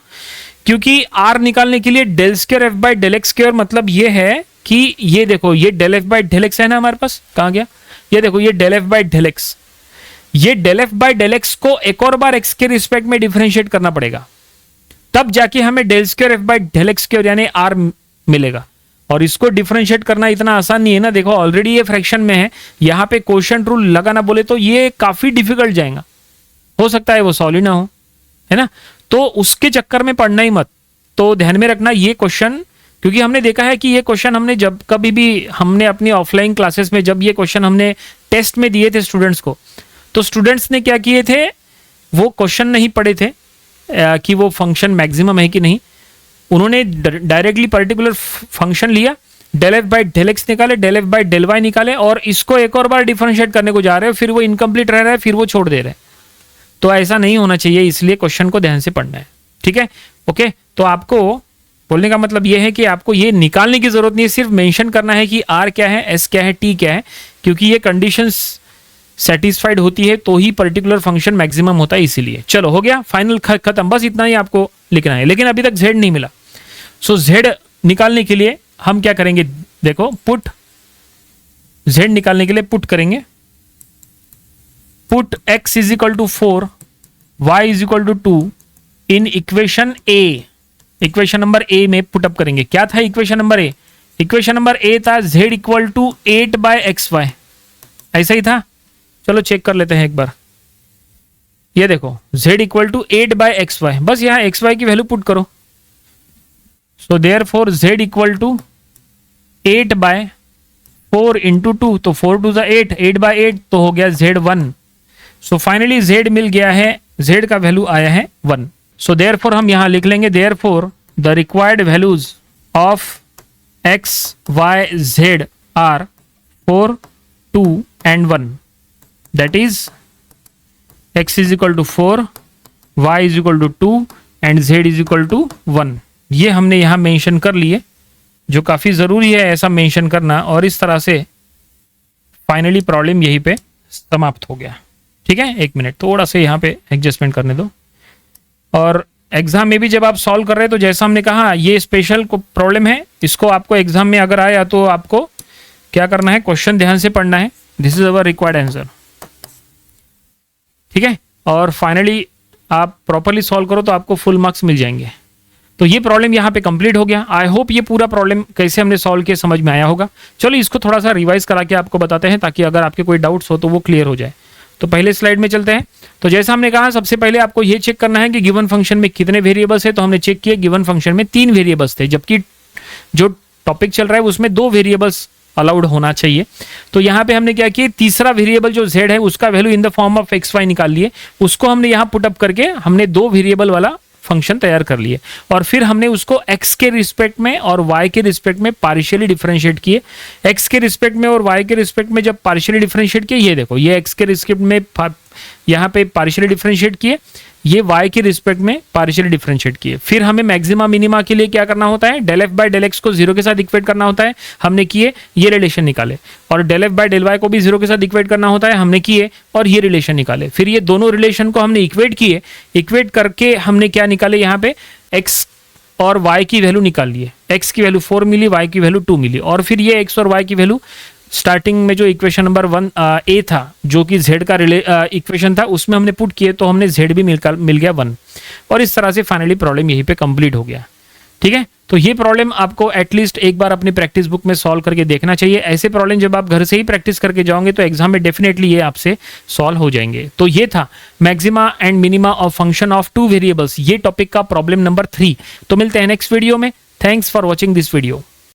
क्योंकि आर निकालने के लिए del square F by del x square मतलब ये है कि ये देखो, ये del F by del x है ना हमारे पास, कहाँ गया? ये देखो, ये del F by del x, ये del F by del x को एक और बार एक्स के रिस्पेक्ट में डिफरेंशिएट करना पड़ेगा, तब जाके हमें del square F by del x square यानी आर मिलेगा। और इसको डिफरेंशिएट करना इतना आसान नहीं है ना। देखो ऑलरेडी ये फ्रैक्शन में है, यहाँ पे क्वोशिएंट रूल लगाना बोले तो ये काफी डिफिकल्ट जाएगा, हो सकता है वो सॉल्व ही ना हो, है ना। तो उसके चक्कर में पढ़ना ही मत। तो ध्यान में रखना ये क्वेश्चन, क्योंकि हमने देखा है कि ये क्वेश्चन हमने जब कभी भी हमने अपनी ऑफलाइन क्लासेस में जब ये क्वेश्चन हमने टेस्ट में दिए थे स्टूडेंट्स को, तो स्टूडेंट्स ने क्या किए थे, वो क्वेश्चन नहीं पढ़े थे कि वो फंक्शन मैक्सिमम है कि नहीं। उन्होंने डायरेक्टली पर्टिकुलर फंक्शन लिया, del F by del x निकाले, del F by del y निकाले, और इसको एक और बार डिफरेंशिएट करने को जा रहे हैं, फिर वो इनकम्प्लीट रह रहा है, फिर वो छोड़ दे रहे हैं। तो ऐसा नहीं होना चाहिए, इसलिए क्वेश्चन को ध्यान से पढ़ना है, ठीक है। ओके, तो आपको बोलने का मतलब ये है कि आपको ये निकालने की जरूरत नहीं है, सिर्फ मेंशन करना है कि आर क्या है, एस क्या है, टी क्या है, क्योंकि ये कंडीशंस सेटिस्फाइड होती है तो ही पर्टिकुलर फंक्शन मैक्सिमम होता है, इसीलिए। चलो हो गया, फाइनल खत्म, बस इतना ही आपको लिखना है। लेकिन अभी तक जेड नहीं मिला, सो जेड निकालने के लिए हम क्या करेंगे, देखो पुट जेड निकालने के लिए पुट करेंगे, put x is equal to 4, y is equal to 2 in equation A. Equation number A में पुटअप करेंगे। क्या था equation number A? Equation number A था z equal to 8 by x y, ऐसा ही था। चलो चेक कर लेते हैं एक बार। ये देखो z equal to 8 by x y, बस यहां एक्स वाई की वैल्यू पुट करो। So therefore z equal to 8 by 4 into 2, तो 4 टू द 8, 8 बाय 8 तो हो गया z1। सो फाइनली z मिल गया है, z का वैल्यू आया है 1। सो देयरफॉर हम यहां लिख लेंगे, therefore the required values of x, y, z are 4, 2 and 1, that is x is equal to 4, y is equal to 2 and z is equal to 1। ये हमने यहां मेंशन कर लिए, जो काफी जरूरी है ऐसा मेंशन करना, और इस तरह से फाइनली प्रॉब्लम यहीं पे समाप्त हो गया। ठीक है, एक मिनट थोड़ा सा यहाँ पे एडजस्टमेंट करने दो। और एग्जाम में भी जब आप सॉल्व कर रहे हैं तो जैसा हमने कहा ये स्पेशल प्रॉब्लम है, इसको आपको एग्जाम में अगर आया तो आपको क्या करना है, क्वेश्चन ध्यान से पढ़ना है, this is our required answer. ठीक है, और फाइनली आप प्रॉपरली सॉल्व करो तो आपको फुल मार्क्स मिल जाएंगे। तो ये प्रॉब्लम यहाँ पे कंप्लीट हो गया। आई होप ये पूरा प्रॉब्लम कैसे हमने सॉल्व किया समझ में आया होगा। चलो इसको थोड़ा सा रिवाइज करा के आपको बताते हैं, ताकि अगर आपके कोई डाउट्स हो तो वो क्लियर हो जाए। तो पहले स्लाइड में चलते हैं। तो जैसा हमने कहा, सबसे पहले आपको ये चेक करना है कि गिवन फंक्शन में कितने वेरिएबल्स है। तो हमने चेक किया, गिवन फंक्शन में 3 वेरिएबल्स थे, जबकि जो टॉपिक चल रहा है उसमें 2 वेरिएबल्स अलाउड होना चाहिए। तो यहाँ पे हमने क्या किया, तीसरा वेरिएबल जो z है उसका value in the form of x y निकाल लिए, उसको हमने यहाँ पुटअप करके हमने 2 वेरिएबल वाला फंक्शन तैयार कर लिए, और फिर हमने उसको x के रिस्पेक्ट में और y के रिस्पेक्ट में पार्शियली डिफरेंशिएट किए। x के रिस्पेक्ट में और y के रिस्पेक्ट में जब पार्शियली डिफरेंशिएट किए, ये देखो ये x के रिस्पेक्ट में यहाँ पे पार्शियली डिफरेंशिएट किए, ये y के रिस्पेक्ट में पार्शियली डिफरेंशिएट किए। फिर हमें मैक्सिमा मिनिमा के लिए क्या करना होता है, del F by del x को 0 के साथ इक्वेट करना होता है, हमने किए, ये रिलेशन निकाले। और del F by del Y को भी 0 के साथ इक्वेट करना होता है, हमने किए, और ये रिलेशन निकाले। फिर ये दोनों रिलेशन को हमने इक्वेट किए, इक्वेट करके हमने क्या निकाले, यहाँ पे x और y की वैल्यू निकाल लिए। x की वैल्यू 4 मिली, y की वैल्यू 2 मिली, और फिर ये x और y की वैल्यू स्टार्टिंग में जो इक्वेशन नंबर 1 ए था, जो कि z का इक्वेशन था, उसमें हमने पुट किए, तो हमने z भी मिल गया 1। और इस तरह से फाइनली प्रॉब्लम यहीं पे कंप्लीट हो गया। ठीक है, तो ये प्रॉब्लम आपको एटलीस्ट एक बार अपनी प्रैक्टिस बुक में सॉल्व करके देखना चाहिए। ऐसे प्रॉब्लम जब आप घर से ही प्रैक्टिस करके जाओगे तो एग्जाम में डेफिनेटली ये आपसे सॉल्व हो जाएंगे। तो ये था maxima and minima of function of 2 variables, ये टॉपिक का प्रॉब्लम नंबर 3। तो मिलते हैं नेक्स्ट वीडियो में। Thanks for watching this video.